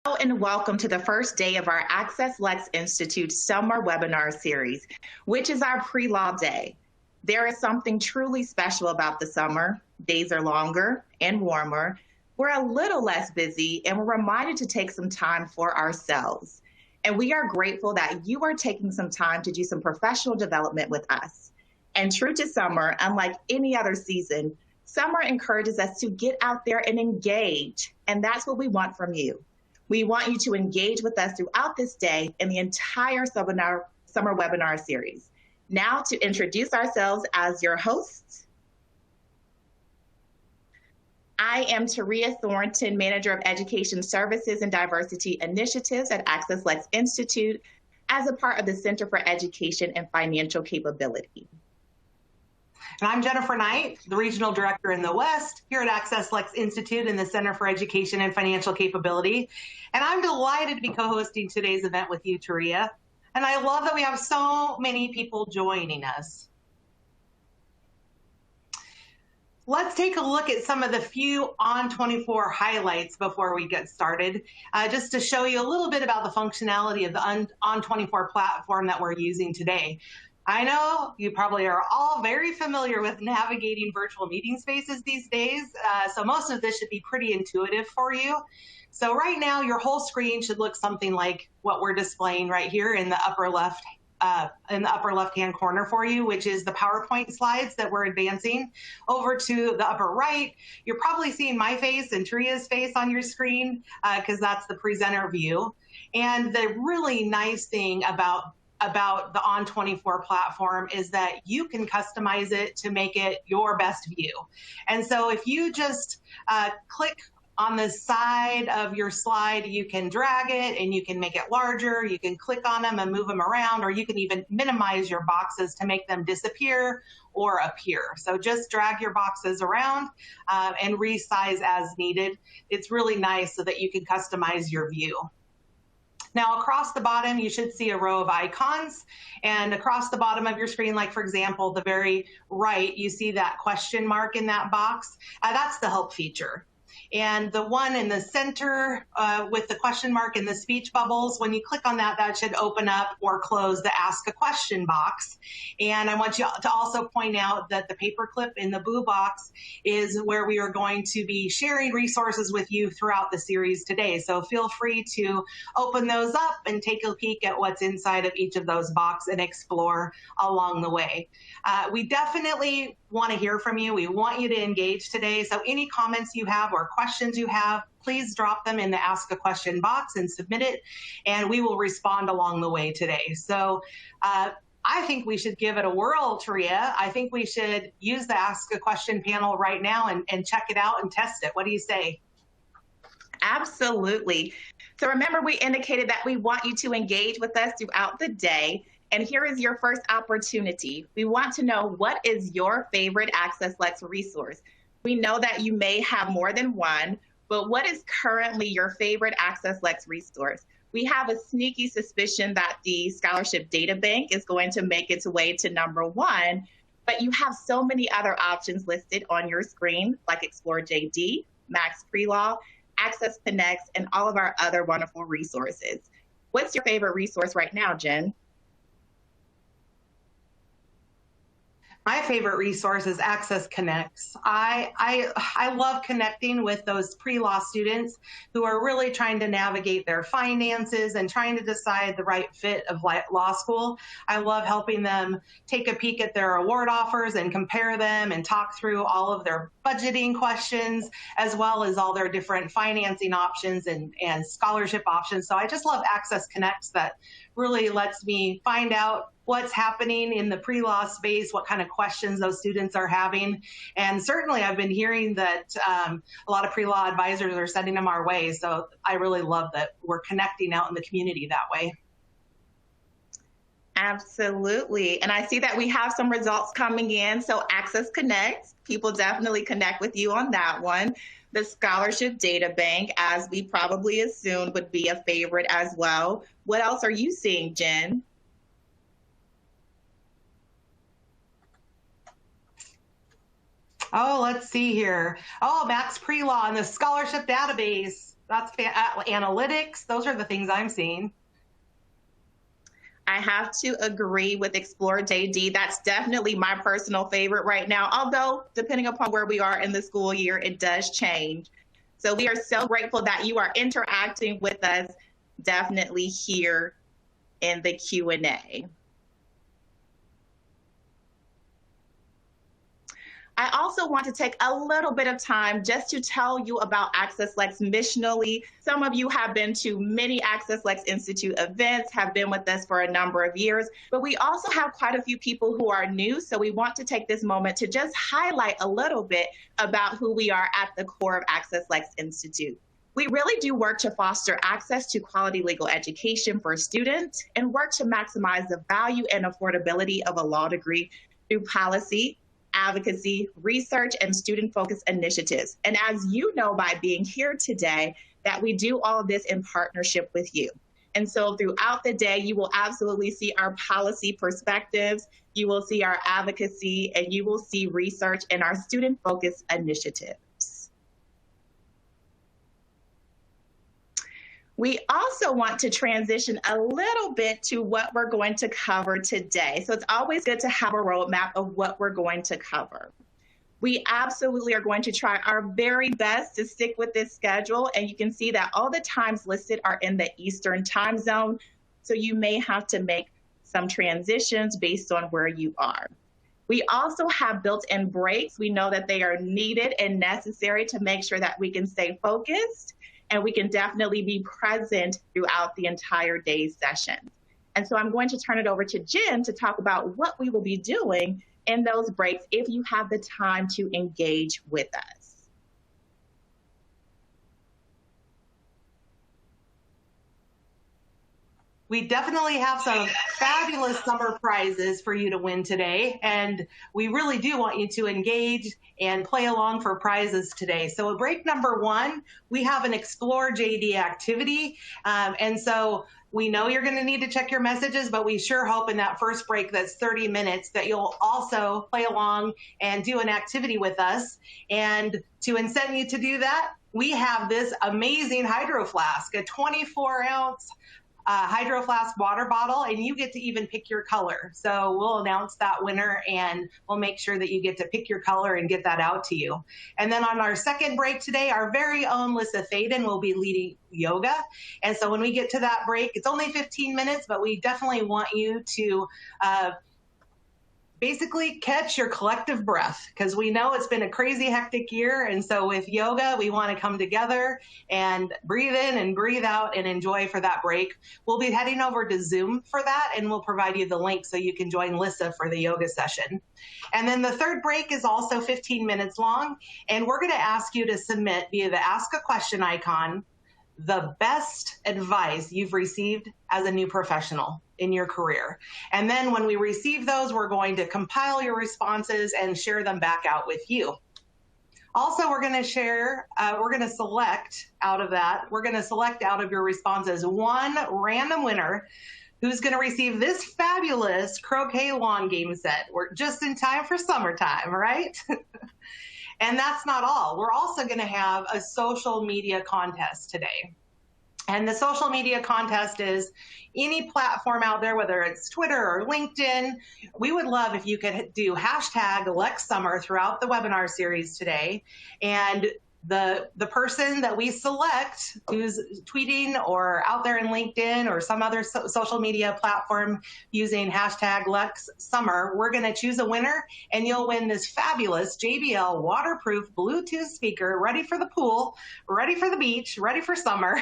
Hello and welcome to the first day of our AccessLex Institute Summer Webinar Series, which is our pre-law day. There is something truly special about the summer. Days are longer and warmer. We're a little less busy and we're reminded to take some time for ourselves. And we are grateful that you are taking some time to do some professional development with us. And true to summer, unlike any other season, summer encourages us to get out there and engage. And that's what we want from you. We want you to engage with us throughout this day and the entire summer webinar series. Now to introduce ourselves as your hosts, I am Taria Thornton, Manager of Education Services and Diversity Initiatives at AccessLex Institute as a part of the Center for Education and Financial Capability. And I'm Jennifer Knight, the Regional Director in the West here at AccessLex Institute in the Center for Education and Financial Capability. And I'm delighted to be co-hosting today's event with you, Taria. And I love that we have so many people joining us. Let's take a look at some of the few On24 highlights before we get started, just to show you a little bit about the functionality of the On24 platform that we're using today. I know you probably are all very familiar with navigating virtual meeting spaces these days, so most of this should be pretty intuitive for you. So right now, your whole screen should look something like what we're displaying right here in the upper left-hand corner for you, which is the PowerPoint slides that we're advancing. Over to the upper right, you're probably seeing my face and Taria's face on your screen because that's the presenter view. And the really nice thing about the On24 platform is that you can customize it to make it your best view. And so if you just click on the side of your slide, you can drag it and you can make it larger, you can click on them and move them around, or you can even minimize your boxes to make them disappear or appear. So just drag your boxes around and resize as needed. It's really nice so that you can customize your view. Now, across the bottom, you should see a row of icons. And across the bottom of your screen, like, for example, the very right, you see that question mark in that box. That's the help feature. And the one in the center with the question mark and the speech bubbles, when you click on that, that should open up or close the Ask a Question box. And I want you to also point out that the paperclip in the blue box is where we are going to be sharing resources with you throughout the series today. So feel free to open those up and take a peek at what's inside of each of those boxes and explore along the way. We definitely want to hear from you. We want you to engage today. So any comments you have or questions you have, please drop them in the Ask a Question box and submit it, and we will respond along the way today. So I think we should give it a whirl, Taria. I think we should use the Ask a Question panel right now and check it out and test it. What do you say? Absolutely. So remember, we indicated that we want you to engage with us throughout the day. And here is your first opportunity. We want to know, what is your favorite AccessLex resource? We know that you may have more than one, but what is currently your favorite AccessLex resource? We have a sneaky suspicion that the Scholarship Data Bank is going to make its way to #1, but you have so many other options listed on your screen, like Explore JD, Max Pre-Law, Access Connects, and all of our other wonderful resources. What's your favorite resource right now, Jen? My favorite resource is Access Connects. I love connecting with those pre-law students who are really trying to navigate their finances and trying to decide the right fit of law school. I love helping them take a peek at their award offers and compare them and talk through all of their budgeting questions, as well as all their different financing options and scholarship options. So I just love Access Connects. That really lets me find out what's happening in the pre-law space, what kind of questions those students are having. And certainly I've been hearing that a lot of pre-law advisors are sending them our way. So I really love that we're connecting out in the community that way. Absolutely. And I see that we have some results coming in. So Access Connect, people definitely connect with you on that one. The Scholarship Data Bank, as we probably assumed, would be a favorite as well. What else are you seeing, Jen? Oh, let's see here. Oh, Max Pre-Law and the Scholarship Database. That's analytics. Those are the things I'm seeing. I have to agree with Explore JD. That's definitely my personal favorite right now, although depending upon where we are in the school year, it does change. So we are so grateful that you are interacting with us definitely here in the Q&A. I also want to take a little bit of time just to tell you about AccessLex missionally. Some of you have been to many AccessLex Institute events, have been with us for a number of years, but we also have quite a few people who are new. So we want to take this moment to just highlight a little bit about who we are at the core of AccessLex Institute. We really do work to foster access to quality legal education for students and work to maximize the value and affordability of a law degree through policy, advocacy, research, and student-focused initiatives. And as you know by being here today, that we do all of this in partnership with you. And so throughout the day, you will absolutely see our policy perspectives, you will see our advocacy, and you will see research and our student-focused initiatives. We also want to transition a little bit to what we're going to cover today. So it's always good to have a roadmap of what we're going to cover. We absolutely are going to try our very best to stick with this schedule. And you can see that all the times listed are in the Eastern time zone. So you may have to make some transitions based on where you are. We also have built-in breaks. We know that they are needed and necessary to make sure that we can stay focused and we can definitely be present throughout the entire day's session. And so I'm going to turn it over to Jen to talk about what we will be doing in those breaks if you have the time to engage with us. We definitely have some fabulous summer prizes for you to win today, and we really do want you to engage and play along for prizes today. So at break number 1, we have an Explore JD activity, and so we know you're going to need to check your messages, but we sure hope in that first break that's 30 minutes that you'll also play along and do an activity with us. And to incent you to do that, we have this amazing Hydro Flask, a 24-ounce Hydro Flask water bottle, and you get to even pick your color. So we'll announce that winner and we'll make sure that you get to pick your color and get that out to you. And then on our second break today, our very own Lissa Faden will be leading yoga. And so when we get to that break, it's only 15 minutes, but we definitely want you to basically catch your collective breath, because we know it's been a crazy hectic year. And so with yoga, we want to come together and breathe in and breathe out and enjoy for that break. We'll be heading over to Zoom for that, and we'll provide you the link so you can join Lissa for the yoga session. And then the third break is also 15 minutes long, and we're going to ask you to submit via the Ask a Question icon the best advice you've received as a new professional in your career. And then when we receive those, we're going to compile your responses and share them back out with you. Also, we're going to share, we're going to select out of that, we're going to select out of your responses one random winner who's going to receive this fabulous croquet lawn game set. We're just in time for summertime, right? And that's not all. We're also going to have a social media contest today. And the social media contest is any platform out there, whether it's Twitter or LinkedIn. We would love if you could do hashtag Lex Summer throughout the webinar series today. And the person that we select who's tweeting or out there in LinkedIn or some other social media platform using hashtag Lex Summer, we're going to choose a winner, and you'll win this fabulous JBL waterproof Bluetooth speaker, ready for the pool, ready for the beach, ready for summer,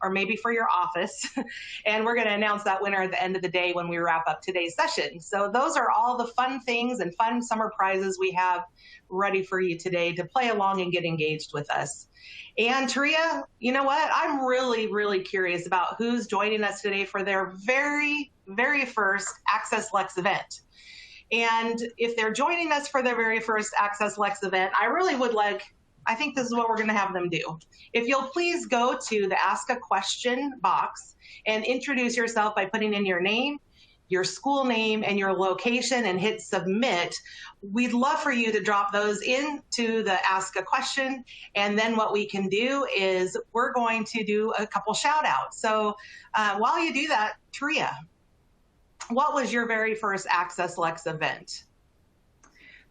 or maybe for your office. And we're going to announce that winner at the end of the day when we wrap up today's session. So those are all the fun things and fun summer prizes we have ready for you today to play along and get engaged with us. And Taria, you know what? I'm really, really curious about who's joining us today for their very, very first AccessLex event. And if they're joining us for their very first AccessLex event, I really would like, I think this is what we're going to have them do. If you'll please go to the Ask a Question box and introduce yourself by putting in your name, your school name and your location and hit submit. We'd love for you to drop those into the Ask a Question. And then what we can do is we're going to do a couple shout outs. So while you do that, Tria, what was your very first AccessLex event?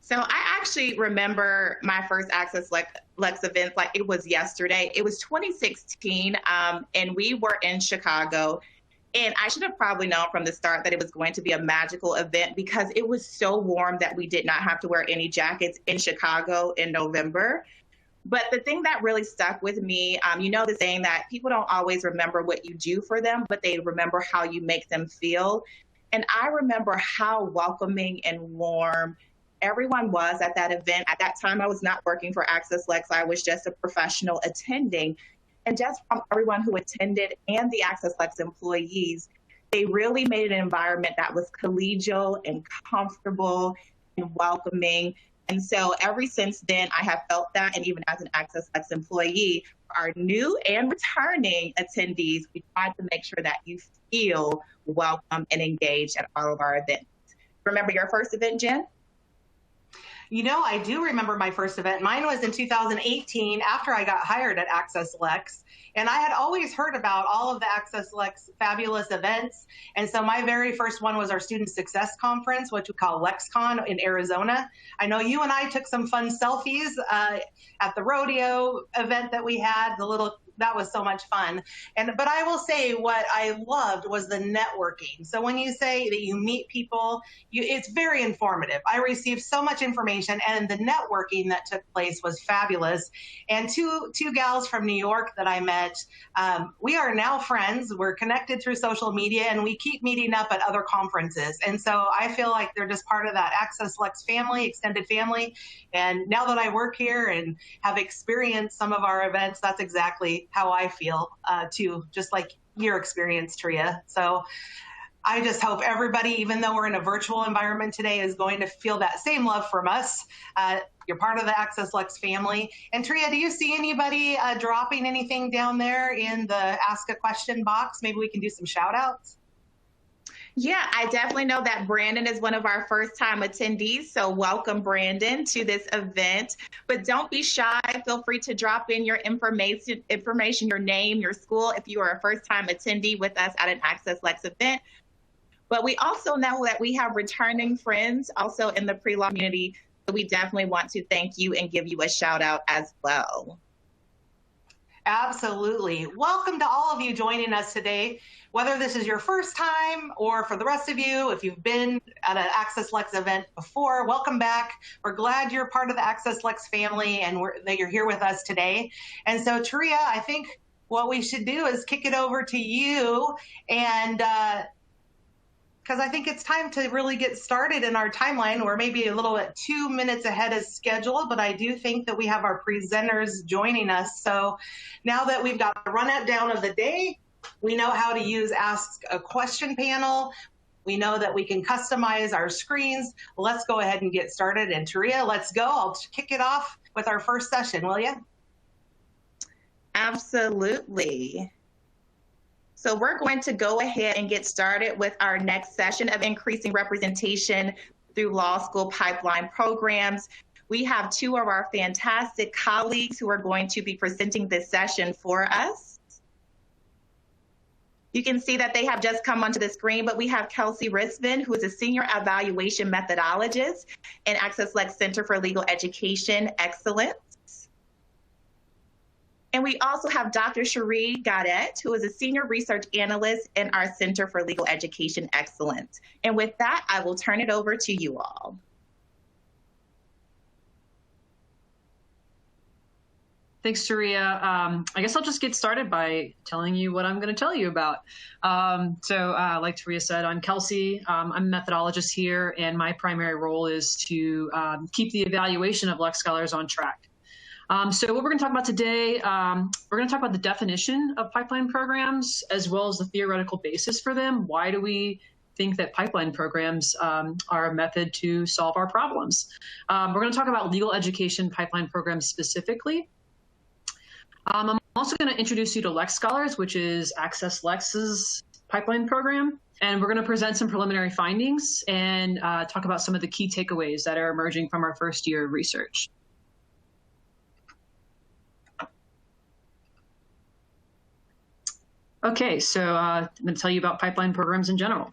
So I actually remember my first AccessLex event like it was yesterday. It was 2016, and we were in Chicago. And I should have probably known from the start that it was going to be a magical event because it was so warm that we did not have to wear any jackets in Chicago in November. But the thing that really stuck with me, you know, the saying that people don't always remember what you do for them, but they remember how you make them feel. And I remember how welcoming and warm everyone was at that event. At that time, I was not working for AccessLex. I was just a professional attending. And just from everyone who attended and the AccessLex employees, they really made an environment that was collegial and comfortable and welcoming. And so ever since then, I have felt that. And even as an AccessLex employee, for our new and returning attendees, we tried to make sure that you feel welcome and engaged at all of our events. Remember your first event, Jen? You know, I do remember my first event. Mine was in 2018 after I got hired at AccessLex. And I had always heard about all of the AccessLex fabulous events. And so my very first one was our Student Success Conference, which we call LexCon in Arizona. I know you and I took some fun selfies at the rodeo event that we had, that was so much fun. But I will say what I loved was the networking. So when you say that you meet people, it's very informative. I received so much information, and the networking that took place was fabulous. And two gals from New York that I met, we are now friends. We're connected through social media, and we keep meeting up at other conferences. And so I feel like they're just part of that AccessLex family, extended family. And now that I work here and have experienced some of our events, that's exactly how I feel too, just like your experience, Tria. So I just hope everybody, even though we're in a virtual environment today, is going to feel that same love from us. You're part of the AccessLex family. And Tria, do you see anybody dropping anything down there in the Ask a Question box? Maybe we can do some shout outs. Yeah, I definitely know that Brandon is one of our first-time attendees, so welcome, Brandon, to this event. But don't be shy. Feel free to drop in your information, your name, your school, if you are a first-time attendee with us at an AccessLex event. But we also know that we have returning friends also in the pre-law community, so we definitely want to thank you and give you a shout-out as well. Absolutely. Welcome to all of you joining us today. Whether this is your first time or for the rest of you, if you've been at an AccessLex event before, welcome back. We're glad you're part of the AccessLex family and that you're here with us today. And so, Tria, I think what we should do is kick it over to you, and because I think it's time to really get started in our timeline. We're maybe a little bit 2 minutes ahead of schedule, but I do think that we have our presenters joining us. So now that we've got the rundown of the day, we know how to use Ask a Question panel. We know that we can customize our screens. Let's go ahead and get started. And Tria, let's go. I'll kick it off with our first session, will you? Absolutely. So we're going to go ahead and get started with our next session of increasing representation through law school pipeline programs. We have two of our fantastic colleagues who are going to be presenting this session for us. You can see that they have just come onto the screen, but we have Kelsey Risman, who is a senior evaluation methodologist in AccessLex Center for Legal Education Excellence. And we also have Dr. Cherie Gaudet, who is a senior research analyst in our Center for Legal Education Excellence. And with that, I will turn it over to you all. Thanks, Sharia. I guess I'll just get started by telling you what I'm going to tell you about. Like Taria said, I'm Kelsey. I'm a methodologist here, and my primary role is to keep the evaluation of Lex Scholars on track. So what we're going to talk about today, we're going to talk about the definition of pipeline programs, as well as the theoretical basis for them. Why do we think that pipeline programs are a method to solve our problems? We're going to talk about legal education pipeline programs specifically. I'm also going to introduce you to Lex Scholars, which is AccessLex's pipeline program. And we're going to present some preliminary findings and talk about some of the key takeaways that are emerging from our first year of research. Okay, so I'm going to tell you about pipeline programs in general.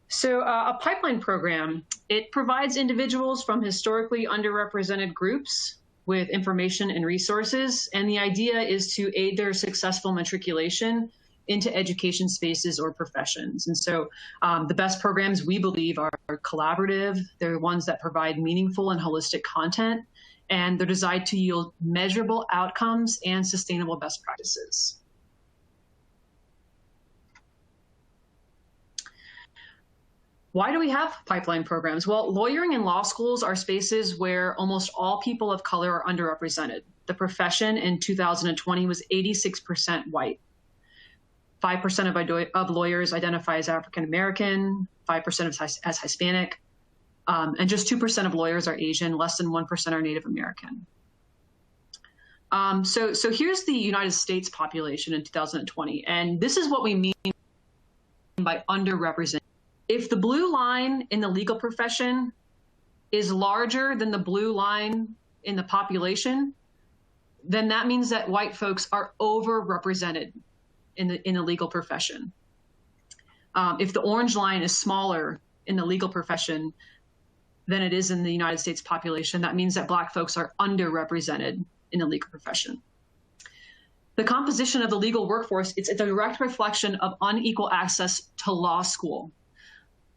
So a pipeline program, it provides individuals from historically underrepresented groups with information and resources, and the idea is to aid their successful matriculation into education spaces or professions. And so the best programs, we believe, are collaborative. They're ones that provide meaningful and holistic content, and they're designed to yield measurable outcomes and sustainable best practices. Why do we have pipeline programs? Well, lawyering and law schools are spaces where almost all people of color are underrepresented. The profession in 2020 was 86% white. 5% of lawyers identify as African American, 5% as Hispanic, and just 2% of lawyers are Asian, less than 1% are Native American. So here's the United States population in 2020, and this is what we mean by underrepresented. If the blue line in the legal profession is larger than the blue line in the population, then that means that white folks are overrepresented in the legal profession. If the orange line is smaller in the legal profession than it is in the United States population, that means that Black folks are underrepresented in the legal profession. The composition of the legal workforce, it's a direct reflection of unequal access to law school.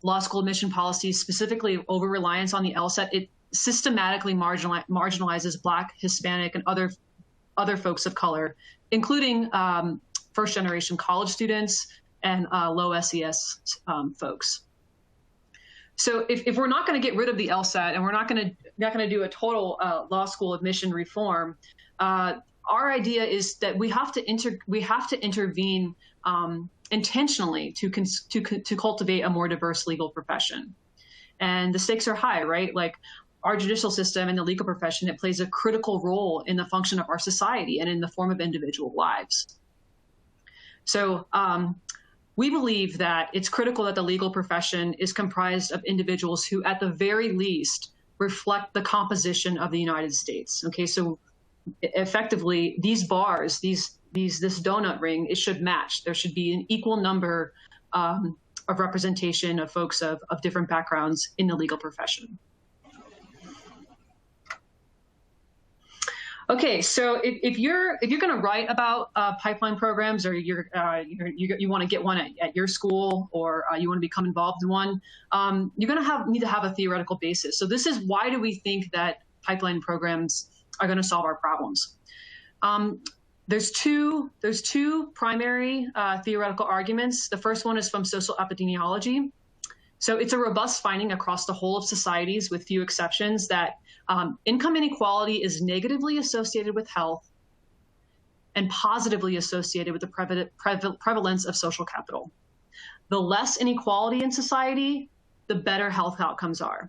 Law school admission policies, specifically over-reliance on the LSAT, it systematically marginalizes Black, Hispanic, and other folks of color, including first-generation college students and low SES folks. So if we're not going to get rid of the LSAT and we're not going to do a total law school admission reform, our idea is that we have to intervene intentionally to cultivate a more diverse legal profession. And the stakes are high, right? Like our judicial system and the legal profession, it plays a critical role in the function of our society and in the form of individual lives. So we believe that it's critical that the legal profession is comprised of individuals who, at the very least, reflect the composition of the United States. Okay, so effectively, these bars, this donut ring, it should match. There should be an equal number of representation of folks of different backgrounds in the legal profession. Okay, so if you're going to write about pipeline programs, or you want to get one at your school, or you want to become involved in one, you're going to need to have a theoretical basis. So this is why do we think that pipeline programs are going to solve our problems. There's two primary theoretical arguments. The first one is from social epidemiology. So it's a robust finding across the whole of societies, with few exceptions, that income inequality is negatively associated with health and positively associated with the prevalence of social capital. The less inequality in society, the better health outcomes are.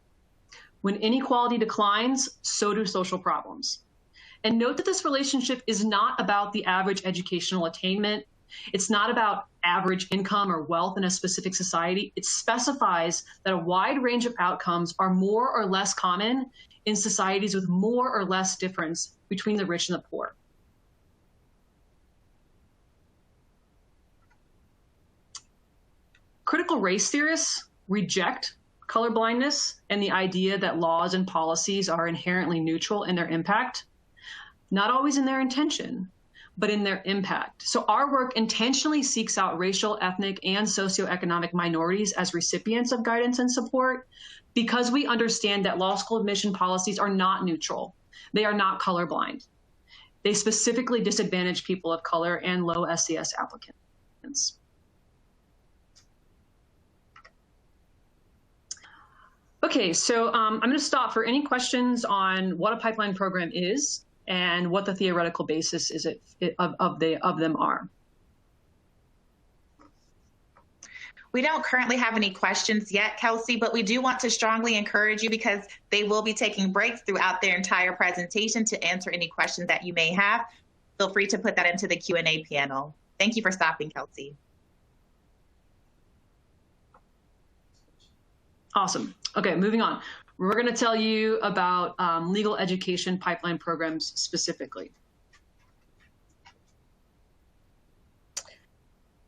When inequality declines, so do social problems. And note that this relationship is not about the average educational attainment. It's not about average income or wealth in a specific society. It specifies that a wide range of outcomes are more or less common in societies with more or less difference between the rich and the poor. Critical race theorists reject colorblindness and the idea that laws and policies are inherently neutral in their impact, not always in their intention, but in their impact. So our work intentionally seeks out racial, ethnic, and socioeconomic minorities as recipients of guidance and support, because we understand that law school admission policies are not neutral. They are not colorblind. They specifically disadvantage people of color and low SES applicants. Okay, so I'm going to stop for any questions on what a pipeline program is and what the theoretical basis is of them are. We don't currently have any questions yet, Kelsey, but we do want to strongly encourage you, because they will be taking breaks throughout their entire presentation to answer any questions that you may have. Feel free to put that into the Q&A panel. Thank you for stopping, Kelsey. Awesome. Okay, moving on. We're going to tell you about legal education pipeline programs specifically.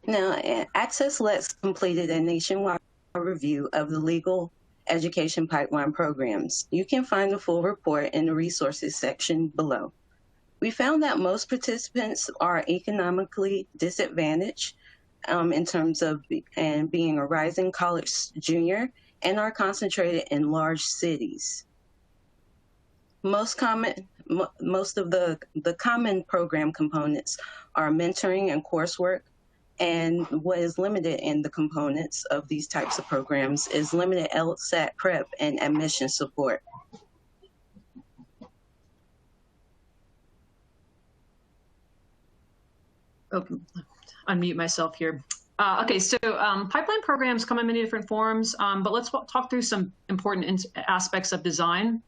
Now, AccessLex completed a nationwide review of the legal education pipeline programs. You can find the full report in the resources section below. We found that most participants are economically disadvantaged in terms of being a rising college junior and are concentrated in large cities. Most of the common program components are mentoring and coursework, and what is limited in the components of these types of programs is limited LSAT prep and admission support. Oh, unmute myself here. Okay, so pipeline programs come in many different forms, but let's talk through some important aspects of design.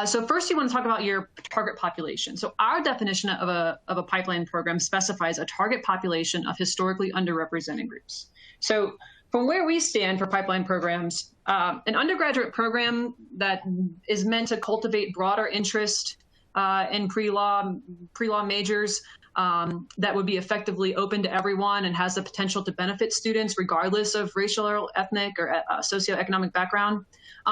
So first, you want to talk about your target population. So our definition of a pipeline program specifies a target population of historically underrepresented groups. So from where we stand for pipeline programs, an undergraduate program that is meant to cultivate broader interest in pre-law majors that would be effectively open to everyone and has the potential to benefit students regardless of racial or ethnic or socioeconomic background,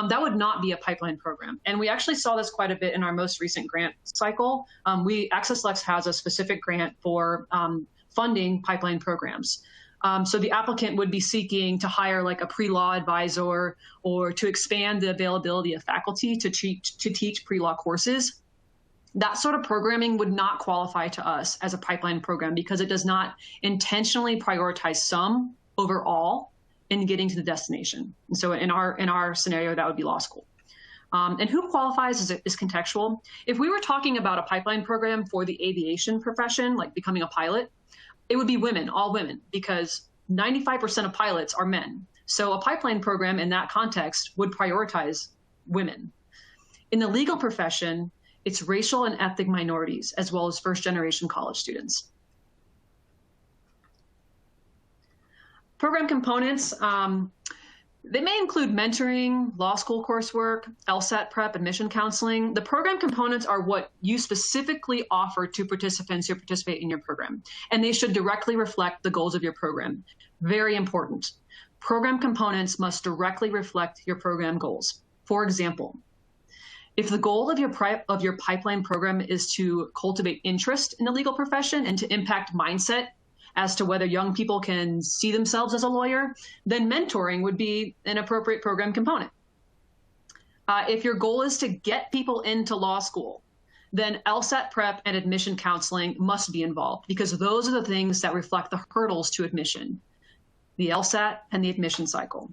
that would not be a pipeline program. And we actually saw this quite a bit in our most recent grant cycle. AccessLex has a specific grant for funding pipeline programs. So the applicant would be seeking to hire like a pre-law advisor or to expand the availability of faculty to teach pre-law courses. That sort of programming would not qualify to us as a pipeline program because it does not intentionally prioritize some over all in getting to the destination. And so in our scenario, that would be law school. And who qualifies is contextual. If we were talking about a pipeline program for the aviation profession, like becoming a pilot, it would be women, all women, because 95% of pilots are men. So a pipeline program in that context would prioritize women. In the legal profession, it's racial and ethnic minorities, as well as first-generation college students. Program components, they may include mentoring, law school coursework, LSAT prep, admission counseling. The program components are what you specifically offer to participants who participate in your program, and they should directly reflect the goals of your program. Very important. Program components must directly reflect your program goals. For example, if the goal of your pipeline program is to cultivate interest in the legal profession and to impact mindset as to whether young people can see themselves as a lawyer, then mentoring would be an appropriate program component. If your goal is to get people into law school, then LSAT prep and admission counseling must be involved because those are the things that reflect the hurdles to admission, the LSAT and the admission cycle.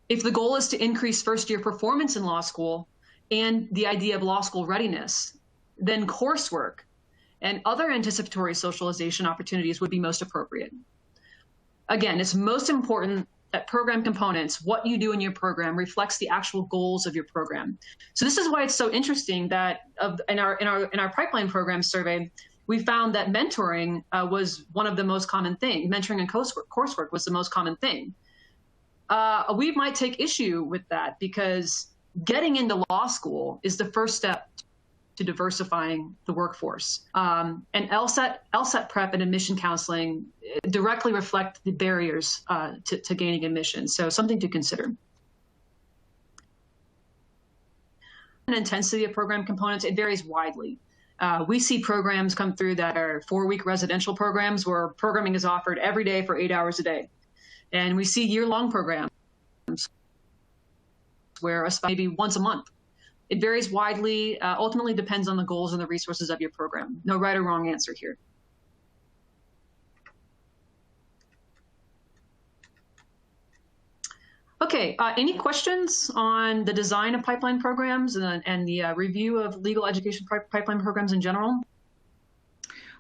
If the goal is to increase first-year performance in law school, and the idea of law school readiness, then coursework and other anticipatory socialization opportunities would be most appropriate. Again, it's most important that program components, what you do in your program, reflects the actual goals of your program. So this is why it's so interesting that in our pipeline program survey, we found that mentoring was one of the most common things. Mentoring and coursework was the most common thing. We might take issue with that because getting into law school is the first step to diversifying the workforce. And LSAT prep and admission counseling directly reflect the barriers to gaining admission. So something to consider. And intensity of program components, it varies widely. We see programs come through that are 4-week residential programs where programming is offered every day for 8 hours a day. And we see year-long programs where maybe once a month. It varies widely, ultimately depends on the goals and the resources of your program. No right or wrong answer here. Okay, any questions on the design of pipeline programs and the review of legal education pipeline programs in general?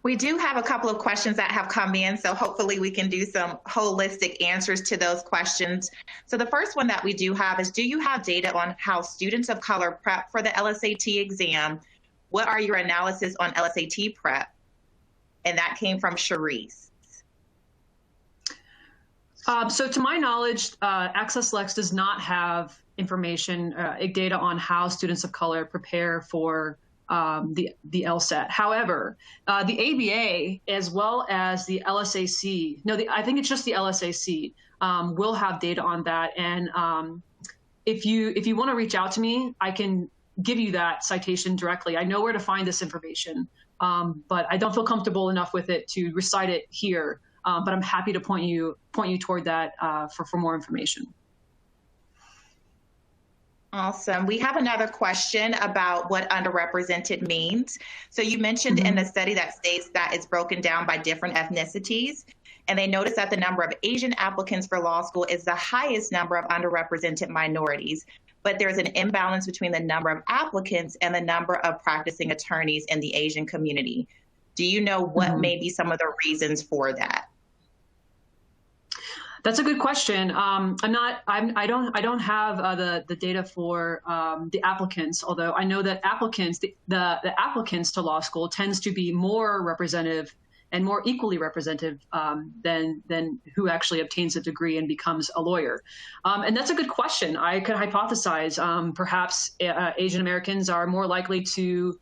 We do have a couple of questions that have come in, so hopefully we can do some holistic answers to those questions. So the first one that we do have is, do you have data on how students of color prep for the LSAT exam? What are your analysis on LSAT prep? And that came from Sharice. So to my knowledge, AccessLex does not have information, data on how students of color prepare for the LSAT. However, the ABA, as well as the LSAC, I think it's just the LSAC, will have data on that. And if you want to reach out to me, I can give you that citation directly. I know where to find this information, but I don't feel comfortable enough with it to recite it here. But I'm happy to point you toward that for more information. Awesome. We have another question about what underrepresented means. So you mentioned in the study that states that it's broken down by different ethnicities, and they noticed that the number of Asian applicants for law school is the highest number of underrepresented minorities, but there's an imbalance between the number of applicants and the number of practicing attorneys in the Asian community. Do you know what may be some of the reasons for that? That's a good question. I don't have the data for the applicants, although I know that the applicants to law school tends to be more representative and more equally representative than who actually obtains a degree and becomes a lawyer. And that's a good question. I could hypothesize perhaps Asian Americans are more likely to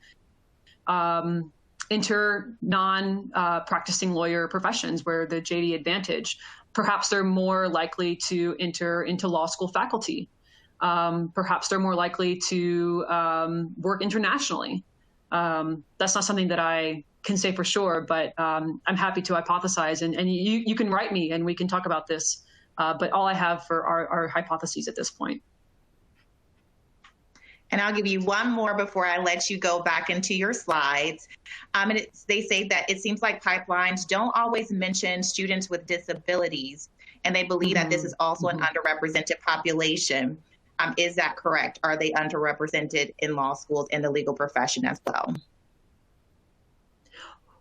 enter non-practicing lawyer professions where the JD advantage. Perhaps they're more likely to enter into law school faculty. Perhaps they're more likely to work internationally. That's not something that I can say for sure, but I'm happy to hypothesize. And you can write me and we can talk about this. But all I have for our hypotheses at this point. And I'll give you one more before I let you go back into your slides. And they say that it seems like pipelines don't always mention students with disabilities, and they believe that this is also an underrepresented population. Is that correct? Are they underrepresented in law schools and the legal profession as well?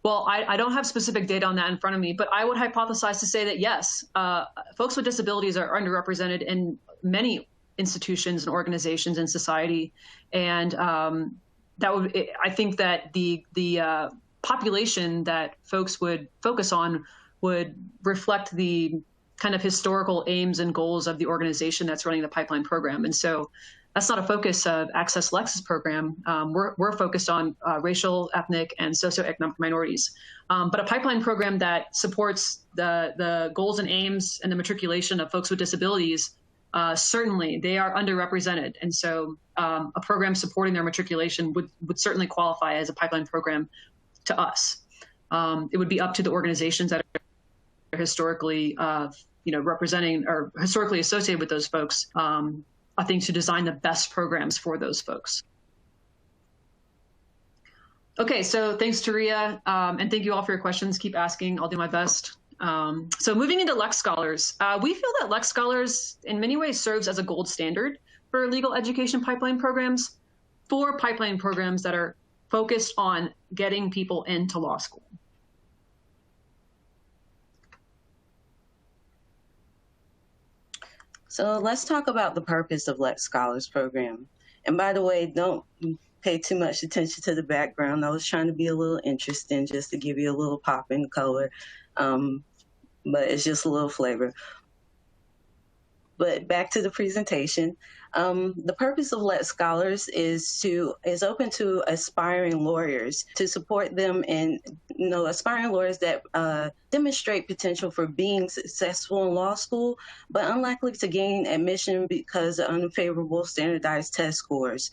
Well, I don't have specific data on that in front of me, but I would hypothesize to say that yes, folks with disabilities are underrepresented in many institutions and organizations in society, and I think that the population that folks would focus on would reflect the kind of historical aims and goals of the organization that's running the pipeline program. And so that's not a focus of AccessLex's program. We're focused on racial, ethnic, and socioeconomic minorities. But a pipeline program that supports the goals and aims and the matriculation of folks with disabilities, certainly they are underrepresented. And so a program supporting their matriculation would certainly qualify as a pipeline program to us. It would be up to the organizations that are historically representing or historically associated with those folks, I think, to design the best programs for those folks. Okay, so thanks, Taria, and thank you all for your questions. Keep asking, I'll do my best. So moving into Lex Scholars, we feel that Lex Scholars in many ways serves as a gold standard for legal education pipeline programs, for pipeline programs that are focused on getting people into law school. So let's talk about the purpose of Lex Scholars program. And by the way, don't pay too much attention to the background. I was trying to be a little interesting just to give you a little pop in color. But it's just a little flavor. But back to the presentation. The purpose of Lex Scholars is open to aspiring lawyers, to support them in aspiring lawyers that demonstrate potential for being successful in law school, but unlikely to gain admission because of unfavorable standardized test scores.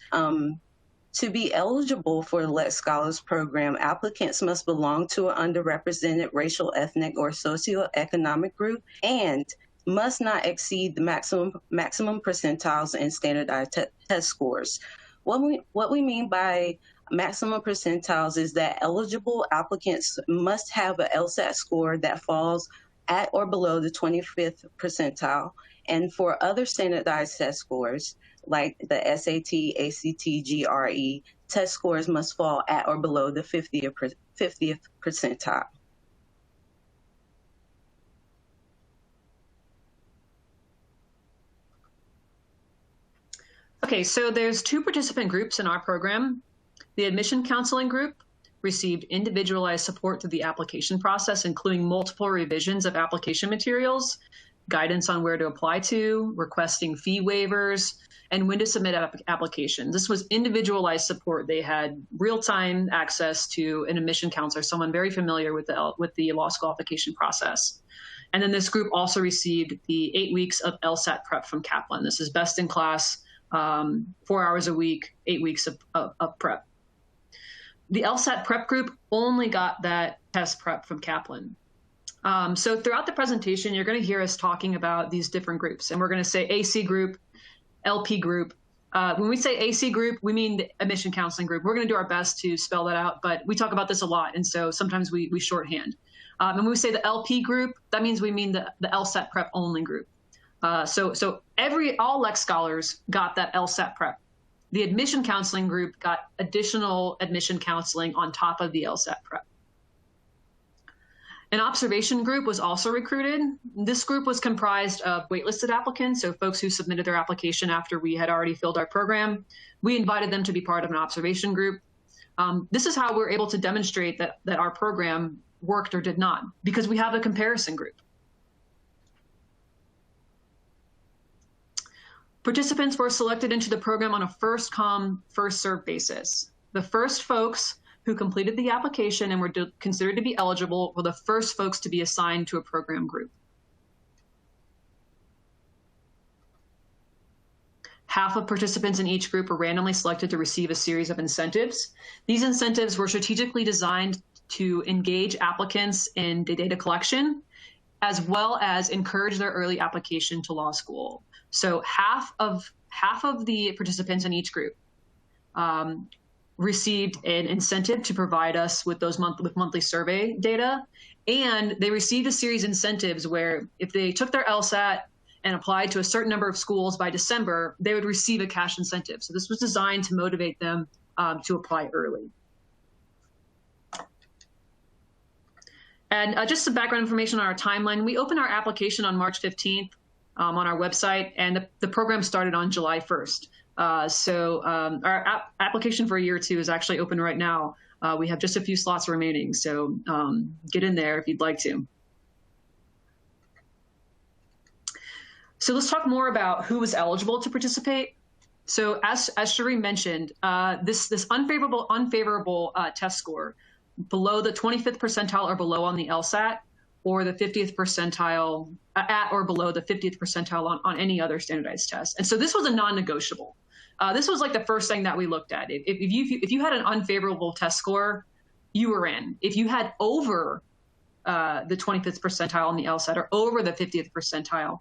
To be eligible for the Lex Scholars program, applicants must belong to an underrepresented racial, ethnic, or socioeconomic group and must not exceed the maximum percentiles in standardized test scores. What we mean by maximum percentiles is that eligible applicants must have an LSAT score that falls at or below the 25th percentile. And for other standardized test scores, like the SAT, ACT, GRE, test scores must fall at or below the 50th percentile. Okay, so there's two participant groups in our program. The admission counseling group received individualized support through the application process, including multiple revisions of application materials. guidance on where to apply to, requesting fee waivers, and when to submit applications. This was individualized support. They had real-time access to an admission counselor, someone very familiar with the law school application process. And then this group also received the 8 weeks of LSAT prep from Kaplan. This is best in class, 4 hours a week, 8 weeks of prep. The LSAT prep group only got that test prep from Kaplan. So throughout the presentation, you're going to hear us talking about these different groups. And we're going to say AC group, LP group. When we say AC group, we mean the admission counseling group. We're going to do our best to spell that out, but we talk about this a lot. And so sometimes we shorthand. And when we say the LP group, that means we mean the LSAT prep only group. So all Lex scholars got that LSAT prep. The admission counseling group got additional admission counseling on top of the LSAT prep. An observation group was also recruited. This group was comprised of waitlisted applicants, so folks who submitted their application after we had already filled our program. We invited them to be part of an observation group. This is how we're able to demonstrate that our program worked or did not, because we have a comparison group. Participants were selected into the program on a first come, first served basis. The first folks who completed the application and were considered to be eligible were the first folks to be assigned to a program group. Half of participants in each group were randomly selected to receive a series of incentives. These incentives were strategically designed to engage applicants in the data collection, as well as encourage their early application to law school. So half of the participants in each group received an incentive to provide us with those monthly survey data, and they received a series of incentives where if they took their LSAT and applied to a certain number of schools by December, they would receive a cash incentive. So this was designed to motivate them to apply early. And just some background information on our timeline. We opened our application on March 15th on our website, and the program started on July 1st. So our application for a year or two is actually open right now. We have just a few slots remaining, so get in there if you'd like to. So let's talk more about who was eligible to participate. So as Cherie mentioned, this unfavorable test score below the 25th percentile or below on the LSAT, or the 50th percentile at or below the 50th percentile on any other standardized test. And so this was a non-negotiable. This was like the first thing that we looked at. If you had an unfavorable test score, you were in. If you had over the 25th percentile on the LSAT or over the 50th percentile,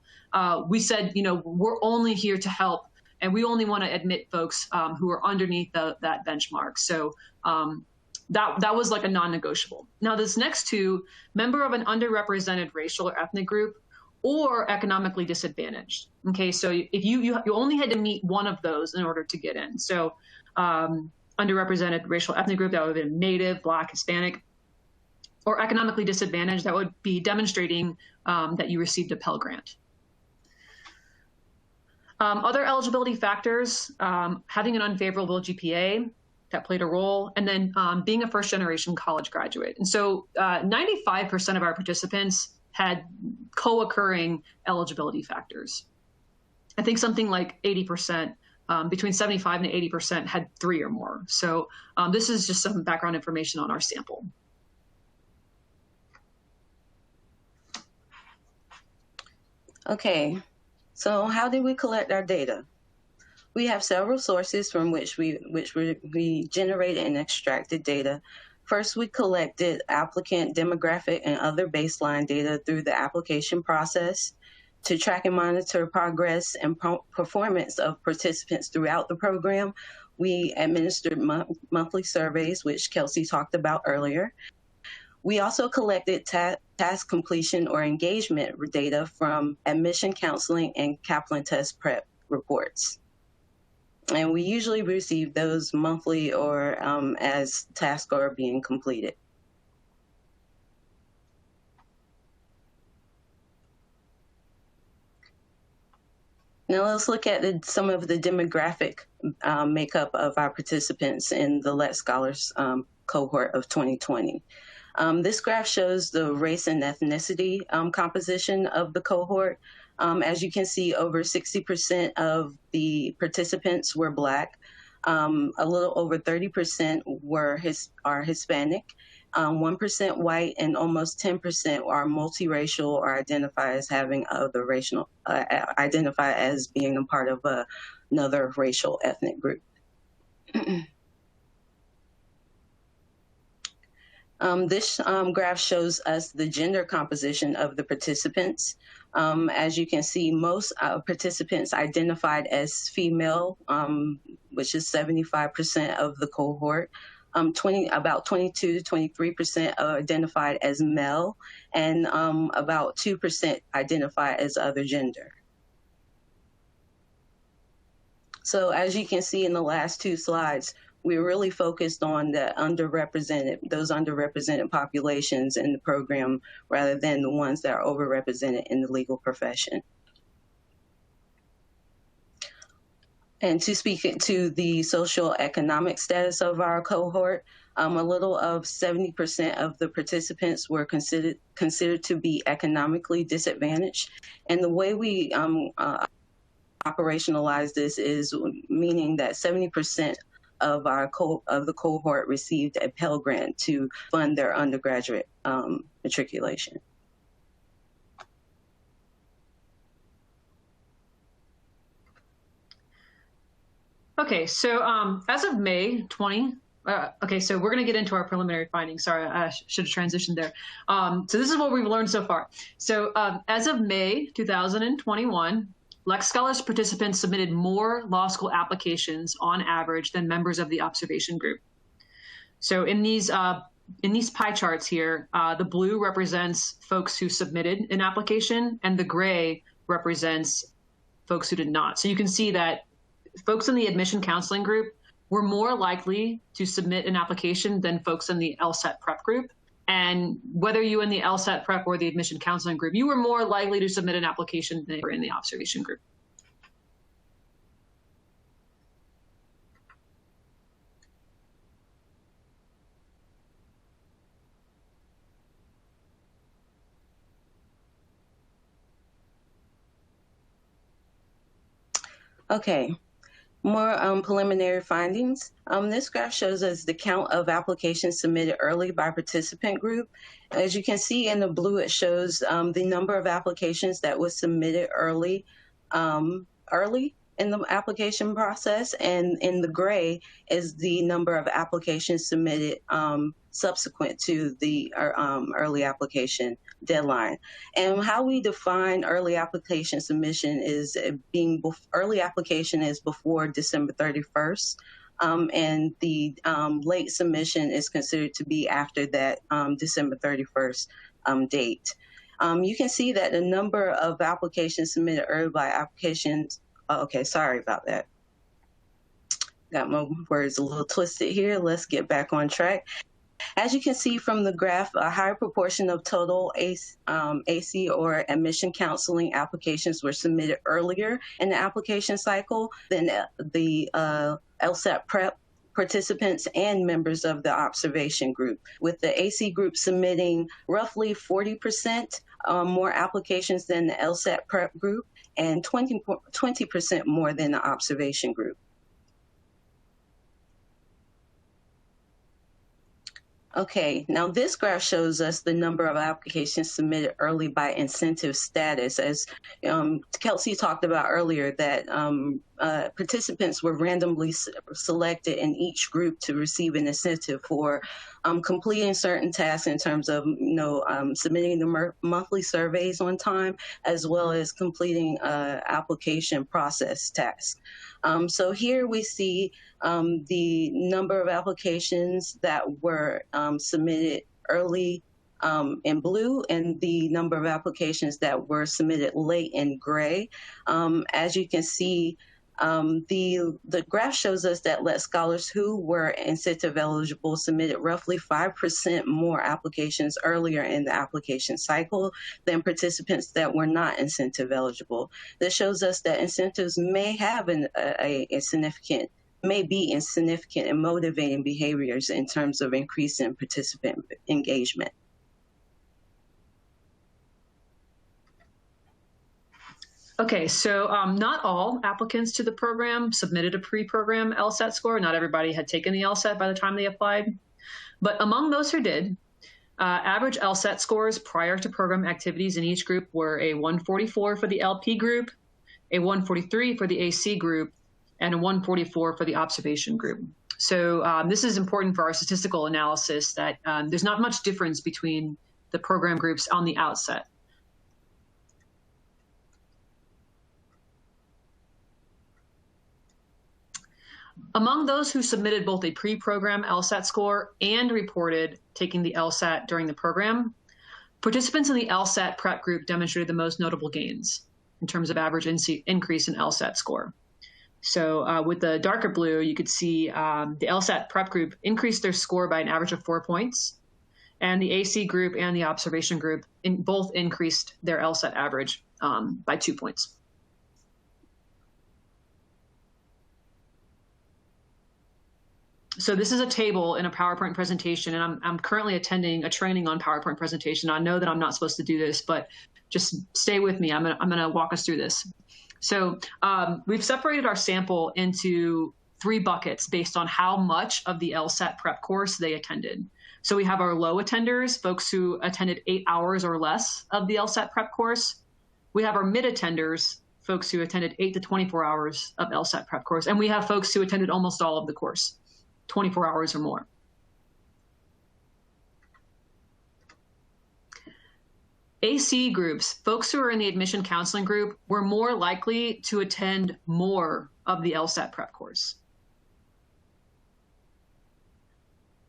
we said, we're only here to help, and we only want to admit folks who are underneath that benchmark. So that was like a non-negotiable. Now this next two, member of an underrepresented racial or ethnic group or economically disadvantaged. Okay, so if you only had to meet one of those in order to get in. So underrepresented racial ethnic group, that would have been Native, Black, Hispanic, or economically disadvantaged, that would be demonstrating that you received a Pell Grant. Other eligibility factors, having an unfavorable GPA, that played a role, and then being a first-generation college graduate. And so 95% of our participants had co-occurring eligibility factors. I think something like 80%, between 75 and 80% had 3 or more. So this is just some background information on our sample. Okay, so how did we collect our data? We have several sources from which we generated and extracted data. First, we collected applicant demographic and other baseline data through the application process to track and monitor progress and performance of participants throughout the program. We administered monthly surveys, which Kelsey talked about earlier. We also collected task completion or engagement data from admission counseling and Kaplan test prep reports. And we usually receive those monthly or as tasks are being completed. Now let's look at some of the demographic makeup of our participants in the Lex Scholars cohort of 2020. This graph shows the race and ethnicity composition of the cohort. As you can see, over 60% of the participants were Black. A little over 30% are Hispanic, 1% white, and almost 10% are multiracial or identify as having other racial, identify as being a part of another racial ethnic group. This graph shows us the gender composition of the participants. As you can see, most participants identified as female, which is 75% of the cohort. About 22 to 23% identified as male, and about 2% identify as other gender. So as you can see in the last two slides, we're really focused on those underrepresented populations in the program rather than the ones that are overrepresented in the legal profession. And to speak to the social economic status of our cohort, a little of 70% of the participants were considered to be economically disadvantaged. And the way we operationalize this is meaning that 70% of the cohort received a Pell Grant to fund their undergraduate matriculation. Okay, so as of May 20, okay, so we're going to get into our preliminary findings. Sorry, I should have transitioned there. So this is what we've learned so far. So as of May 2021, Lex Scholars participants submitted more law school applications on average than members of the observation group. So in these pie charts here, the blue represents folks who submitted an application, and the gray represents folks who did not. So you can see that folks in the admission counseling group were more likely to submit an application than folks in the LSAT prep group. And whether you in the LSAT prep or the admission counseling group, you were more likely to submit an application than you were in the observation group. Okay. More preliminary findings. This graph shows us the count of applications submitted early by participant group. As you can see in the blue, it shows the number of applications that was submitted early in the application process, and in the gray is the number of applications submitted subsequent to the early application deadline. And how we define early application submission is early application is before December 31st, and the late submission is considered to be after that December 31st date. You can see that the number of applications submitted early by applications, okay, sorry about that. Got my words a little twisted here. Let's get back on track. As you can see from the graph, a higher proportion of total AC or admission counseling applications were submitted earlier in the application cycle than the LSAT prep participants and members of the observation group, with the AC group submitting roughly 40% more applications than the LSAT prep group and 20% more than the observation group. Okay, now this graph shows us the number of applications submitted early by incentive status. As Kelsey talked about earlier, that participants were randomly selected in each group to receive an incentive for completing certain tasks in terms of submitting the monthly surveys on time, as well as completing application process tasks. So here we see the number of applications that were submitted early in blue and the number of applications that were submitted late in gray. As you can see, the graph shows us that Lex Scholars who were incentive eligible submitted roughly 5% more applications earlier in the application cycle than participants that were not incentive eligible. This shows us that incentives may have a significant may be insignificant and motivating behaviors in terms of increasing participant engagement. Okay, so not all applicants to the program submitted a pre-program LSAT score. Not everybody had taken the LSAT by the time they applied. But among those who did, average LSAT scores prior to program activities in each group were a 144 for the LP group, a 143 for the AC group, and a 144 for the observation group. So this is important for our statistical analysis that there's not much difference between the program groups on the outset. Among those who submitted both a pre-program LSAT score and reported taking the LSAT during the program, participants in the LSAT prep group demonstrated the most notable gains in terms of average increase in LSAT score. So with the darker blue, you could see the LSAT prep group increased their score by an average of 4 points, and the AC group and the observation group both increased their LSAT average by 2 points. So this is a table in a PowerPoint presentation, and I'm currently attending a training on PowerPoint presentation. I know that I'm not supposed to do this, but just stay with me. I'm gonna walk us through this. So we've separated our sample into 3 buckets based on how much of the LSAT prep course they attended. So we have our low attenders, folks who attended 8 hours or less of the LSAT prep course. We have our mid attenders, folks who attended 8 to 24 hours of LSAT prep course. And we have folks who attended almost all of the course, 24 hours or more. AC groups, folks who are in the admission counseling group, were more likely to attend more of the LSAT prep course.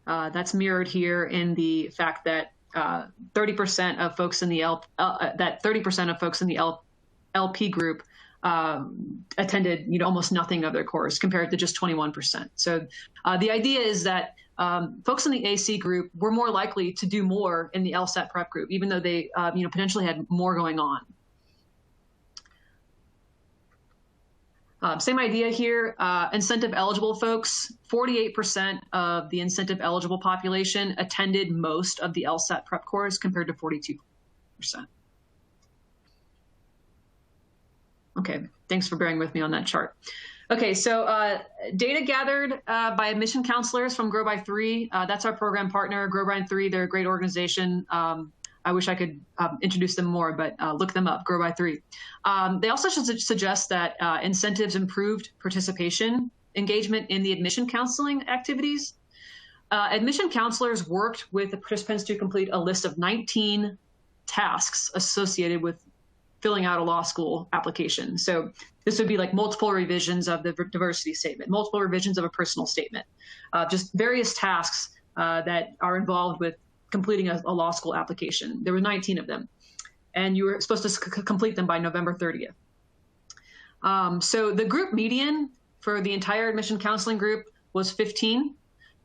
That's mirrored here in the fact that 30% of folks in the LP group attended almost nothing of their course compared to just 21%. So the idea is that folks in the AC group were more likely to do more in the LSAT prep group, even though they potentially had more going on. Same idea here. Incentive eligible folks, 48% of the incentive eligible population attended most of the LSAT prep course compared to 42%. Okay, thanks for bearing with me on that chart. Okay, so data gathered by admission counselors from Grow by 3. That's our program partner, Grow by 3. They're a great organization. I wish I could introduce them more, but look them up, Grow by 3. They also should suggest that incentives improved participation engagement in the admission counseling activities. Admission counselors worked with the participants to complete a list of 19 tasks associated with filling out a law school application. So this would be like multiple revisions of the diversity statement, multiple revisions of a personal statement, just various tasks that are involved with completing a law school application. There were 19 of them, and you were supposed to complete them by November 30th. So the group median for the entire admission counseling group was 15,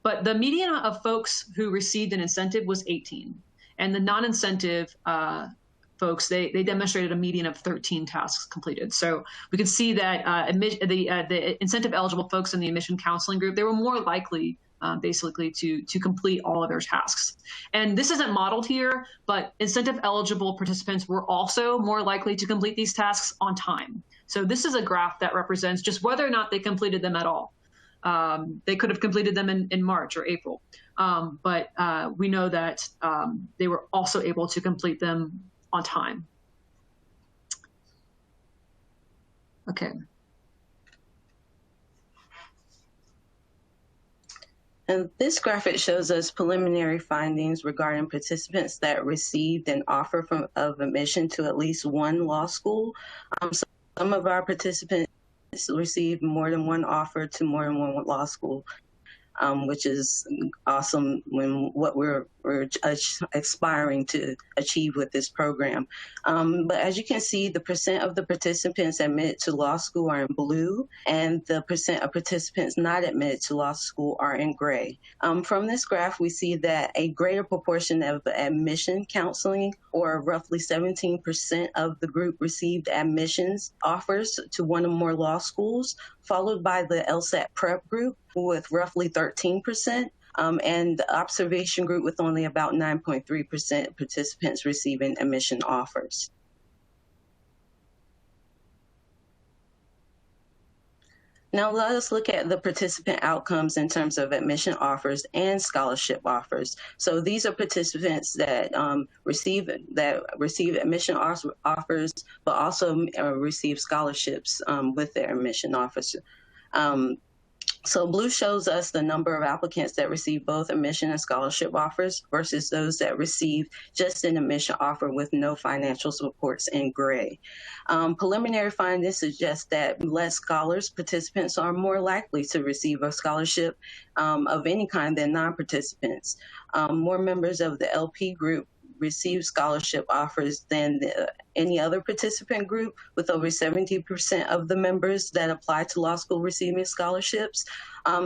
but the median of folks who received an incentive was 18. And the non-incentive folks, they demonstrated a median of 13 tasks completed. So we could see that the incentive eligible folks in the admission counseling group, they were more likely basically to complete all of their tasks. And this isn't modeled here, but incentive eligible participants were also more likely to complete these tasks on time. So this is a graph that represents just whether or not they completed them at all. They could have completed them in March or April, but we know that they were also able to complete them on time. Okay. And this graphic shows us preliminary findings regarding participants that received an offer of admission to at least one law school. Some of our participants received more than one offer to more than one law school. which is awesome when what we're aspiring to achieve with this program. But as you can see, the percent of the participants admitted to law school are in blue, and the percent of participants not admitted to law school are in gray. From this graph, we see that a greater proportion of admission counseling, or roughly 17% of the group, received admissions offers to one or more law schools, followed by the LSAT prep group with roughly 13%, and the observation group with only about 9.3% participants receiving admission offers. Now let us look at the participant outcomes in terms of admission offers and scholarship offers. So these are participants that receive admission offers, but also receive scholarships with their admission offers. So blue shows us the number of applicants that receive both admission and scholarship offers versus those that receive just an admission offer with no financial supports in gray. Preliminary findings suggest that less scholars participants are more likely to receive a scholarship of any kind than non-participants. More members of the LP group receive scholarship offers than any other participant group, with over 70% of the members that apply to law school receiving scholarships.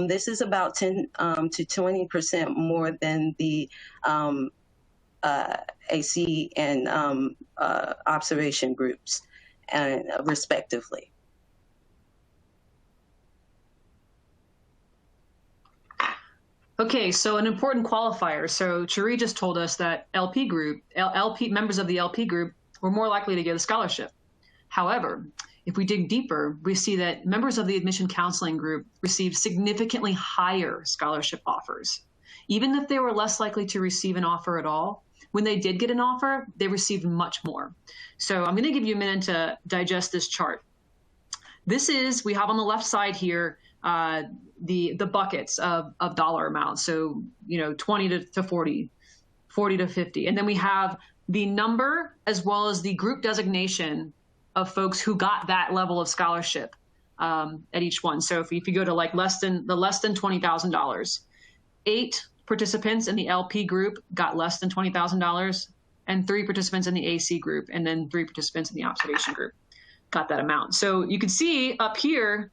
This is about 10 to 20% more than the AC and observation groups, respectively. Okay, so an important qualifier. So Cherie just told us that members of the LP group were more likely to get a scholarship. However, if we dig deeper, we see that members of the admission counseling group received significantly higher scholarship offers. Even if they were less likely to receive an offer at all, when they did get an offer, they received much more. So I'm gonna give you a minute to digest this chart. We have on the left side here, the buckets of dollar amounts. So, 20 to 40, 40 to 50. And then we have the number as well as the group designation of folks who got that level of scholarship at each one. So if you go to like less than $20,000, 8 participants in the LP group got less than $20,000, and 3 participants in the AC group, and then 3 participants in the observation group got that amount. So you can see up here,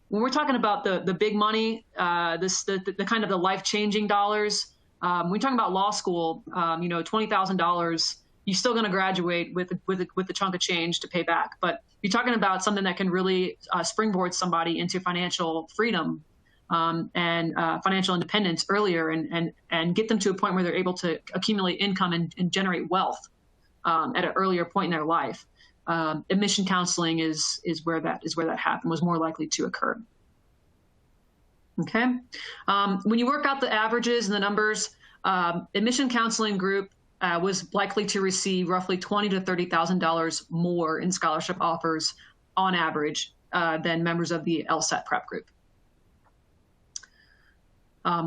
when we're talking about the big money, the kind of the life-changing dollars, when we're talking about law school, $20,000, you're still going to graduate with a chunk of change to pay back. But you're talking about something that can really springboard somebody into financial freedom and financial independence earlier, and get them to a point where they're able to accumulate income and generate wealth at an earlier point in their life. Admission counseling is where that happened, was more likely to occur. Okay, when you work out the averages and the numbers, admission counseling group was likely to receive roughly $20,000 to $30,000 more in scholarship offers on average than members of the LSAT prep group.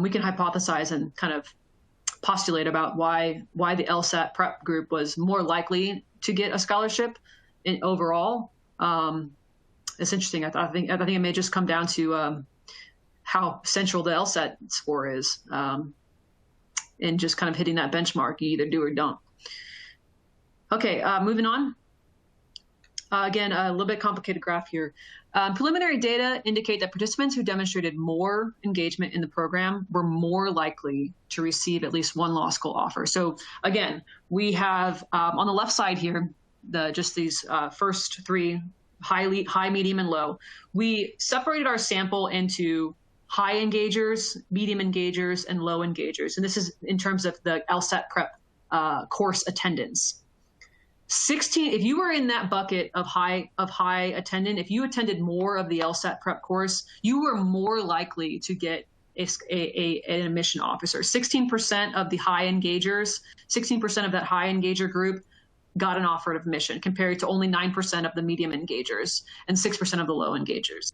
We can hypothesize and kind of postulate about why the LSAT prep group was more likely to get a scholarship overall. It's interesting. I think it may just come down to how central the LSAT score is, and just kind of hitting that benchmark. You either do or don't. Okay, moving on. Again, a little bit complicated graph here. Preliminary data indicate that participants who demonstrated more engagement in the program were more likely to receive at least one law school offer. So again, we have on the left side here, just these first 3, high, medium, and low. We separated our sample into high engagers, medium engagers, and low engagers. And this is in terms of the LSAT prep course attendance. 16, if you were in that bucket of high attendant, if you attended more of the LSAT prep course, you were more likely to get an admission officer. 16% of the high engagers, 16% of that high engager group got an offer of admission, compared to only 9% of the medium engagers and 6% of the low engagers.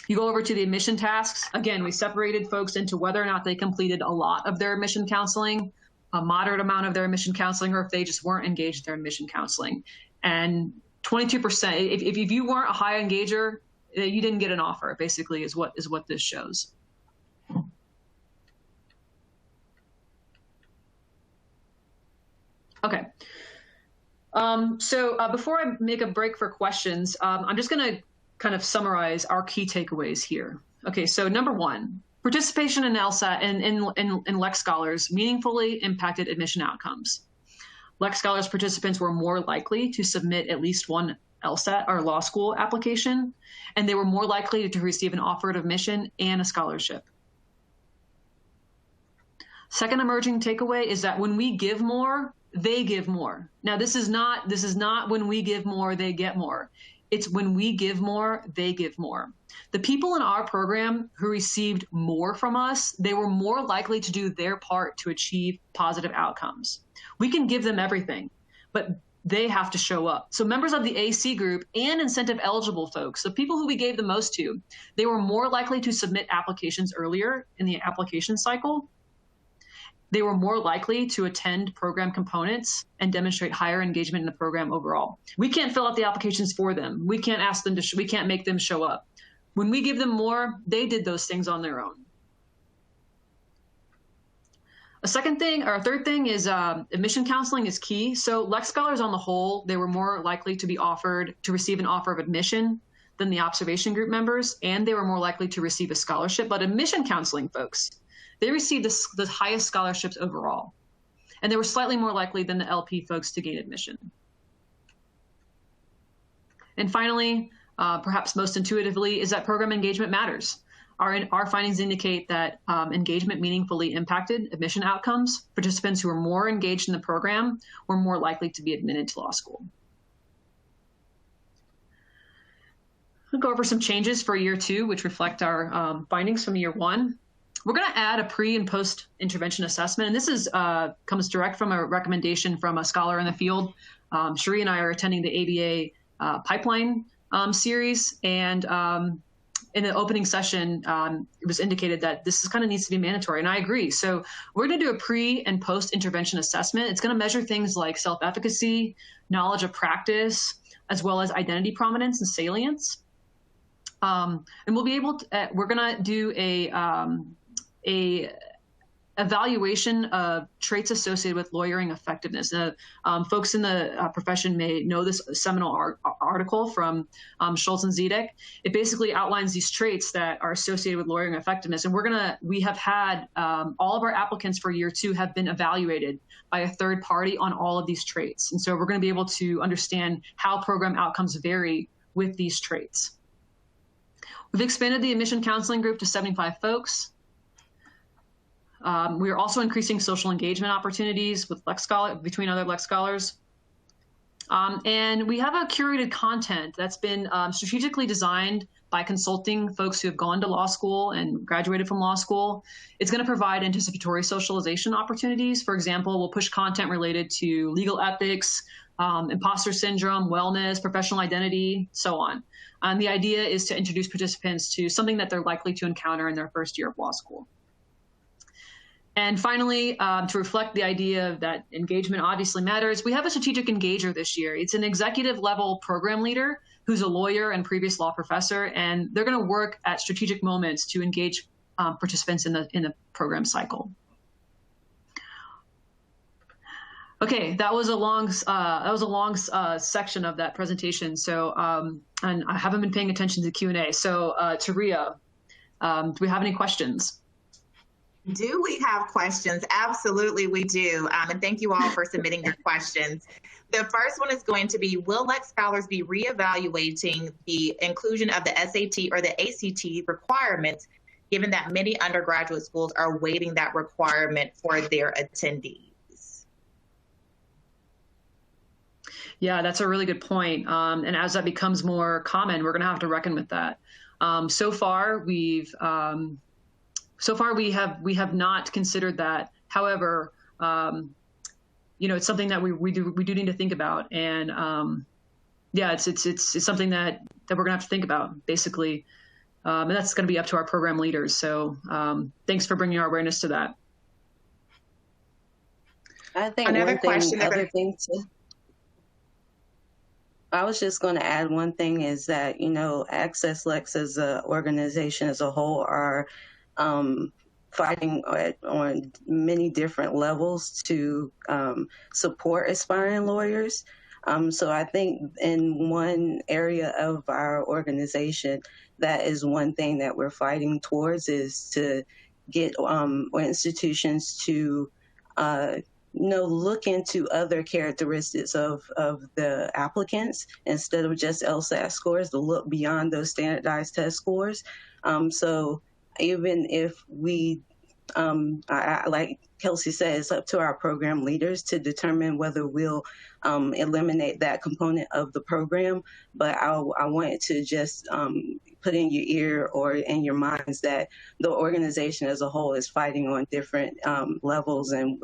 You go over to the admission tasks. Again, we separated folks into whether or not they completed a lot of their admission counseling, a moderate amount of their admission counseling, or if they just weren't engaged in their admission counseling. And 22%, if you weren't a high engager, you didn't get an offer, basically, is what this shows. Okay. Before I make a break for questions, I'm just going to kind of summarize our key takeaways here. Okay, so number one, participation in LSAT and Lex Scholars meaningfully impacted admission outcomes. Lex Scholars participants were more likely to submit at least one LSAT or law school application, and they were more likely to receive an offer of admission and a scholarship. Second emerging takeaway is that when we give more, they give more. Now, this is not when we give more, they get more. It's when we give more, they give more. The people in our program who received more from us, they were more likely to do their part to achieve positive outcomes. We can give them everything, but they have to show up. So members of the AC group and incentive eligible folks, the people who we gave the most to, they were more likely to submit applications earlier in the application cycle. They were more likely to attend program components and demonstrate higher engagement in the program overall. We can't fill out the applications for them. We can't ask them to, we can't make them show up. When we give them more, they did those things on their own. A third thing is admission counseling is key. So Lex Scholars on the whole, they were more likely to be offered to receive an offer of admission than the observation group members, and they were more likely to receive a scholarship. But admission counseling folks, they received the highest scholarships overall, and they were slightly more likely than the LP folks to gain admission. And finally, perhaps most intuitively, is that program engagement matters. Our findings indicate that engagement meaningfully impacted admission outcomes. Participants who were more engaged in the program were more likely to be admitted to law school. I'll go over some changes for year 2, which reflect our findings from year 1. We're going to add a pre and post intervention assessment, and this comes direct from a recommendation from a scholar in the field. Cherie and I are attending the ABA pipeline series, and in the opening session, it was indicated that this kind of needs to be mandatory, and I agree. So we're going to do a pre and post intervention assessment. It's going to measure things like self-efficacy, knowledge of practice, as well as identity prominence and salience. And we'll be able to, we're going to do a evaluation of traits associated with lawyering effectiveness. Folks in the profession may know this seminal article from Schultz and Zedek. It basically outlines these traits that are associated with lawyering effectiveness. And we have had all of our applicants for year 2 have been evaluated by a third party on all of these traits. And so we're going to be able to understand how program outcomes vary with these traits. We've expanded the admission counseling group to 75 folks. We are also increasing social engagement opportunities with between other Lex Scholars. And we have a curated content that's been strategically designed by consulting folks who have gone to law school and graduated from law school. It's going to provide anticipatory socialization opportunities. For example, we'll push content related to legal ethics, imposter syndrome, wellness, professional identity, so on. And the idea is to introduce participants to something that they're likely to encounter in their first year of law school. And finally, to reflect the idea that engagement obviously matters, we have a strategic engager this year. It's an executive level program leader who's a lawyer and previous law professor, and they're going to work at strategic moments to engage participants in the program cycle. Okay, that was a long section of that presentation. So, and I haven't been paying attention to the Q&A. So, Taria, do we have any questions? Do we have questions? Absolutely, we do. And thank you all for submitting your questions. The first one is going to be, will Lex Scholars be reevaluating the inclusion of the SAT or the ACT requirements, given that many undergraduate schools are waiving that requirement for their attendees? Yeah, that's a really good point. And as that becomes more common, we're going to have to reckon with that. So far, we have not considered that. However, it's something that we do need to think about, and yeah, it's something that we're gonna have to think about basically, and that's going to be up to our program leaders. So thanks for bringing our awareness to that. I think I was just going to add one thing is that, AccessLex as an organization as a whole are fighting on many different levels to support aspiring lawyers. So I think in one area of our organization, that is one thing that we're fighting towards, is to get institutions to look into other characteristics of the applicants instead of just LSAT scores, to look beyond those standardized test scores. So even if we, like Kelsey said, it's up to our program leaders to determine whether we'll eliminate that component of the program. But I wanted to just put in your ear or in your minds that the organization as a whole is fighting on different levels and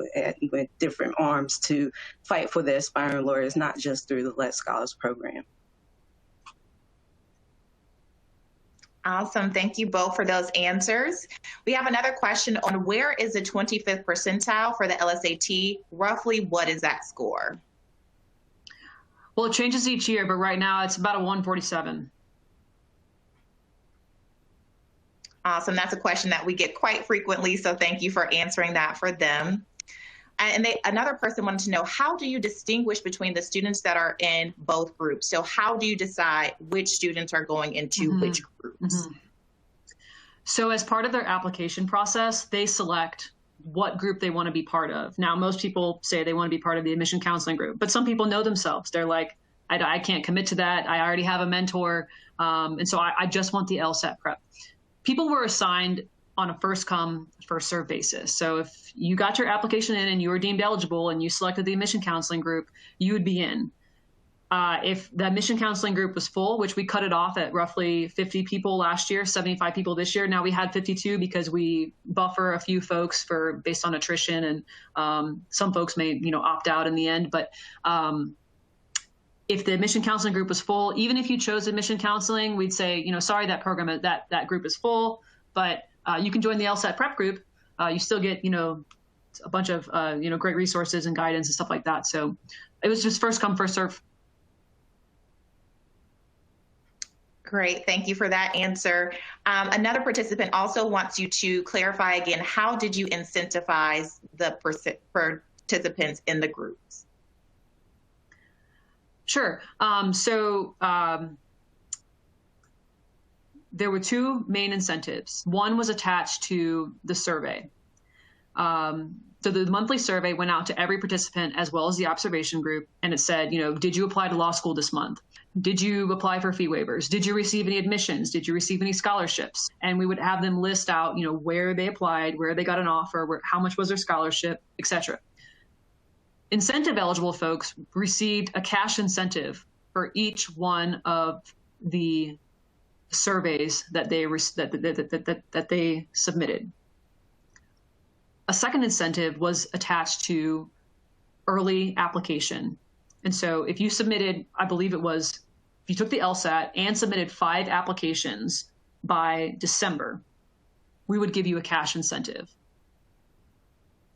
with different arms to fight for the aspiring lawyers, not just through the Let Scholars program. Awesome. Thank you both for those answers. We have another question on where is the 25th percentile for the LSAT? Roughly, what is that score? Well, it changes each year, but right now it's about a 147. Awesome. That's a question that we get quite frequently, so thank you for answering that for them. And another person wanted to know, how do you distinguish between the students that are in both groups? So how do you decide which students are going into which groups? So as part of their application process, they select what group they want to be part of. Now, most people say they want to be part of the admission counseling group, but some people know themselves. They're like, I can't commit to that. I already have a mentor. And so I just want the LSAT prep. People were assigned on a first come, first served basis. So if you got your application in and you were deemed eligible and you selected the admission counseling group, you would be in. If the admission counseling group was full, which we cut it off at roughly 50 people last year, 75 people this year. Now we had 52 because we buffer a few folks based on attrition, and some folks may opt out in the end. But if the admission counseling group was full, even if you chose admission counseling, we'd say, sorry, that program, that group is full, but you can join the LSAT prep group. You still get, a bunch of, great resources and guidance and stuff like that. So it was just first come, first serve. Great. Thank you for that answer. Another participant also wants you to clarify again, how did you incentivize the participants in the groups? Sure. There were two main incentives. One was attached to the survey. So the monthly survey went out to every participant as well as the observation group, and it said, did you apply to law school this month? Did you apply for fee waivers? Did you receive any admissions? Did you receive any scholarships? And we would have them list out, where they applied, where they got an offer, how much was their scholarship, et cetera. Incentive eligible folks received a cash incentive for each one of the surveys that they submitted. A second incentive was attached to early application. And so if you submitted, I believe it was, if you took the LSAT and submitted 5 applications by December, we would give you a cash incentive.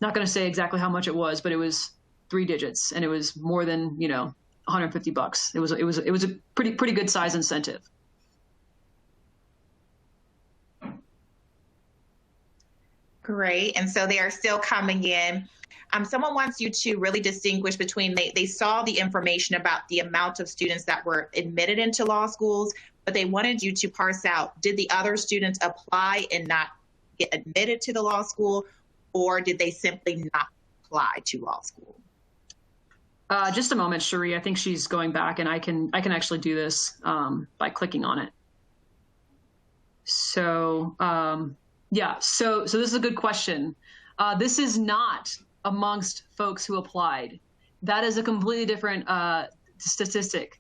Not going to say exactly how much it was, but it was 3 digits, and it was more than, $150. It was a pretty good size incentive. Great. And so they are still coming in. Someone wants you to really distinguish between they saw the information about the amount of students that were admitted into law schools, but they wanted you to parse out, did the other students apply and not get admitted to the law school, or did they simply not apply to law school? Just a moment, Cherie. I think she's going back, and I can actually do this by clicking on it. So yeah, so this is a good question. This is not amongst folks who applied. That is a completely different statistic.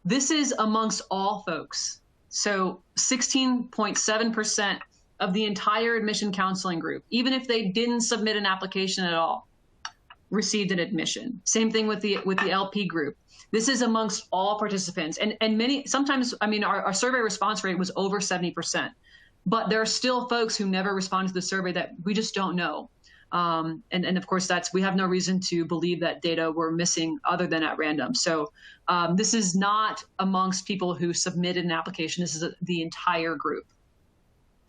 This is amongst all folks. So 16.7% of the entire admission counseling group, even if they didn't submit an application at all, received an admission. Same thing with the LP group. This is amongst all participants. And sometimes, our survey response rate was over 70%, but there are still folks who never respond to the survey that we just don't know. And of course, we have no reason to believe that data were missing other than at random. So this is not amongst people who submitted an application. This is the entire group.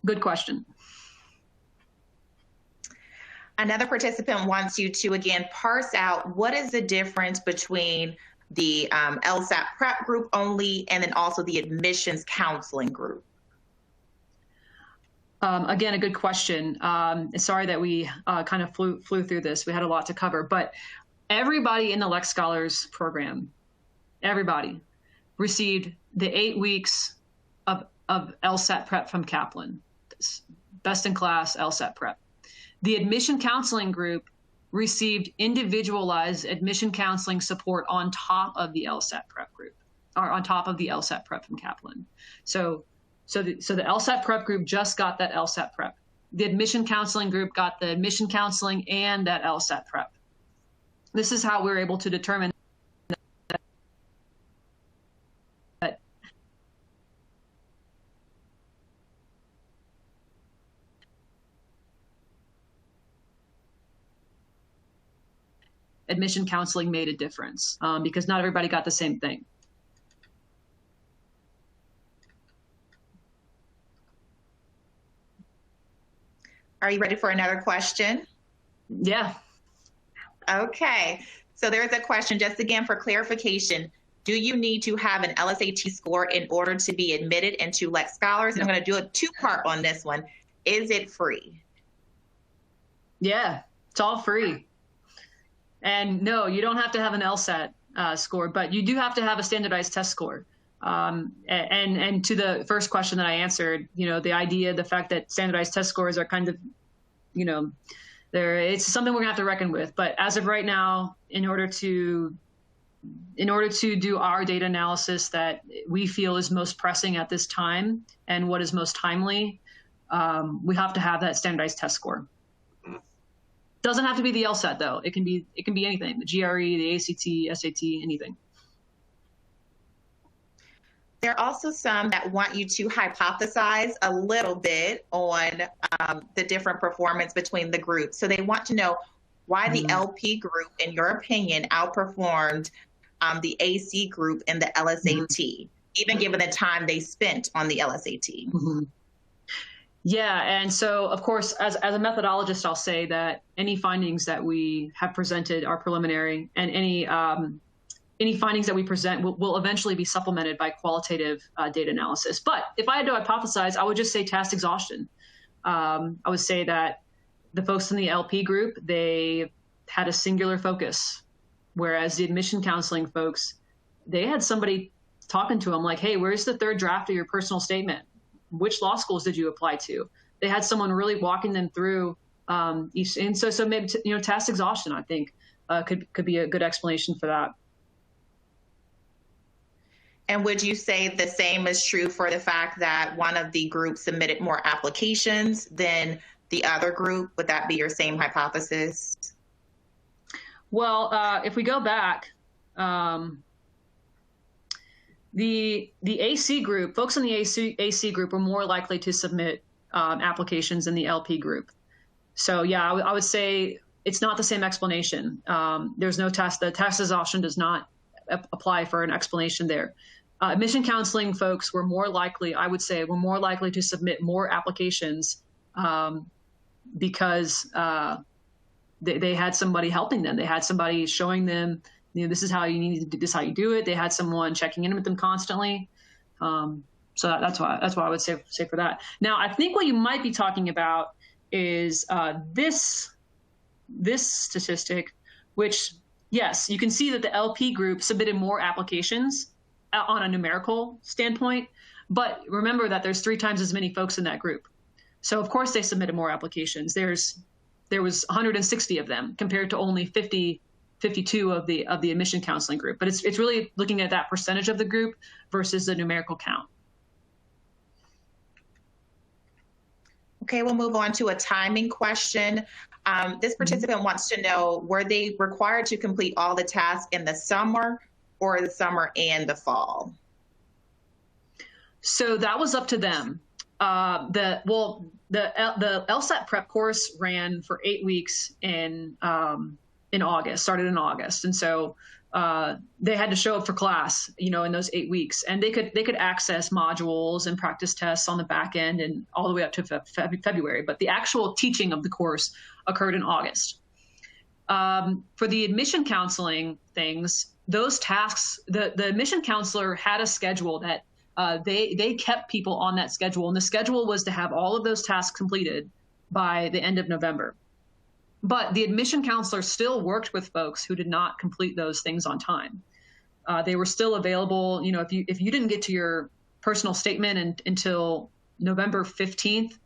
Good question. Another participant wants you to, again, parse out what is the difference between the LSAT prep group only and then also the admissions counseling group. Again, a good question. Sorry that we kind of flew through this. We had a lot to cover, but everybody in the Lex Scholars program, everybody received the 8 weeks of LSAT prep from Kaplan, best in class LSAT prep. The admission counseling group received individualized admission counseling support on top of the LSAT prep group, or on top of the LSAT prep from Kaplan. So the LSAT prep group just got that LSAT prep. The admission counseling group got the admission counseling and that LSAT prep. This is how we're able to determine that admission counseling made a difference, because not everybody got the same thing. Are you ready for another question? Yeah. Okay. So there's a question, just again for clarification. Do you need to have an LSAT score in order to be admitted into Lex Scholars? And I'm going to do a two-part on this one. Is it free? Yeah, it's all free. And no, you don't have to have an LSAT score, but you do have to have a standardized test score. And to the first question that I answered, the fact that standardized test scores are kind of, it's something we're gonna have to reckon with. But as of right now, in order to do our data analysis that we feel is most pressing at this time and what is most timely, we have to have that standardized test score. Doesn't have to be the LSAT though. It can be anything, the GRE, the ACT, SAT, anything. There are also some that want you to hypothesize a little bit on the different performance between the groups. So they want to know why the LP group, in your opinion, outperformed the AC group in the LSAT, even given the time they spent on the LSAT. Yeah, and so of course, as a methodologist, I'll say that any findings that we have presented are preliminary, and any findings that we present will eventually be supplemented by qualitative data analysis. But if I had to hypothesize, I would just say task exhaustion. I would say that the folks in the LP group, they had a singular focus, whereas the admission counseling folks, they had somebody talking to them like, hey, where's the third draft of your personal statement? Which law schools did you apply to? They had someone really walking them through each. And so maybe, task exhaustion, I think, could be a good explanation for that. And would you say the same is true for the fact that one of the groups submitted more applications than the other group? Would that be your same hypothesis? Well, if we go back, the AC group, folks in the AC group were more likely to submit applications than the LP group. So yeah, I would say it's not the same explanation. There's no test. The task exhaustion does not apply for an explanation there. Admission counseling folks were more likely, I would say, to submit more applications because they had somebody helping them. They had somebody showing them, this is how you need to do this, how you do it. They had someone checking in with them constantly. So that's why I would say for that. Now, I think what you might be talking about is this statistic, which, yes, you can see that the LP group submitted more applications on a numerical standpoint, but remember that there's 3 times as many folks in that group. So of course they submitted more applications. There was 160 of them compared to only 52 of the admission counseling group. But it's really looking at that percentage of the group versus the numerical count. Okay, we'll move on to a timing question. This participant wants to know, were they required to complete all the tasks in the summer or the summer and the fall? So that was up to them. The LSAT prep course ran for 8 weeks in August, started in August. And so they had to show up for class, in those 8 weeks, and they could access modules and practice tests on the back end and all the way up to February. But the actual teaching of the course occurred in August. For the admission counseling things, those tasks, the admission counselor had a schedule that they kept people on that schedule, and the schedule was to have all of those tasks completed by the end of November. But the admission counselor still worked with folks who did not complete those things on time. They were still available. If you didn't get to your personal statement until November 15th,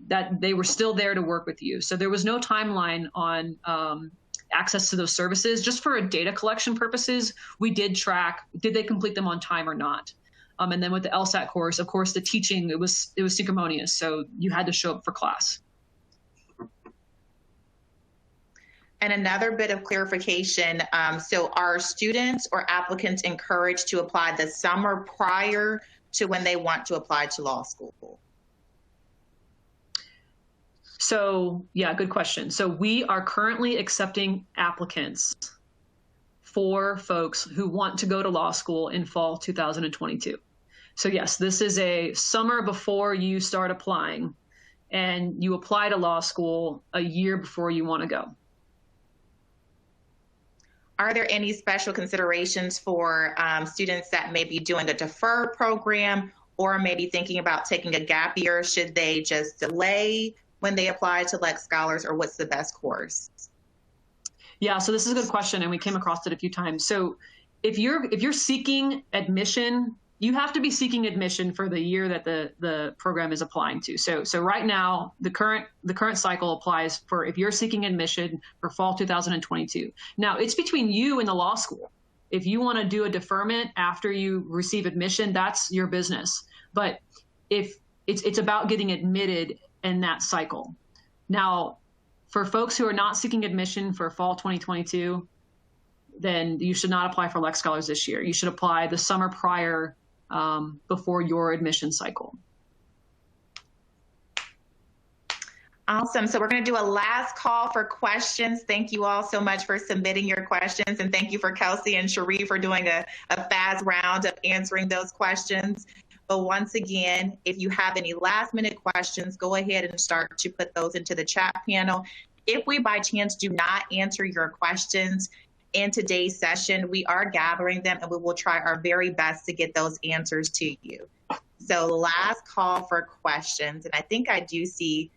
that they were still there to work with you. So there was no timeline on access to those services. Just for data collection purposes, we did track, did they complete them on time or not? And then with the LSAT course, of course, the teaching, it was synchronous. So you had to show up for class. And another bit of clarification, so are students or applicants encouraged to apply the summer prior to when they want to apply to law school? So, yeah, good question. So we are currently accepting applicants for folks who want to go to law school in fall 2022. So yes, this is a summer before you start applying, and you apply to law school a year before you want to go. Are there any special considerations for students that may be doing a deferred program or maybe thinking about taking a gap year? Should they just delay when they apply to Lex Scholars, or what's the best course? Yeah, so this is a good question, and we came across it a few times. So if you're seeking admission, you have to be seeking admission for the year that the program is applying to. So right now, the current cycle applies for if you're seeking admission for fall 2022. Now, it's between you and the law school. If you want to do a deferment after you receive admission, that's your business. But if it's about getting admitted in that cycle. Now, for folks who are not seeking admission for fall 2022, then you should not apply for Lex Scholars this year. You should apply the summer prior, before your admission cycle. Awesome. So we're going to do a last call for questions. Thank you all so much for submitting your questions. And thank you for Kelsey and Cherie for doing a fast round of answering those questions. But once again, if you have any last minute questions, go ahead and start to put those into the chat panel. If we by chance do not answer your questions in today's session, we are gathering them and we will try our very best to get those answers to you. So last call for questions. And I think I do see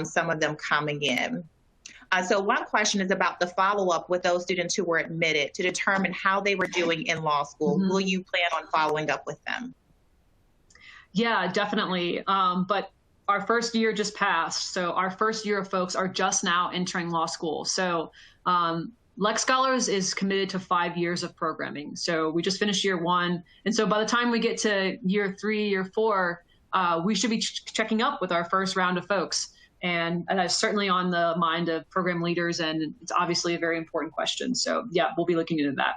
some of them coming in. So one question is about the follow-up with those students who were admitted to determine how they were doing in law school. Mm-hmm. Will you plan on following up with them? Yeah, definitely. But our first year just passed. So our first year of folks are just now entering law school. So Lex Scholars is committed to 5 years of programming. So we just finished year 1. And so by the time we get to year 3, year 4, we should be checking up with our first round of folks. And that's certainly on the mind of program leaders. And it's obviously a very important question. So yeah, we'll be looking into that.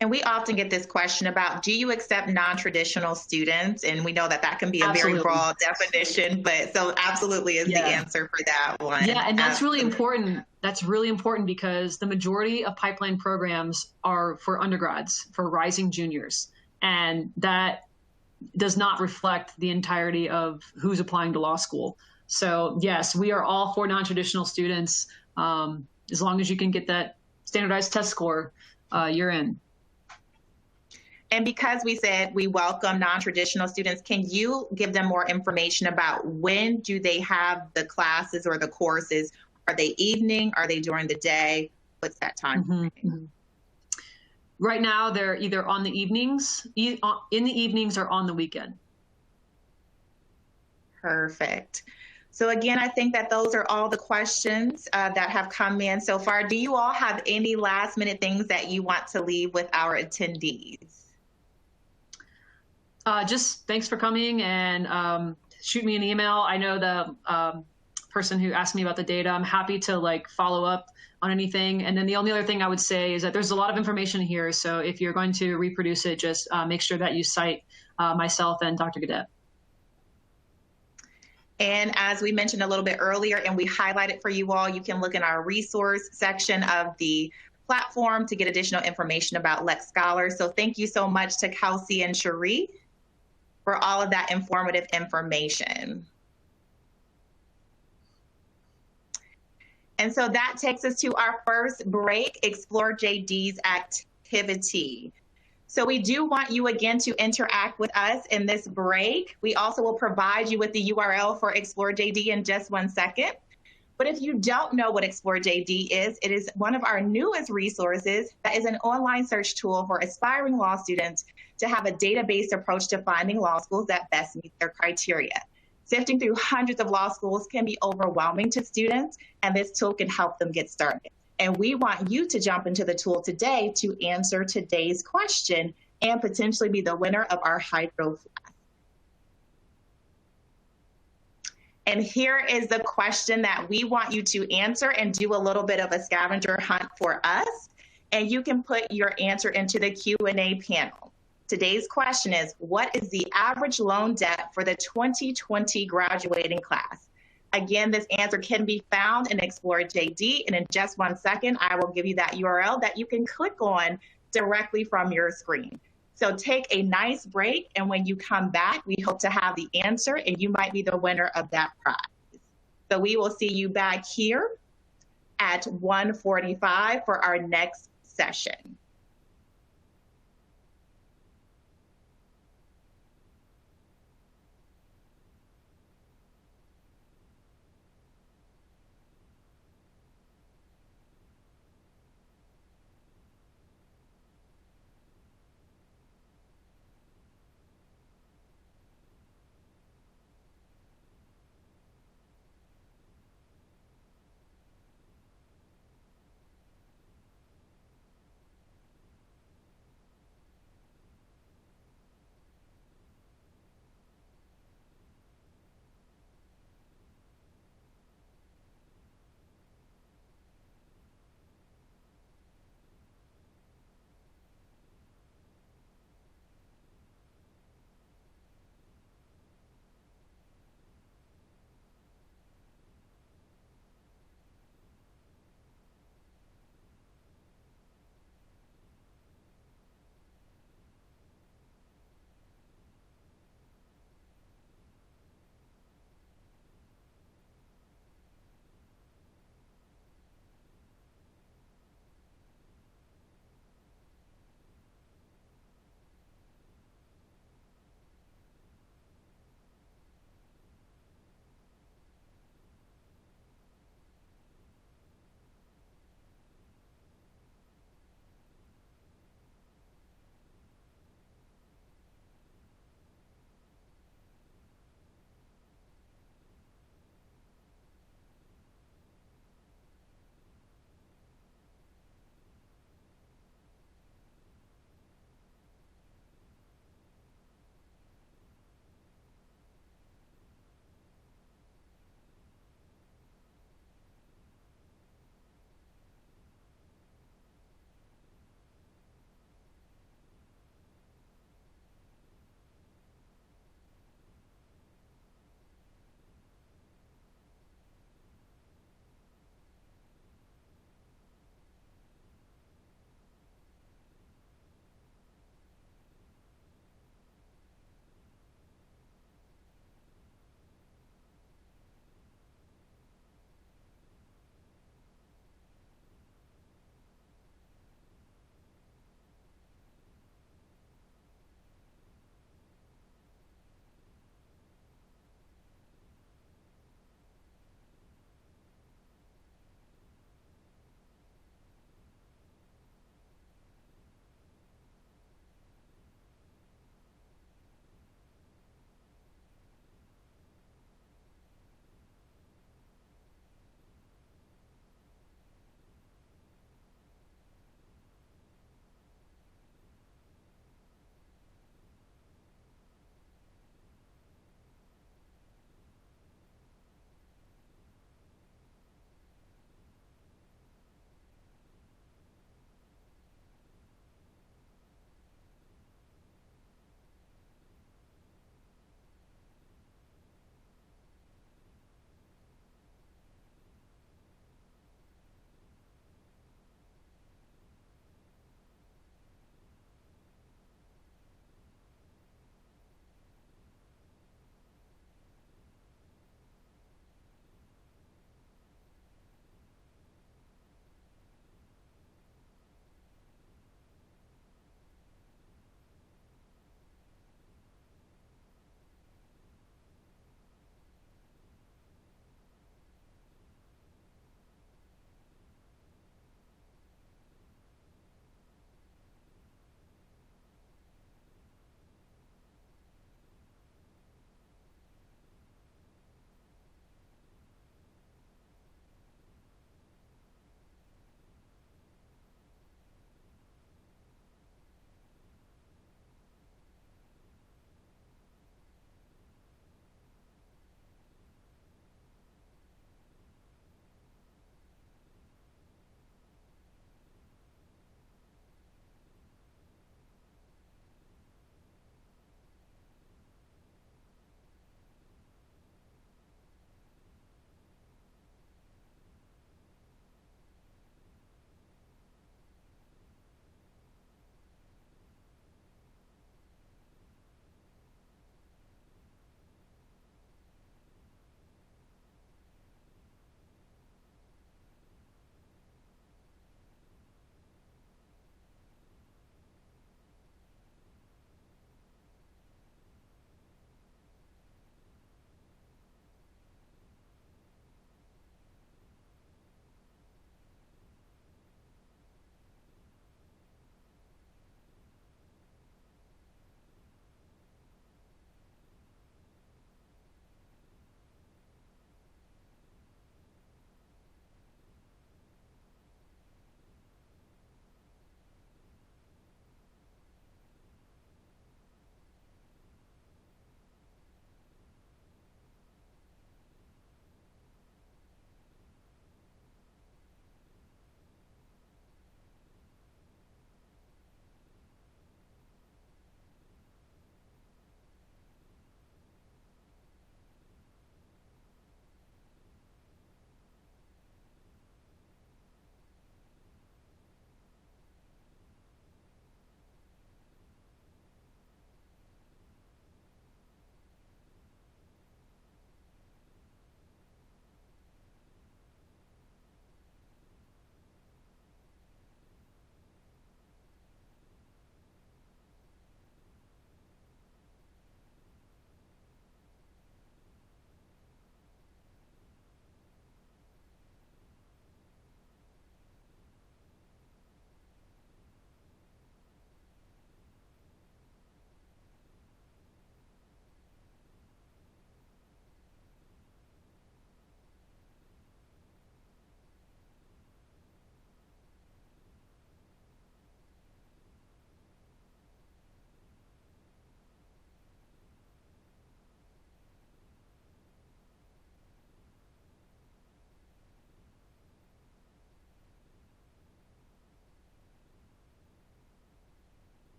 And we often get this question about, do you accept non-traditional students? And we know that that can be a Absolutely. Very broad definition, but so absolutely is the answer for that one. Yeah, and that's really important. That's really important because the majority of pipeline programs are for undergrads, for rising juniors. And that does not reflect the entirety of who's applying to law school. So yes, we are all for non-traditional students. As long as you can get that standardized test score, you're in. And because we said we welcome non-traditional students, can you give them more information about when do they have the classes or the courses? Are they evening? Are they during the day? What's that time frame? Mm-hmm. Right now, they're either on the evenings, in the evenings or on the weekend. Perfect. So again, I think that those are all the questions that have come in so far. Do you all have any last minute things that you want to leave with our attendees? Just thanks for coming and shoot me an email. I know the person who asked me about the data. I'm happy to follow up on anything. And then the only other thing I would say is that there's a lot of information here. So if you're going to reproduce it, just make sure that you cite myself and Dr. Gadet. And as we mentioned a little bit earlier, and we highlighted for you all, you can look in our resource section of the platform to get additional information about Lex Scholars. So thank you so much to Kelsey and Cherie for all of that informative information. And so that takes us to our first break, Explore JD's activity. So we do want you again to interact with us in this break. We also will provide you with the URL for Explore JD in just 1 second. But if you don't know what Explore JD is, it is one of our newest resources that is an online search tool for aspiring law students to have a database approach to finding law schools that best meet their criteria. Sifting through hundreds of law schools can be overwhelming to students, and this tool can help them get started. And we want you to jump into the tool today to answer today's question and potentially be the winner of our hydro flask. And here is the question that we want you to answer and do a little bit of a scavenger hunt for us. And you can put your answer into the Q&A panel. Today's question is, what is the average loan debt for the 2020 graduating class? Again, this answer can be found in Explore JD, and in just 1 second, I will give you that URL that you can click on directly from your screen. So take a nice break, and when you come back, we hope to have the answer, and you might be the winner of that prize. So we will see you back here at 1:45 for our next session.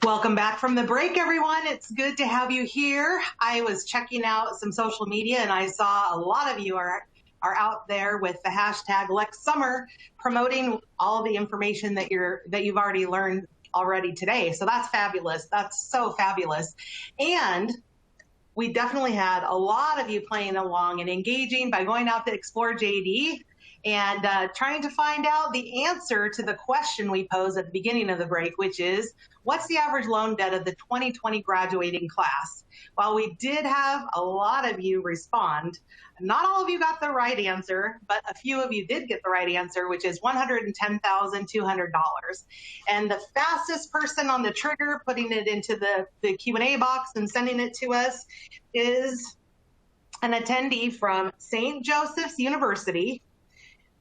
Welcome back from the break, everyone. It's good to have you here. I was checking out some social media and I saw a lot of you are out there with the hashtag Lex Summer promoting all the information that you've already learned already today. So that's fabulous. That's so fabulous. And we definitely had a lot of you playing along and engaging by going out to Explore JD and trying to find out the answer to the question we posed at the beginning of the break, which is, what's the average loan debt of the 2020 graduating class? While we did have a lot of you respond, not all of you got the right answer, but a few of you did get the right answer, which is $110,200. And the fastest person on the trigger putting it into the Q&A box and sending it to us is an attendee from St. Joseph's University.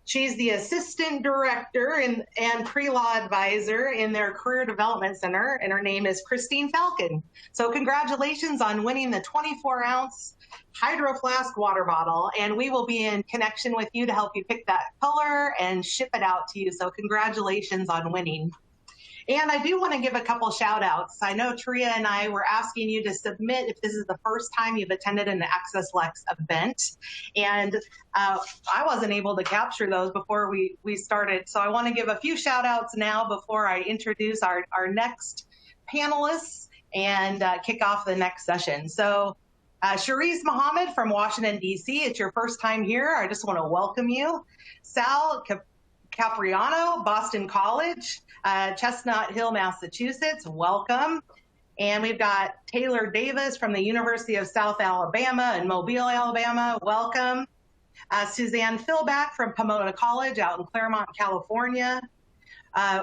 She's the assistant director and pre-law advisor in their career development center, and her name is Christine Falcon. So congratulations on winning the 24-ounce Hydro Flask water bottle, and we will be in connection with you to help you pick that color and ship it out to you. So congratulations on winning. And I do want to give a couple shout outs. I know Taria and I were asking you to submit if this is the first time you've attended an AccessLex event. And I wasn't able to capture those before we started. So I want to give a few shout outs now before I introduce our next panelists and kick off the next session. So Sharice Muhammad from Washington, D.C., it's your first time here. I just want to welcome you. Sal Capriano, Boston College, Chestnut Hill, Massachusetts, welcome. And we've got Taylor Davis from the University of South Alabama in Mobile, Alabama, welcome. Suzanne Philback from Pomona College out in Claremont, California.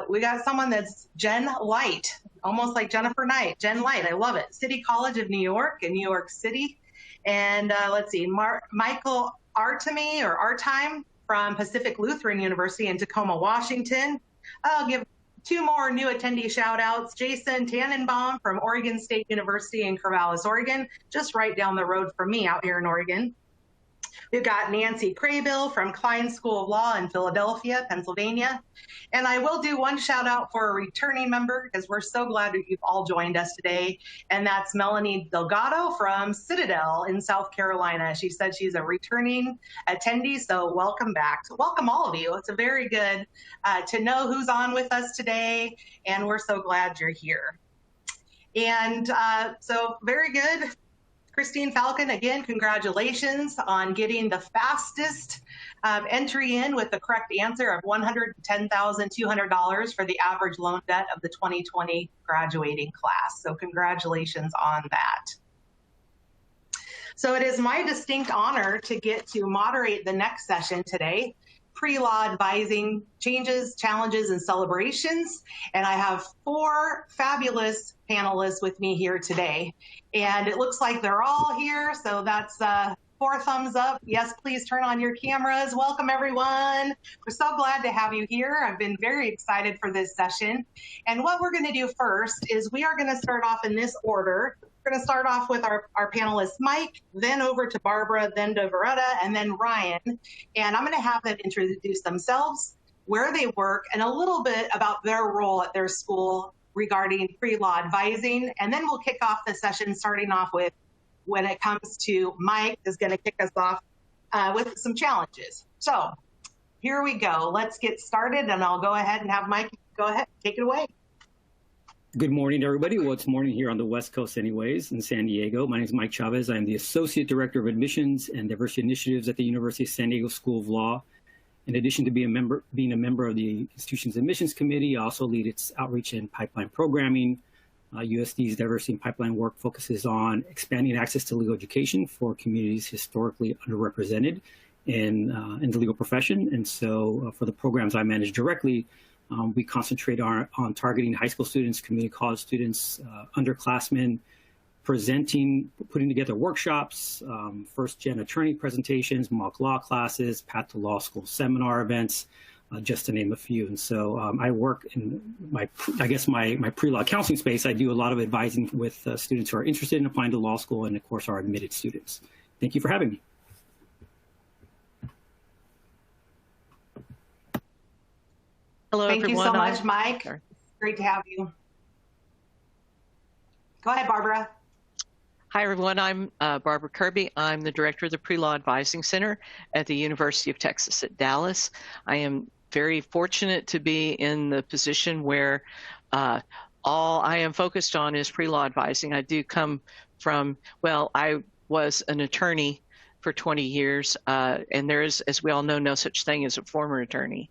We got someone that's Jen Light, almost like Jennifer Knight, Jen Light, I love it. City College of New York in New York City. And let's see, Michael Artime from Pacific Lutheran University in Tacoma, Washington. I'll give two more new attendee shout outs. Jason Tannenbaum from Oregon State University in Corvallis, Oregon, just right down the road from me out here in Oregon. We've got Nancy Craybill from Klein School of Law in Philadelphia, Pennsylvania. And I will do one shout out for a returning member because we're so glad that you've all joined us today. And that's Melanie Delgado from Citadel in South Carolina. She said she's a returning attendee, so welcome back. So welcome all of you. It's a very good to know who's on with us today, and we're so glad you're here. And so very good. Christine Falcon, again, congratulations on getting the fastest entry in with the correct answer of $110,200 for the average loan debt of the 2020 graduating class. So congratulations on that. So it is my distinct honor to get to moderate the next session today, pre-law advising changes, challenges, and celebrations. And I have four fabulous panelists with me here today. And it looks like they're all here, so that's 4 thumbs up. Yes, please turn on your cameras. Welcome, everyone. We're so glad to have you here. I've been very excited for this session. And what we're going to do first is we are going to start off in this order. We're going to start off with our panelist, Mike, then over to Barbara, then to Veretta, and then Ryan. And I'm going to have them introduce themselves, where they work, and a little bit about their role at their school regarding pre-law advising. And then we'll kick off the session starting off with, when it comes to Mike, is going to kick us off with some challenges. So here we go. Let's get started, and I'll go ahead and have Mike go ahead, take it away. Good morning, everybody. Well, it's morning here on the West Coast anyways, in San Diego. My name is Mike Chavez. I'm the Associate Director of Admissions and Diversity Initiatives at the University of San Diego School of Law. In addition to being a member of the institution's admissions committee, I also lead its outreach and pipeline programming. USD's diversity and pipeline work focuses on expanding access to legal education for communities historically underrepresented in the legal profession. And so for the programs I manage directly, we concentrate on targeting high school students, community college students, underclassmen, putting together workshops, first-gen attorney presentations, mock law classes, path to law school seminar events, just to name a few. And so I work in my pre-law counseling space. I do a lot of advising with students who are interested in applying to law school and, of course, our admitted students. Thank you for having me. Hello, Thank everyone. you so much, Mike. Great to have you. Go ahead, Barbara. Hi, everyone. I'm Barbara Kirby. I'm the director of the Pre-Law Advising Center at the University of Texas at Dallas. I am very fortunate to be in the position where all I am focused on is pre-law advising. I do come from, well, I was an attorney for 20 years, and there is, as we all know, no such thing as a former attorney.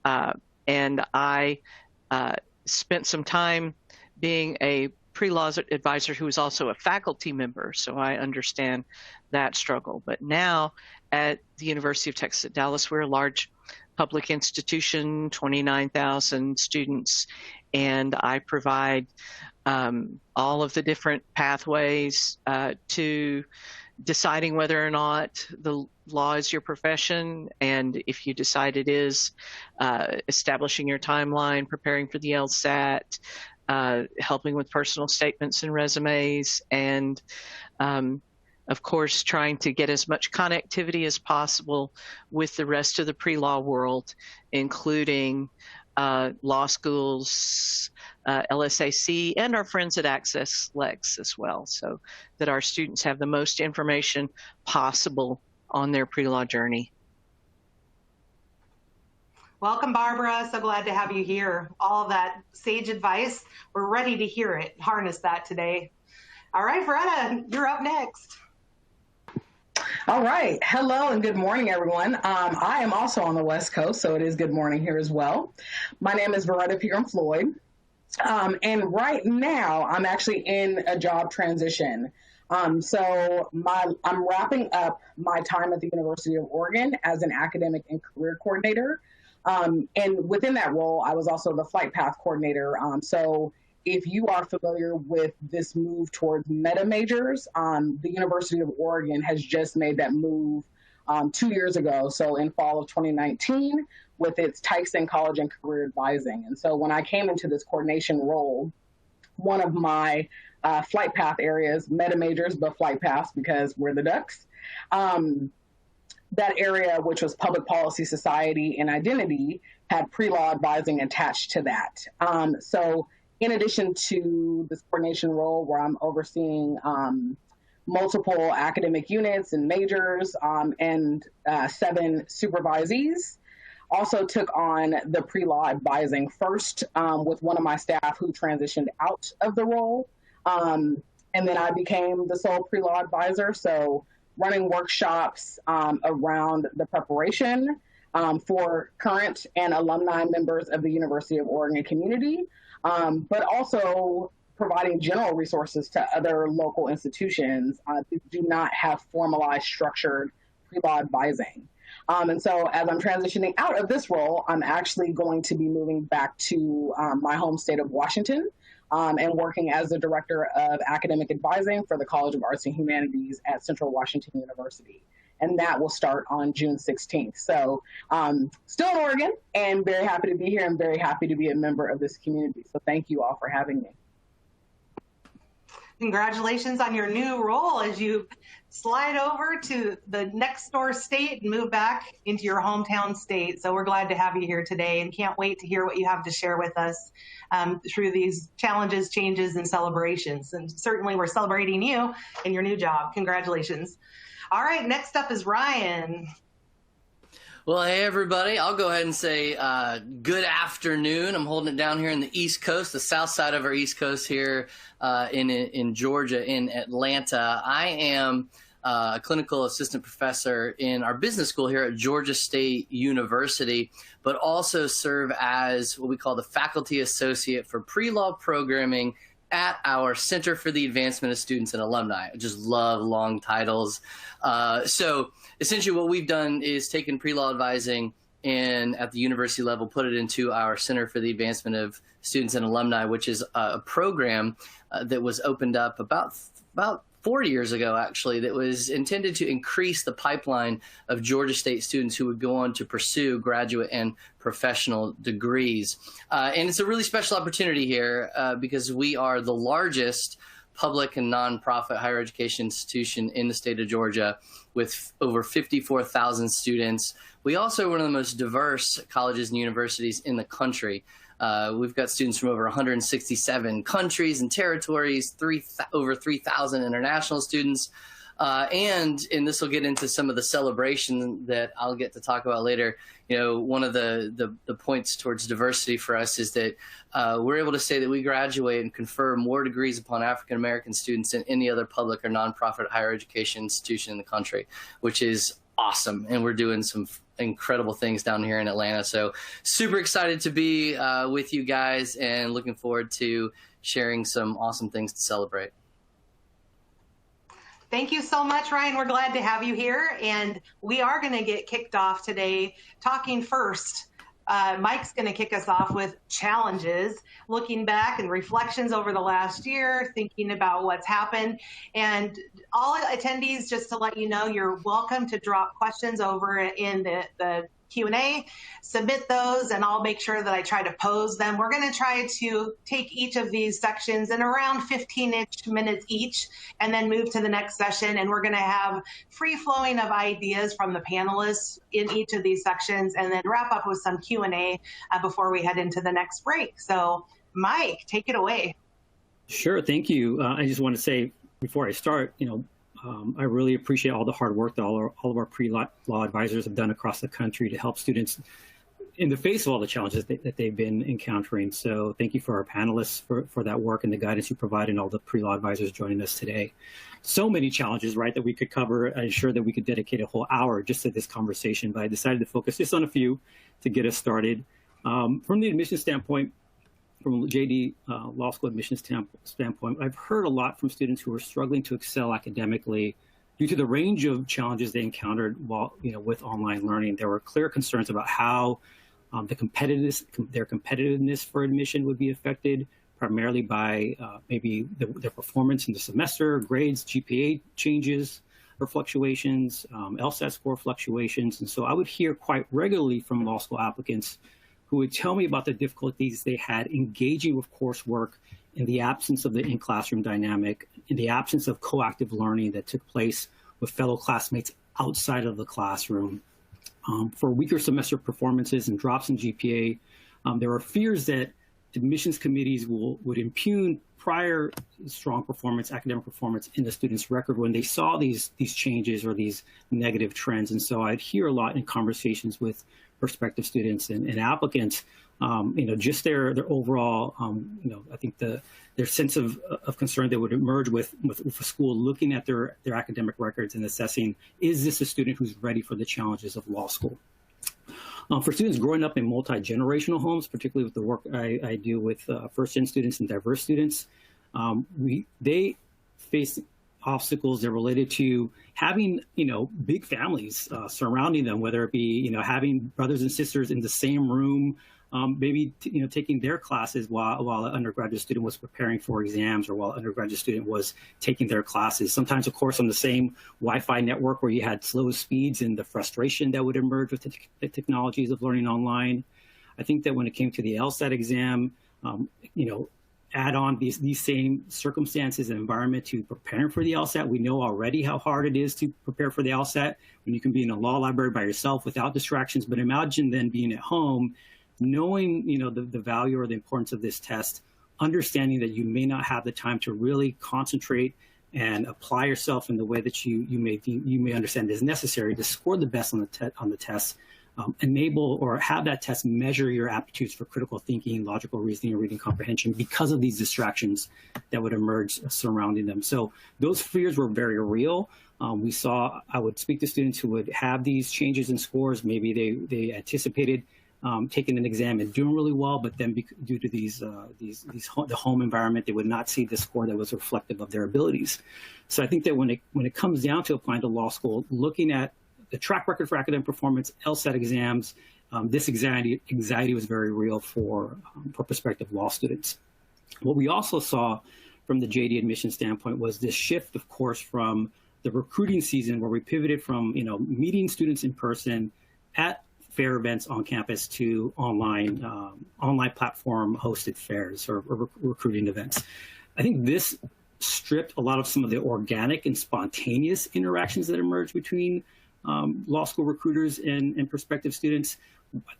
And I spent some time being a pre-law advisor who was also a faculty member, so I understand that struggle. But now at the University of Texas at Dallas, we're a large public institution, 29,000 students, and I provide all of the different pathways to deciding whether or not the law is your profession, and if you decide it is, establishing your timeline, preparing for the LSAT, helping with personal statements and resumes, and of course, trying to get as much connectivity as possible with the rest of the pre-law world, including law schools, LSAC, and our friends at AccessLex as well, so that our students have the most information possible on their pre-law journey. Welcome, Barbara. So glad to have you here. All of that sage advice, we're ready to hear it, harness that today. All right, Veretta, you're up next. All right. Hello and good morning, everyone. I am also on the West Coast, so it is good morning here as well. My name is Veretta Pegram-Floyd, and right now I'm actually in a job transition. So I'm wrapping up my time at the University of Oregon as an academic and career coordinator. And within that role, I was also the flight path coordinator. So if you are familiar with this move towards meta majors, the University of Oregon has just made that move 2 years ago, so in fall of 2019, with its Tyson College and Career Advising. And so when I came into this coordination role, one of my flight path areas, meta majors, but flight paths because we're the Ducks, that area, which was public policy, society, and identity, had pre-law advising attached to that. So in addition to this coordination role where I'm overseeing multiple academic units and majors and 7 supervisees, also took on the pre-law advising first with one of my staff who transitioned out of the role. And then I became the sole pre-law advisor. So running workshops around the preparation for current and alumni members of the University of Oregon community, but also providing general resources to other local institutions that do not have formalized, structured pre-law advising. And so as I'm transitioning out of this role, I'm actually going to be moving back to my home state of Washington and working as the Director of Academic Advising for the College of Arts and Humanities at Central Washington University. And that will start on June 16th. So still in Oregon and very happy to be here and very happy to be a member of this community. So thank you all for having me. Congratulations on your new role as you slide over to the next door state and move back into your hometown state. So we're glad to have you here today and can't wait to hear what you have to share with us through these challenges, changes, and celebrations. And certainly we're celebrating you in your new job. Congratulations. All right, next up is Ryan. Well, hey, everybody. I'll go ahead and say good afternoon. I'm holding it down here in the East Coast, the south side of our East Coast here in Georgia, in Atlanta. I am a clinical assistant professor in our business school here at Georgia State University, but also serve as what we call the faculty associate for pre-law programming at our Center for the Advancement of Students and Alumni. I just love long titles. So essentially what we've done is taken pre-law advising and at the university level, put it into our Center for the Advancement of Students and Alumni, which is a program that was opened up about 4 years ago, actually, that was intended to increase the pipeline of Georgia State students who would go on to pursue graduate and professional degrees. And it's a really special opportunity here because we are the largest public and nonprofit higher education institution in the state of Georgia with over 54,000 students. We also are one of the most diverse colleges and universities in the country. We've got students from over 167 countries and territories, over 3,000 international students. And this will get into some of the celebration that I'll get to talk about later. You know, one of the points towards diversity for us is that we're able to say that we graduate and confer more degrees upon African-American students than any other public or nonprofit higher education institution in the country, which is awesome. And we're doing some incredible things down here in Atlanta. So super excited to be with you guys and looking forward to sharing some awesome things to celebrate. Thank you so much, Ryan. We're glad to have you here. And we are going to get kicked off today talking first. Mike's going to kick us off with challenges, looking back and reflections over the last year, thinking about what's happened. And all attendees, just to let you know, you're welcome to drop questions over in the Q&A, submit those, and I'll make sure that I try to pose them. We're going to try to take each of these sections in around 15-ish minutes each, and then move to the next session. And we're going to have free flowing of ideas from the panelists in each of these sections, and then wrap up with some Q&A before we head into the next break. So Mike, take it away. Sure, thank you. I just want to say before I start, I really appreciate all the hard work that all of our pre-law advisors have done across the country to help students in the face of all the challenges that they've been encountering. So thank you for our panelists for that work and the guidance you provide, and all the pre-law advisors joining us today. So many challenges, right, that we could cover. I'm sure that we could dedicate a whole hour just to this conversation, but I decided to focus just on a few to get us started. From the admissions standpoint, from JD Law School admissions standpoint, I've heard a lot from students who are struggling to excel academically due to the range of challenges they encountered while, with online learning. There were clear concerns about how their competitiveness for admission would be affected, primarily by maybe their performance in the semester, grades, GPA changes or fluctuations, LSAT score fluctuations. And so I would hear quite regularly from law school applicants who would tell me about the difficulties they had engaging with coursework in the absence of the in-classroom dynamic, in the absence of coactive learning that took place with fellow classmates outside of the classroom. For weaker semester performances and drops in GPA, there are fears that admissions committees would impugn prior strong performance, academic performance in the student's record when they saw these changes or these negative trends. And so I'd hear a lot in conversations with prospective students and applicants, just their overall, I think their sense of concern that would emerge with a school looking at their academic records and assessing, is this a student who's ready for the challenges of law school? For students growing up in multi-generational homes, particularly with the work I do with first-gen students and diverse students, they face obstacles that are related to having, big families surrounding them, whether it be, having brothers and sisters in the same room, maybe, taking their classes while an undergraduate student was preparing for exams, or while an undergraduate student was taking their classes. Sometimes, of course, on the same Wi-Fi network where you had slow speeds and the frustration that would emerge with the technologies of learning online. I think that when it came to the LSAT exam, add on these same circumstances and environment to preparing for the LSAT. We know already how hard it is to prepare for the LSAT when you can be in a law library by yourself without distractions. But imagine then being at home, knowing the value or the importance of this test, understanding that you may not have the time to really concentrate and apply yourself in the way that you may understand is necessary to score the best on the test. Enable or have that test measure your aptitudes for critical thinking, logical reasoning, and reading comprehension because of these distractions that would emerge surrounding them. So those fears were very real. I would speak to students who would have these changes in scores. Maybe they anticipated taking an exam and doing really well, but then due to the home environment, they would not see the score that was reflective of their abilities. So I think that when it comes down to applying to law school, looking at the track record for academic performance, LSAT exams, this anxiety was very real for prospective law students. What we also saw from the JD admission standpoint was this shift, of course, from the recruiting season where we pivoted from meeting students in person at fair events on campus to online platform hosted fairs or recruiting events. I think this stripped a lot of some of the organic and spontaneous interactions that emerge between law school recruiters and prospective students.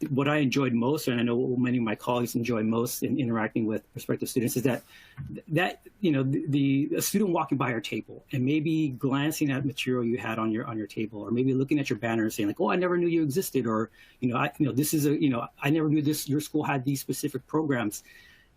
What I enjoyed most, and I know what many of my colleagues enjoy most in interacting with prospective students, is that a student walking by your table and maybe glancing at material you had on your table, or maybe looking at your banner and saying like, "Oh, I never knew you existed," or this is I never knew your school had these specific programs.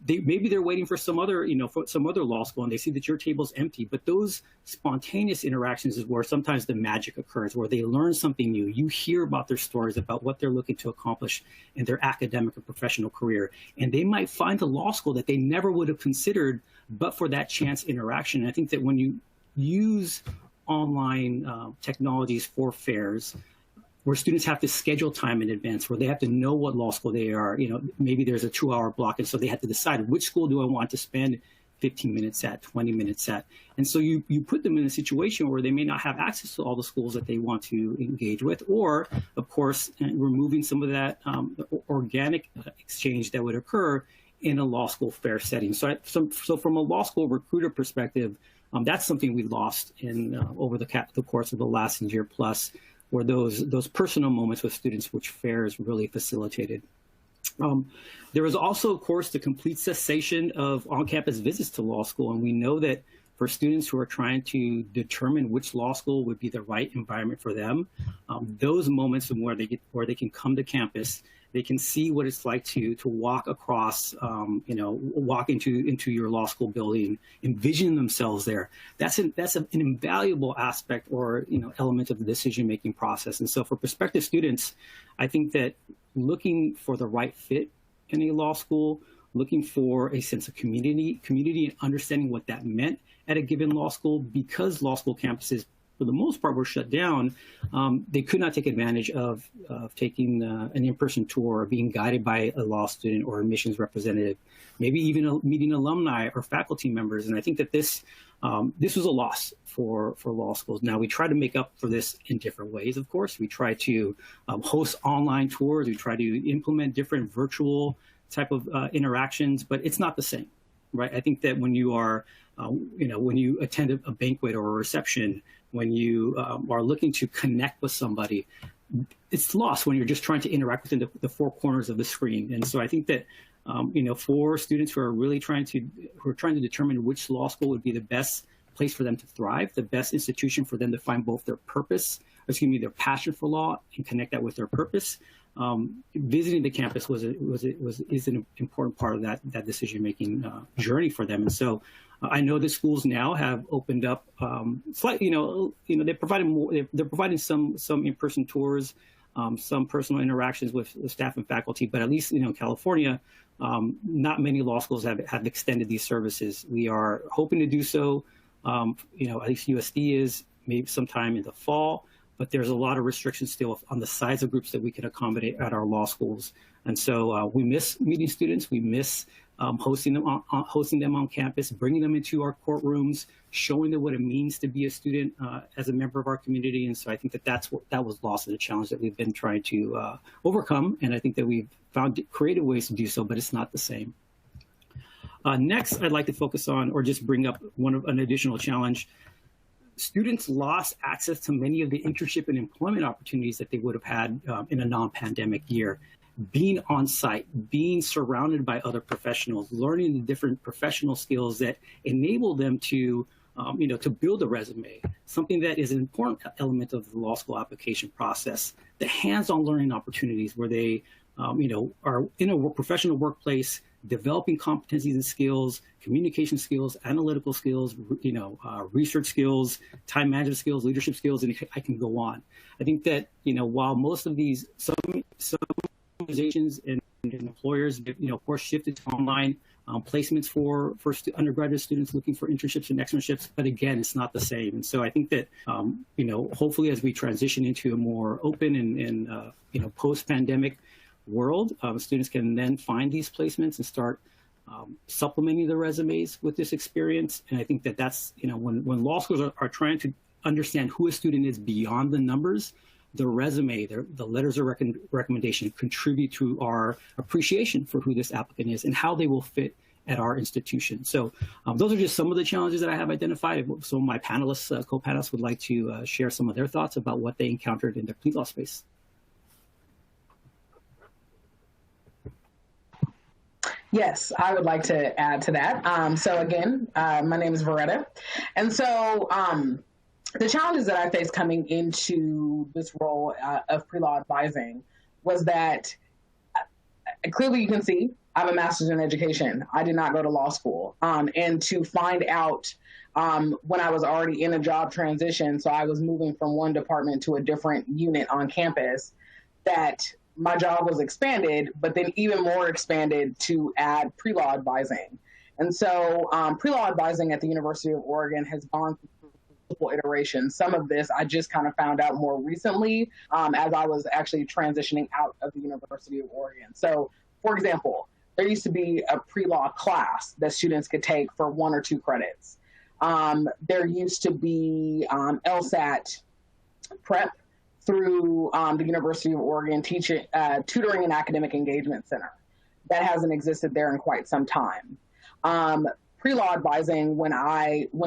Maybe they're waiting for some other, for some other law school, and they see that your table's empty. But those spontaneous interactions is where sometimes the magic occurs, where they learn something new. You hear about their stories, about what they're looking to accomplish in their academic or professional career. And they might find a law school that they never would have considered but for that chance interaction. And I think that when you use online technologies for fairs, where students have to schedule time in advance, where they have to know what law school they are, maybe there's a 2-hour block, and so they have to decide which school do I want to spend 15 minutes at, 20 minutes at. And so you put them in a situation where they may not have access to all the schools that they want to engage with, or, of course, removing some of that organic exchange that would occur in a law school fair setting. So from a law school recruiter perspective, that's something we lost over the course of the last year plus, where those personal moments with students, which fairs really facilitated. There was also, of course, the complete cessation of on-campus visits to law school. And we know that for students who are trying to determine which law school would be the right environment for them, those moments where they can come to campus, they can see what it's like to walk across, walk into your law school building, envision themselves there. That's an invaluable aspect or element of the decision-making process. And so for prospective students, I think that looking for the right fit in a law school, looking for a sense of community and understanding what that meant at a given law school, because law school campuses for the most part were shut down, they could not take advantage of taking an in-person tour or being guided by a law student or admissions representative, maybe even meeting alumni or faculty members. And I think that this was a loss for law schools. Now, we try to make up for this in different ways, of course. We try to host online tours. We try to implement different virtual type of interactions, but it's not the same, right? I think that when you are, when you attend a banquet or a reception, when you are looking to connect with somebody, it's lost when you're just trying to interact within the four corners of the screen. And so I think that, for students who are really trying to determine which law school would be the best place for them to thrive, the best institution for them to find both their their passion for law and connect that with their purpose, visiting the campus is an important part of that decision-making journey for them. And so I know the schools now have opened up slightly, they're providing some in-person tours, some personal interactions with staff and faculty, but at least, in California, not many law schools have extended these services. We are hoping to do so, at least USD is, maybe sometime in the fall, but there's a lot of restrictions still on the size of groups that we can accommodate at our law schools. And so we miss meeting students. We miss hosting them on campus, bringing them into our courtrooms, showing them what it means to be a student as a member of our community. And so I think that was lost in a challenge that we've been trying to overcome. And I think that we've found creative ways to do so, but it's not the same. Next, I'd like to focus on, or just bring up an additional challenge. Students lost access to many of the internship and employment opportunities that they would have had in a non-pandemic year. Being on site, being surrounded by other professionals, learning the different professional skills that enable them to build a resume, something that is an important element of the law school application process. The hands-on learning opportunities where they, are in a professional workplace, developing competencies and skills, communication skills, analytical skills, research skills, time management skills, leadership skills, and I can go on. I think that, while most of these, some organizations and employers, of course, shifted to online placements for undergraduate students looking for internships and externships, but again, it's not the same. And so I think that, hopefully as we transition into a more open and post-pandemic world, students can then find these placements and start supplementing their resumes with this experience. And I think that that's, when law schools are trying to understand who a student is beyond the numbers, the resume, the letters of recommendation contribute to our appreciation for who this applicant is and how they will fit at our institution. So those are just some of the challenges that I have identified. Some of my panelists, co-panelists would like to share some of their thoughts about what they encountered in the plea law space. Yes, I would like to add to that. So again, my name is Veretta. And so the challenges that I faced coming into this role of pre-law advising was that clearly you can see I have a master's in education. I did not go to law school. And to find out when I was already in a job transition, so I was moving from one department to a different unit on campus, that my job was expanded, but then even more expanded to add pre-law advising. And so pre-law advising at the University of Oregon has gone through multiple iterations. Some of this I just kind of found out more recently as I was actually transitioning out of the University of Oregon. So, for example, there used to be a pre-law class that students could take for 1 or 2 credits. There used to be LSAT prep through the University of Oregon Tutoring and Academic Engagement Center. That hasn't existed there in quite some time. Pre-law advising, when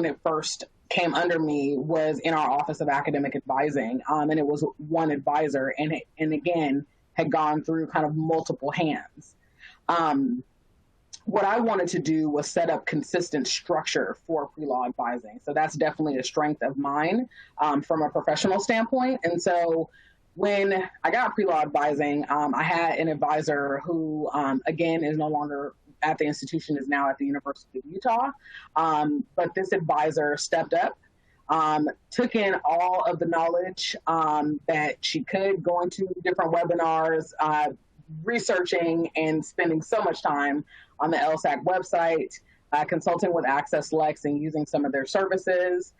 it first came under me, was in our Office of Academic Advising, and it was one advisor, and again, had gone through kind of multiple hands. What I wanted to do was set up consistent structure for pre-law advising. So that's definitely a strength of mine from a professional standpoint. And so when I got pre-law advising, I had an advisor who, again, is no longer at the institution, is now at the University of Utah. But this advisor stepped up, took in all of the knowledge that she could, going to different webinars, researching and spending so much time on the LSAC website, consulting with AccessLex and using some of their services,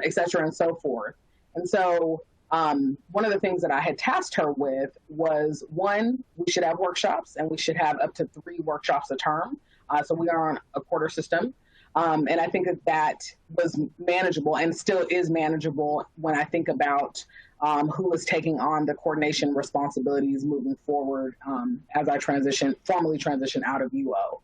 et cetera, and so forth. And so one of the things that I had tasked her with was, one, we should have workshops, and we should have up to 3 workshops a term. So we are on a quarter system. And I think that was manageable and still is manageable when I think about who is taking on the coordination responsibilities moving forward as I formally transition out of UO.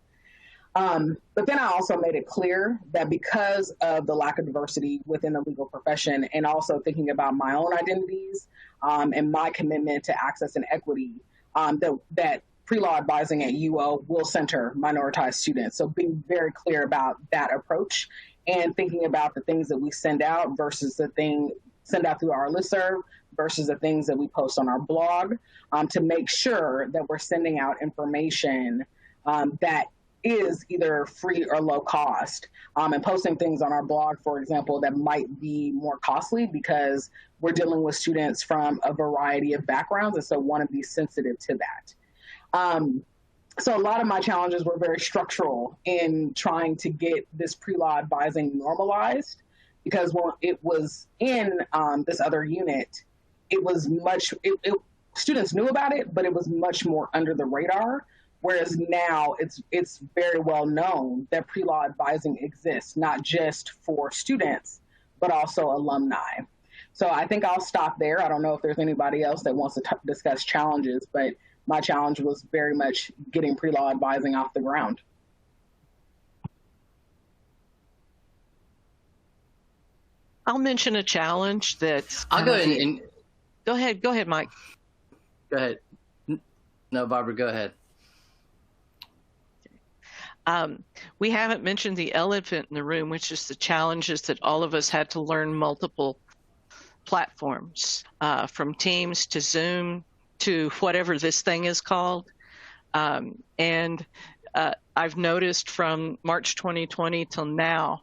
But then I also made it clear that because of the lack of diversity within the legal profession, and also thinking about my own identities and my commitment to access and equity, that pre-law advising at UO will center minoritized students. So being very clear about that approach and thinking about the things that we send out versus send out through our listserv versus the things that we post on our blog, to make sure that we're sending out information that is either free or low cost, and posting things on our blog, for example, that might be more costly because we're dealing with students from a variety of backgrounds, and so want to be sensitive to that. So a lot of my challenges were very structural in trying to get this pre-law advising normalized, because when it was in this other unit, it was students knew about it, but it was much more under the radar. Whereas now it's very well known that pre-law advising exists, not just for students, but also alumni. So I think I'll stop there. I don't know if there's anybody else that wants to discuss challenges, but my challenge was very much getting pre-law advising off the ground. I'll mention a challenge that I'll go ahead and go ahead, Mike. Go ahead. No, Barbara, go ahead. We haven't mentioned the elephant in the room, which is the challenges that all of us had to learn multiple platforms, from Teams to Zoom to whatever this thing is called. And I've noticed from March 2020 till now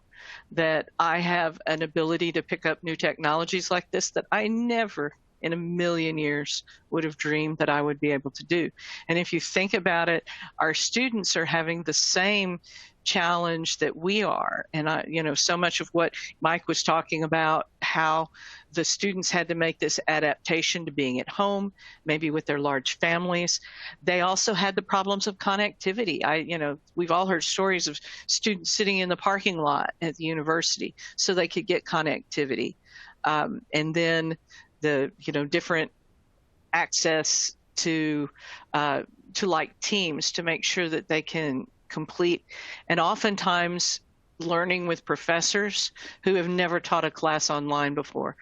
that I have an ability to pick up new technologies like this that I never in a million years would have dreamed that I would be able to do. And if you think about it, our students are having the same challenge that we are. And so much of what Mike was talking about, how the students had to make this adaptation to being at home, maybe with their large families. They also had the problems of connectivity. We've all heard stories of students sitting in the parking lot at the university so they could get connectivity. And then the different access to like Teams to make sure that they can complete, and oftentimes learning with professors who have never taught a class online before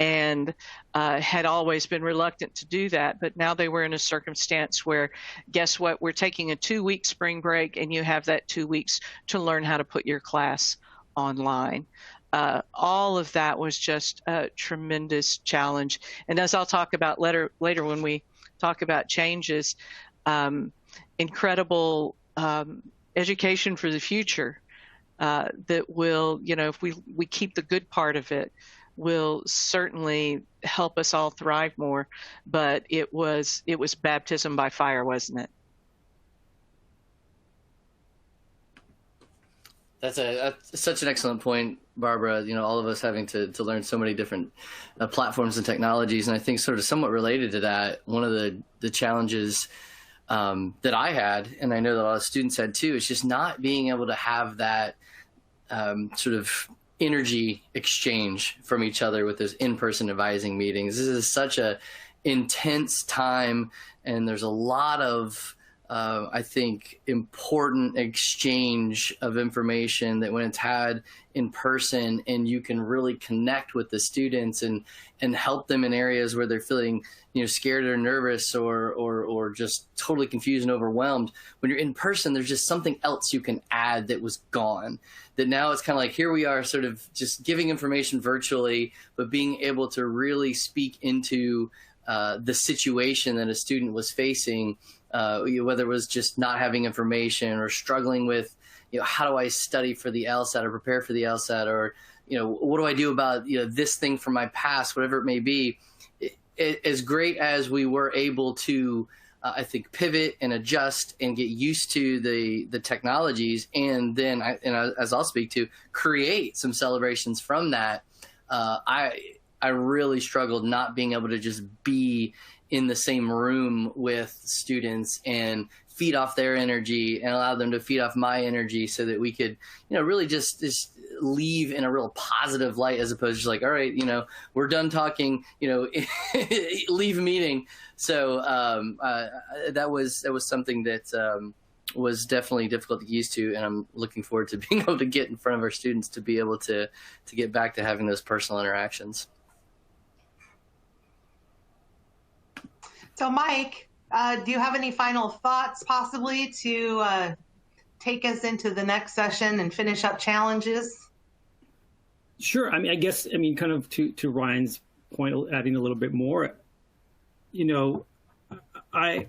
and had always been reluctant to do that. But now they were in a circumstance where, guess what, we're taking a 2-week spring break and you have that 2 weeks to learn how to put your class online. All of that was just a tremendous challenge. And as I'll talk about later when we talk about changes, incredible education for the future that will, if we keep the good part of it, will certainly help us all thrive more. But it was baptism by fire, wasn't it? That's such an excellent point, Barbara. All of us having to learn so many different platforms and technologies. And I think sort of somewhat related to that, one of the challenges that I had, and I know that a lot of students had too, is just not being able to have that sort of energy exchange from each other with those in-person advising meetings. This is such a intense time, and there's a lot of I think, important exchange of information that when it's had in person and you can really connect with the students and help them in areas where they're feeling, scared or nervous or just totally confused and overwhelmed. When you're in person, there's just something else you can add that was gone. That now it's kind of like, here we are sort of just giving information virtually, but being able to really speak into the situation that a student was facing, whether it was just not having information or struggling with, how do I study for the LSAT or prepare for the LSAT, or, what do I do about, this thing from my past, whatever it may be. As great as we were able to, I think, pivot and adjust and get used to the technologies, and then, as I'll speak to, create some celebrations from that, I really struggled not being able to just be in the same room with students and feed off their energy and allow them to feed off my energy so that we could, really just leave in a real positive light, as opposed to just like, all right, we're done talking, leave meeting. So that was something that was definitely difficult to get used to. And I'm looking forward to being able to get in front of our students to be able to get back to having those personal interactions. So, Mike, do you have any final thoughts possibly to take us into the next session and finish up challenges? Sure. I guess, kind of to Ryan's point, adding a little bit more, I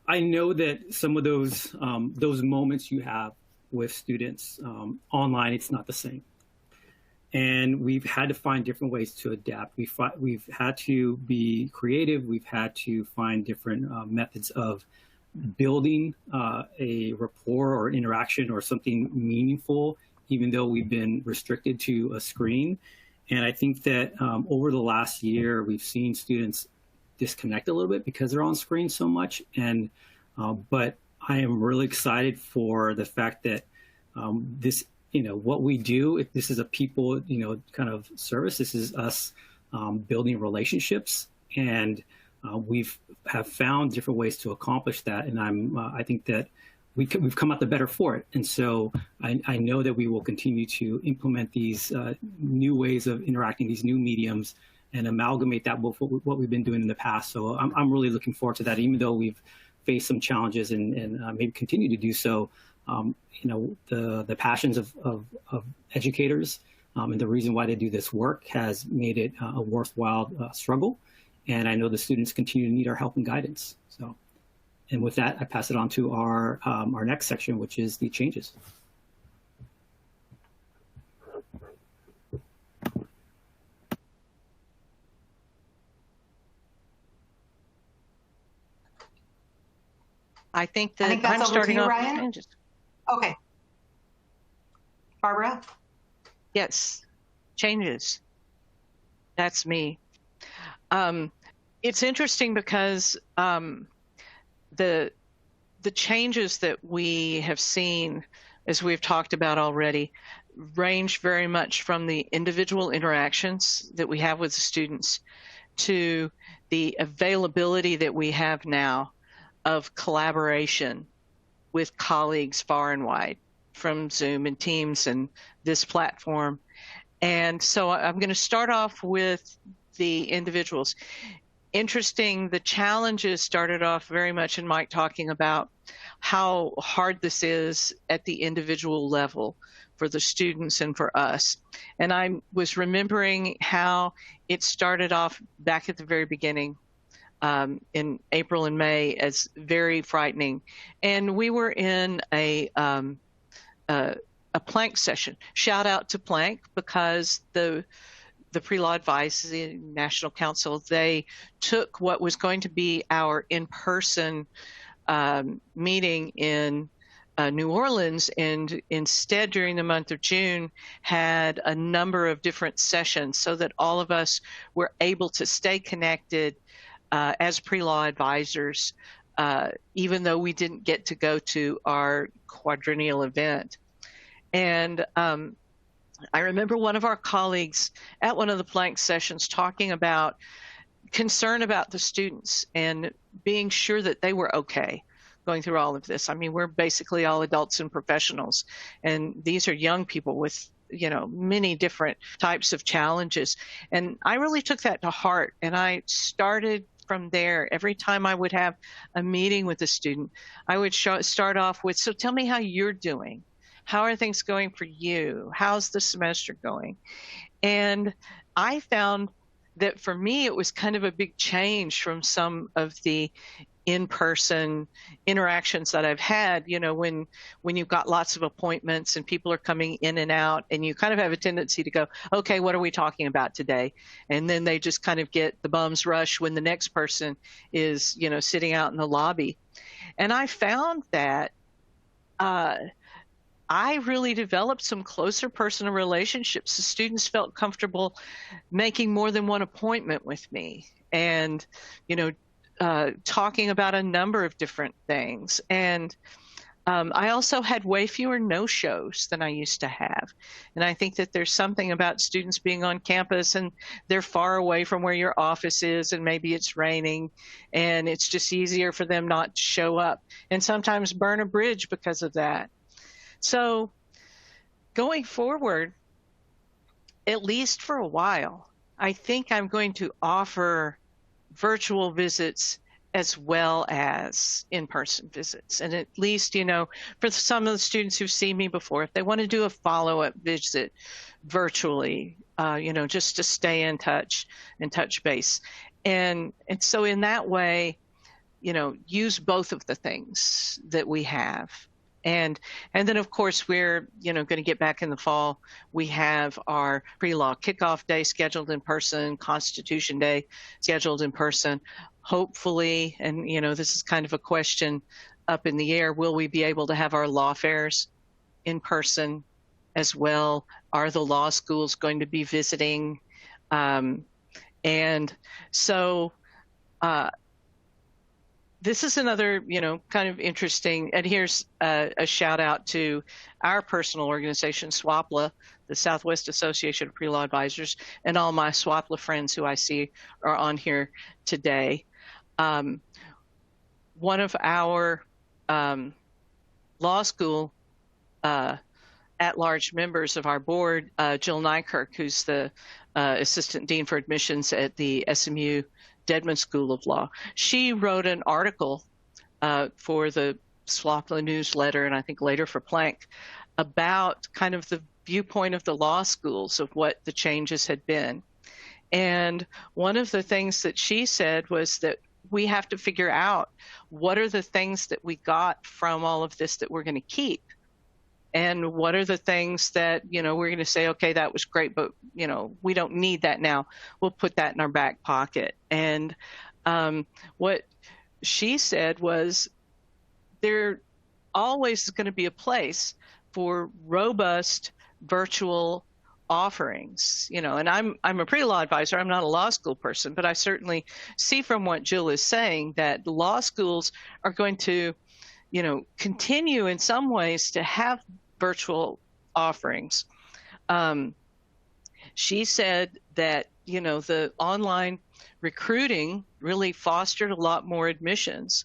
know that some of those moments you have with students online, it's not the same. And we've had to find different ways to adapt. We've had to be creative. We've had to find different methods of building a rapport or interaction or something meaningful, even though we've been restricted to a screen. And I think that over the last year, we've seen students disconnect a little bit because they're on screen so much. And but I am really excited for the fact that this, what we do, if this is a people, kind of service, this is us building relationships, and have found different ways to accomplish that. And I think that we've come out the better for it. And so I know that we will continue to implement these new ways of interacting, these new mediums, and amalgamate that with what we've been doing in the past. So I'm really looking forward to that, even though we've faced some challenges and maybe continue to do so. The passions of educators and the reason why they do this work has made it a worthwhile struggle. And I know the students continue to need our help and guidance. So, and with that, I pass it on to our next section, which is the changes. I think that that's I'm starting off Ryan. with changes. Okay. Barbara? Yes, changes. That's me. It's interesting because the changes that we have seen, as we've talked about already, range very much from the individual interactions that we have with the students to the availability that we have now of collaboration with colleagues far and wide from Zoom and Teams and this platform. And so I'm going to start off with the individuals. Interesting, the challenges started off very much in Mike talking about how hard this is at the individual level for the students and for us. And I was remembering how it started off back at the very beginning in April and May as very frightening. And we were in a Planck session. Shout out to Planck, because the Pre-Law Advising National Council, they took what was going to be our in-person meeting in New Orleans, and instead during the month of June had a number of different sessions so that all of us were able to stay connected as pre-law advisors, even though we didn't get to go to our quadrennial event. And I remember one of our colleagues at one of the Planck sessions talking about concern about the students and being sure that they were okay going through all of this. I mean, we're basically all adults and professionals, and these are young people with, you know, many different types of challenges. And I really took that to heart, and I started from there. Every time I would have a meeting with a student, I would start off with, so tell me how you're doing. How are things going for you? How's the semester going? And I found that for me, it was kind of a big change from some of the in-person interactions that I've had, you know, when you've got lots of appointments and people are coming in and out, and you kind of have a tendency to go, okay, what are we talking about today? And then they just kind of get the bum's rush when the next person is, you know, sitting out in the lobby. And I found that I really developed some closer personal relationships. The students felt comfortable making more than one appointment with me, and, you know, talking about a number of different things. And I also had way fewer no-shows than I used to have. And I think that there's something about students being on campus and they're far away from where your office is, and maybe it's raining, and it's just easier for them not to show up and sometimes burn a bridge because of that. So going forward, at least for a while, I think I'm going to offer virtual visits as well as in-person visits. And at least, you know, for some of the students who've seen me before, if they want to do a follow-up visit virtually, you know, just to stay in touch and touch base. And so in that way, you know, use both of the things that we have. And then, of course, we're, you know, going to get back in the fall. We have our pre-law kickoff day scheduled in person, Constitution Day scheduled in person. Hopefully, and, you know, this is kind of a question up in the air, will we be able to have our law fairs in person as well? Are the law schools going to be visiting? And so this is another, you know, kind of interesting, and here's a shout out to our personal organization, SWAPLA, the Southwest Association of Pre-Law Advisors, and all my SWAPLA friends who I see are on here today. One of our law school at-large members of our board, Jill Nykirk, who's the Assistant Dean for Admissions at the SMU Dedman School of Law. She wrote an article for the SWAPLA newsletter, and I think later for Planck, about kind of the viewpoint of the law schools of what the changes had been. And one of the things that she said was that we have to figure out what are the things that we got from all of this that we're going to keep, and what are the things that, you know, we're going to say, okay, that was great, but, you know, we don't need that now. We'll put that in our back pocket. And what she said was there always is going to be a place for robust virtual offerings, you know, and I'm a pre-law advisor. I'm not a law school person, but I certainly see from what Jill is saying that law schools are going to, you know, continue in some ways to have virtual offerings. She said that, you know, the online recruiting really fostered a lot more admissions.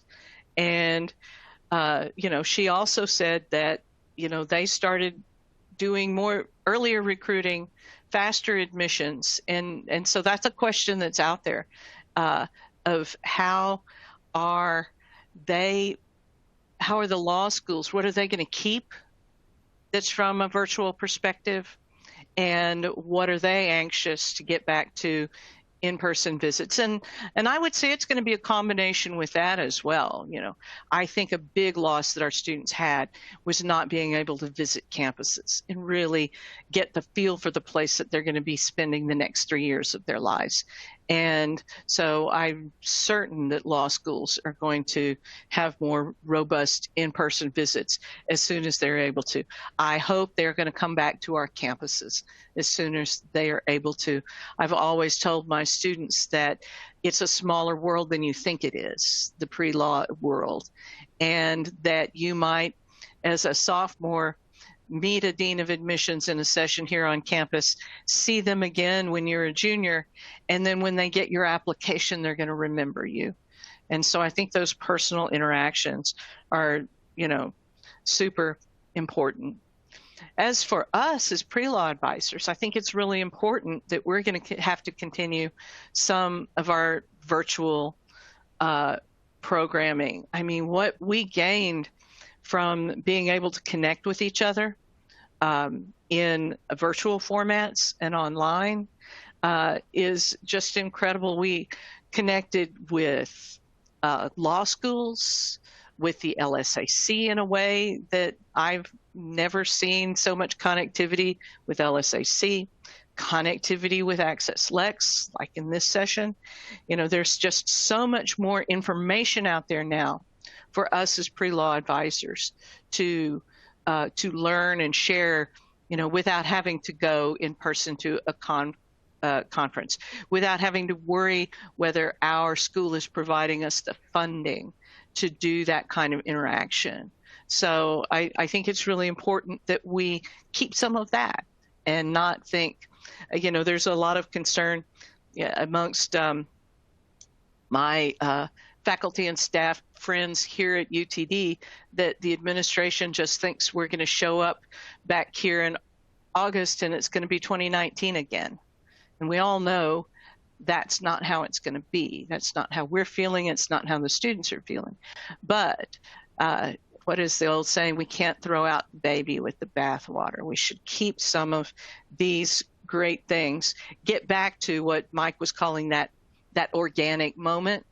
And she also said that, they started doing more earlier recruiting, faster admissions. And so that's a question that's out there of how are the law schools, what are they going to keep that's from a virtual perspective? And what are they anxious to get back to in-person visits? And I would say it's going to be a combination with that as well. I think a big loss that our students had was not being able to visit campuses and really get the feel for the place that they're going to be spending the next 3 years of their lives. And so I'm certain that law schools are going to have more robust in-person visits as soon as they're able to. I hope they're going to come back to our campuses as soon as they are able to. I've always told my students that it's a smaller world than you think it is, the pre-law world, and that you might, as a sophomore, meet a dean of admissions in a session here on campus, see them again when you're a junior, and then when they get your application, they're going to remember you. And so I think those personal interactions are, super important. As for us as pre-law advisors, I think it's really important that we're going to have to continue some of our virtual programming. I mean, what we gained from being able to connect with each other in virtual formats and online is just incredible. We connected with law schools, with the LSAC in a way that I've never seen so much connectivity with LSAC, connectivity with AccessLex, like in this session. There's just so much more information out there now for us as pre-law advisors to learn and share, without having to go in person to a conference, without having to worry whether our school is providing us the funding to do that kind of interaction. So I think it's really important that we keep some of that and not think, there's a lot of concern amongst my faculty and staff friends here at UTD that the administration just thinks we're going to show up back here in August and it's going to be 2019 again. And we all know that's not how it's going to be. That's not how we're feeling. It's not how the students are feeling. But what is the old saying? We can't throw out the baby with the bathwater. We should keep some of these great things, get back to what Mike was calling that organic moment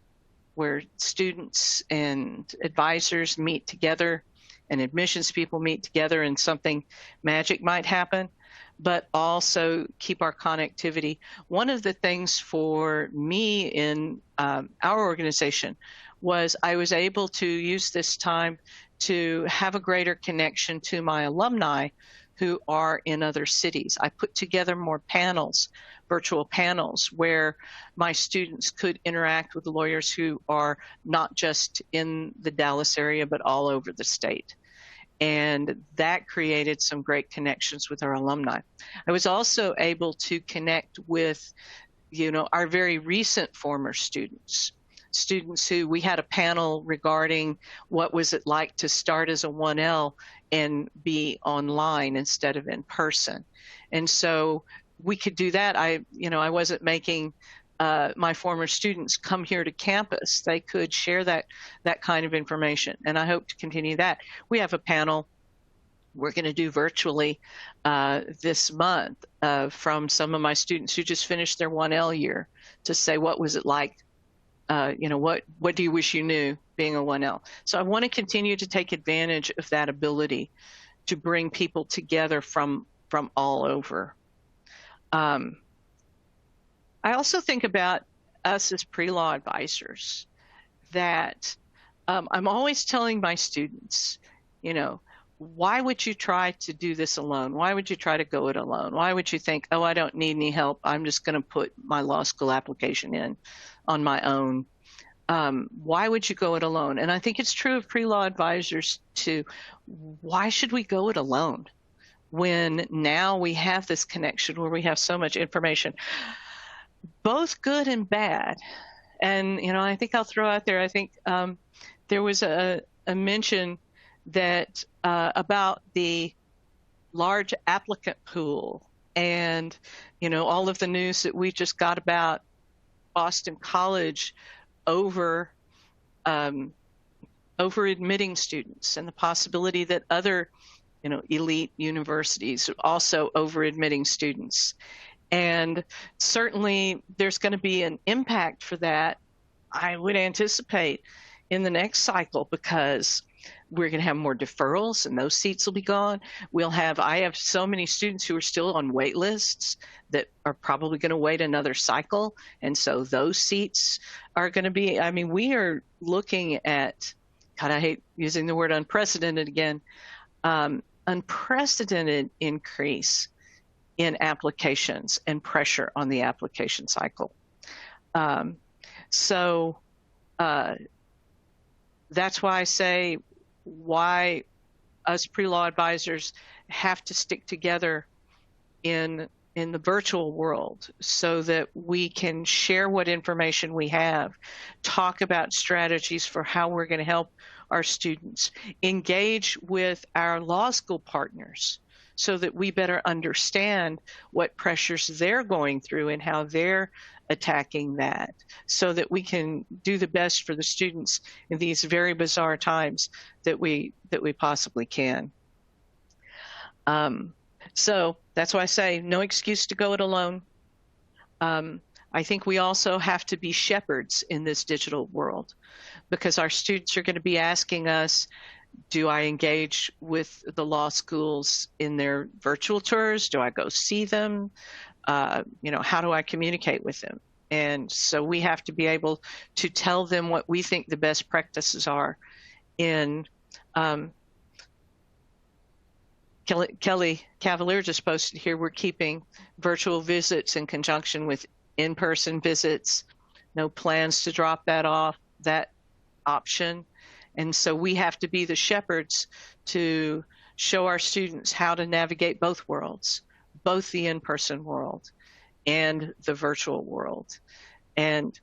where students and advisors meet together and admissions people meet together and something magic might happen, but also keep our connectivity. One of the things for me in our organization was I was able to use this time to have a greater connection to my alumni who are in other cities. I put together more panels, virtual panels, where my students could interact with lawyers who are not just in the Dallas area, but all over the state. And that created some great connections with our alumni. I was also able to connect with, our very recent former students who we had a panel regarding what was it like to start as a 1L and be online instead of in person. And so we could do that. I wasn't making my former students come here to campus. They could share that kind of information, and I hope to continue that. We have a panel we're going to do virtually this month from some of my students who just finished their 1L year to say, what was it like? What do you wish you knew being a 1L? So I want to continue to take advantage of that ability to bring people together from all over. I also think about us as pre-law advisors that I'm always telling my students, why would you try to do this alone? Why would you try to go it alone? Why would you think, oh, I don't need any help. I'm just going to put my law school application in on my own. Why would you go it alone? And I think it's true of pre-law advisors too. Why should we go it alone when now we have this connection where we have so much information, both good and bad? And, I think I'll throw out there, I think there was a mention that about the large applicant pool and, all of the news that we just got about Boston College over admitting students, and the possibility that other, elite universities are also over admitting students. And certainly there's going to be an impact for that, I would anticipate, in the next cycle, because we're going to have more deferrals and those seats will be gone. I have so many students who are still on wait lists that are probably going to wait another cycle. And so those seats are going to be, we are looking at, God, I hate using the word unprecedented again, unprecedented increase in applications and pressure on the application cycle. So that's why I say why us pre-law advisors have to stick together in the virtual world so that we can share what information we have, talk about strategies for how we're going to help our students, engage with our law school partners so that we better understand what pressures they're going through and how they're attacking that, so that we can do the best for the students in these very bizarre times that we possibly can. So that's why I say no excuse to go it alone. I think we also have to be shepherds in this digital world, because our students are going to be asking us, do I engage with the law schools in their virtual tours? Do I go see them? How do I communicate with them? And so we have to be able to tell them what we think the best practices are in Kelly Cavalier just posted here, we're keeping virtual visits in conjunction with in-person visits. No plans to drop that option. And so we have to be the shepherds to show our students how to navigate both worlds, both the in-person world and the virtual world. And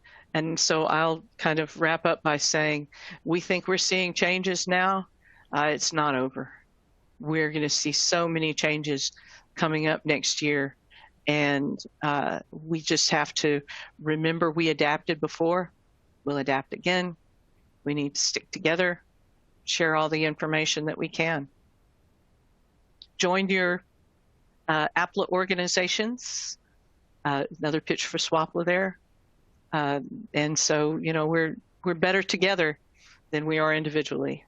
so I'll kind of wrap up by saying, we think we're seeing changes now. It's not over. We're going to see so many changes coming up next year. And we just have to remember we adapted before. We'll adapt again. We need to stick together, share all the information that we can. Join your applet organizations. Another pitch for SWAPLA there. And so, we're better together than we are individually.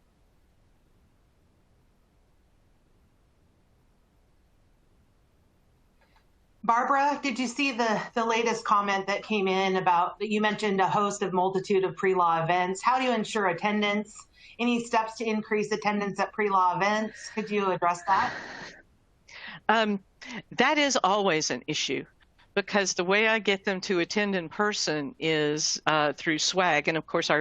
Barbara, did you see the latest comment that came in about, that you mentioned a multitude of pre-law events? How do you ensure attendance? Any steps to increase attendance at pre-law events? Could you address that? That is always an issue, because the way I get them to attend in person is through swag. And of course,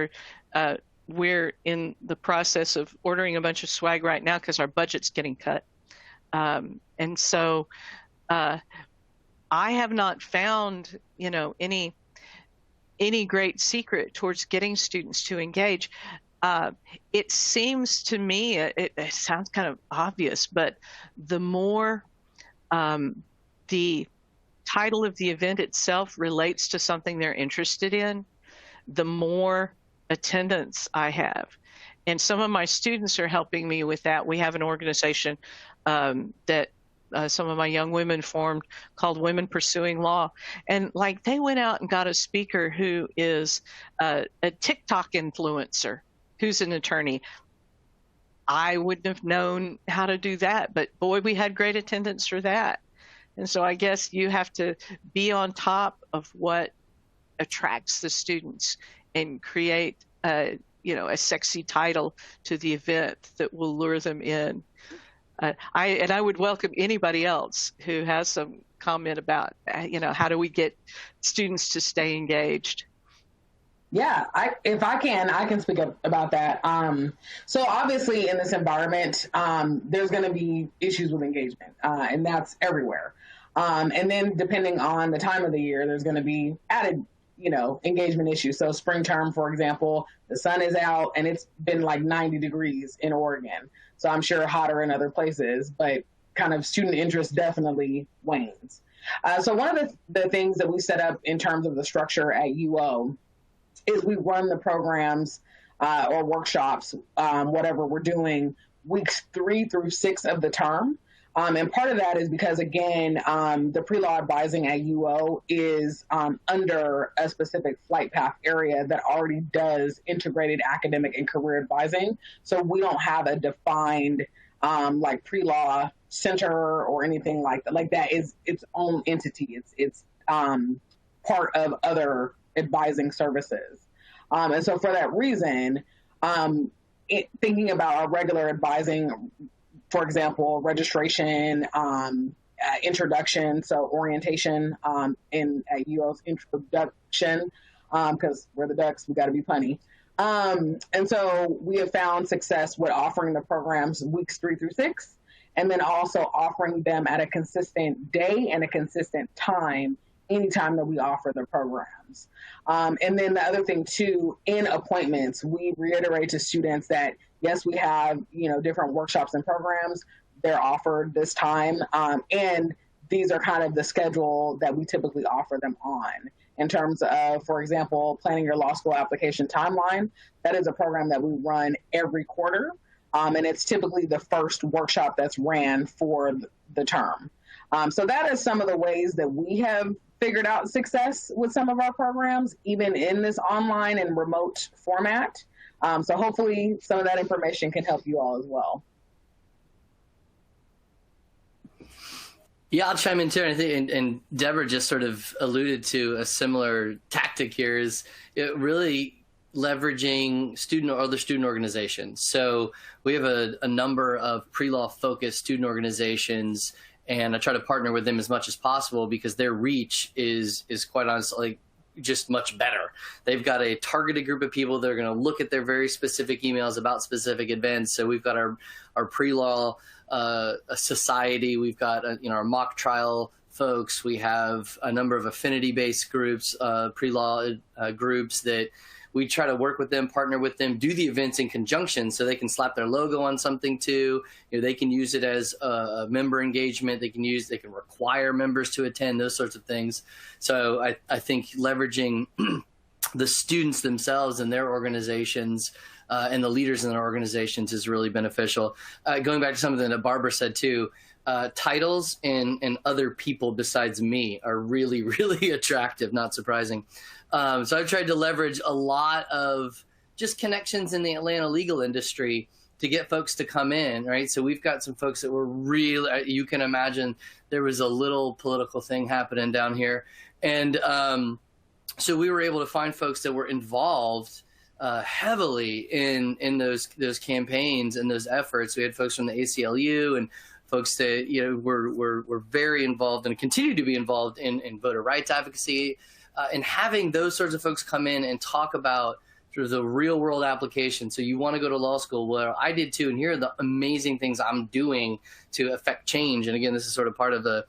we're in the process of ordering a bunch of swag right now because our budget's getting cut. And so I have not found, any great secret towards getting students to engage. It seems to me, it sounds kind of obvious, but the more the title of the event itself relates to something they're interested in, the more attendance I have. And some of my students are helping me with that. We have an organization that some of my young women formed called Women Pursuing Law. And they went out and got a speaker who is a TikTok influencer, who's an attorney. I wouldn't have known how to do that, but boy, we had great attendance for that. And so I guess you have to be on top of what attracts the students and create a sexy title to the event that will lure them in. I would welcome anybody else who has some comment about, how do we get students to stay engaged? Yeah, if I can speak up about that. So obviously in this environment, there's going to be issues with engagement, and that's everywhere. And then depending on the time of the year, there's going to be added, engagement issues. So spring term, for example, the sun is out and it's been like 90 degrees in Oregon. So I'm sure hotter in other places, but kind of student interest definitely wanes. So one of the things that we set up in terms of the structure at UO is we run the programs or workshops, whatever we're doing, weeks 3 through 6 of the term. And part of that is because, again, the pre-law advising at UO is under a specific flight path area that already does integrated academic and career advising. So we don't have a defined like pre-law center or anything like that. Like that is its own entity. It's part of other advising services. And so for that reason, thinking about our regular advising, for example, registration, introduction, so orientation at UO's introduction, because we're the Ducks, we got to be punny. And so we have found success with offering the programs weeks 3 through 6, and then also offering them at a consistent day and a consistent time anytime that we offer the programs. And then the other thing too, in appointments, we reiterate to students that yes, we have, different workshops and programs. They're offered this time. And these are kind of the schedule that we typically offer them on. In terms of, for example, planning your law school application timeline, that is a program that we run every quarter. And it's typically the first workshop that's ran for the term. So that is some of the ways that we have figured out success with some of our programs, even in this online and remote format. So hopefully some of that information can help you all as well. Yeah, I'll chime in too. And Deborah just sort of alluded to a similar tactic here, is it really leveraging student or other student organizations. So we have a number of pre-law focused student organizations, and I try to partner with them as much as possible because their reach is quite honestly just much better. They've got a targeted group of people that are going to look at their very specific emails about specific events. So we've got our pre-law society. We've got our mock trial folks. We have a number of affinity-based groups, pre-law groups that we try to work with them, partner with them, do the events in conjunction so they can slap their logo on something too. They can use it as a member engagement. They can require members to attend, those sorts of things. So I think leveraging the students themselves and their organizations and the leaders in their organizations is really beneficial. Going back to something that Barbara said too, titles and other people besides me are really, really attractive, not surprising. So I've tried to leverage a lot of just connections in the Atlanta legal industry to get folks to come in, right? So we've got some folks that were really, you can imagine there was a little political thing happening down here. And so we were able to find folks that were involved heavily in those campaigns and those efforts. We had folks from the ACLU and folks that were very involved and continue to be involved in voter rights advocacy. And having those sorts of folks come in and talk about sort of the real world application. So you want to go to law school? Well, I did too. And here are the amazing things I'm doing to affect change. And again, this is sort of part of the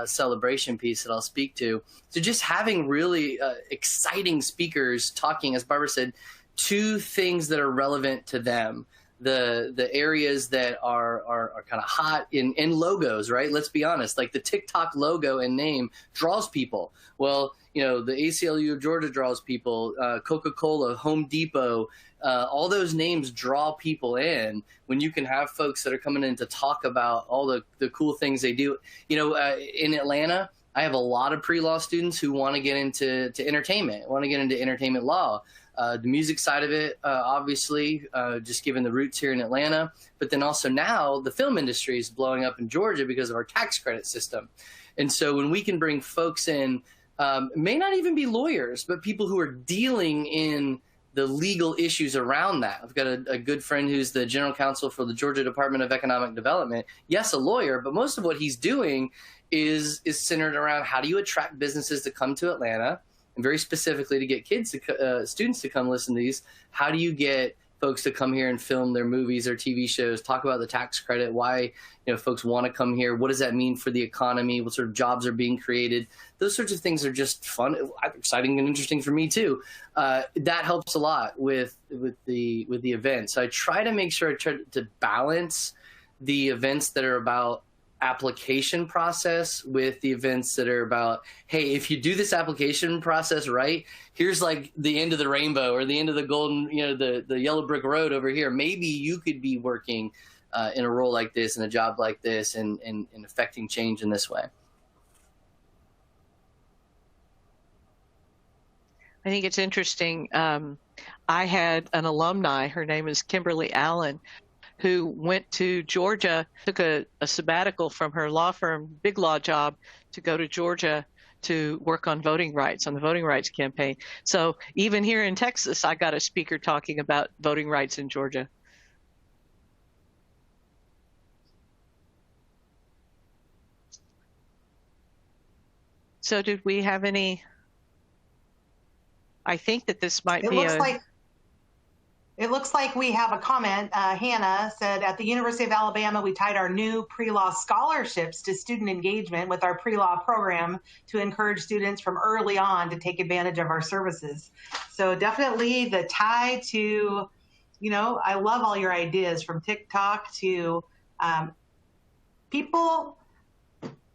celebration piece that I'll speak to. So just having really exciting speakers talking, as Barbara said, to things that are relevant to them. The areas that are kind of hot in logos, right? Let's be honest, like the TikTok logo and name draws people. Well, the ACLU of Georgia draws people, Coca-Cola, Home Depot, all those names draw people in when you can have folks that are coming in to talk about all the cool things they do. In Atlanta, I have a lot of pre-law students who want to get into entertainment, want to get into entertainment law. The music side of it, obviously, just given the roots here in Atlanta. But then also now the film industry is blowing up in Georgia because of our tax credit system. And so when we can bring folks in, may not even be lawyers, but people who are dealing in the legal issues around that. I've got a good friend who's the general counsel for the Georgia Department of Economic Development. Yes, a lawyer, but most of what he's doing is centered around how do you attract businesses to come to Atlanta, and very specifically to get students to come listen to these. How do you get folks to come here and film their movies or TV shows, talk about the tax credit, why folks want to come here, what does that mean for the economy, what sort of jobs are being created. Those sorts of things are just fun, exciting, and interesting for me too. That helps a lot with the event. So I try to make sure I try to balance the events that are about application process with the events that are about, hey, if you do this application process right, here's like the end of the rainbow or the end of the golden, the yellow brick road over here. Maybe you could be working in a role like this, in a job like this, and affecting change in this way. I think it's interesting. I had an alumni, her name is Kimberly Allen, who went to Georgia, took a sabbatical from her law firm, big law job, to go to Georgia to work on voting rights, on the voting rights campaign. So even here in Texas, I got a speaker talking about voting rights in Georgia. So did we have any? I think that this might be It looks like we have a comment. Hannah said, at the University of Alabama, we tied our new pre-law scholarships to student engagement with our pre-law program to encourage students from early on to take advantage of our services. So definitely the tie to, I love all your ideas, from TikTok to people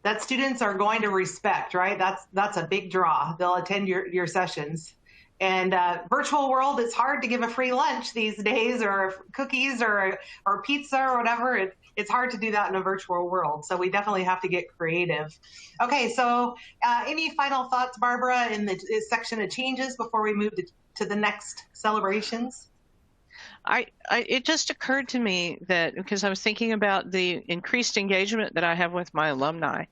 that students are going to respect, right? That's a big draw. They'll attend your sessions. And virtual world, it's hard to give a free lunch these days, or cookies or pizza or whatever. It's hard to do that in a virtual world. So we definitely have to get creative. Okay, so any final thoughts, Barbara, in the section of changes before we move to the next celebrations? It just occurred to me that, because I was thinking about the increased engagement that I have with my alumni,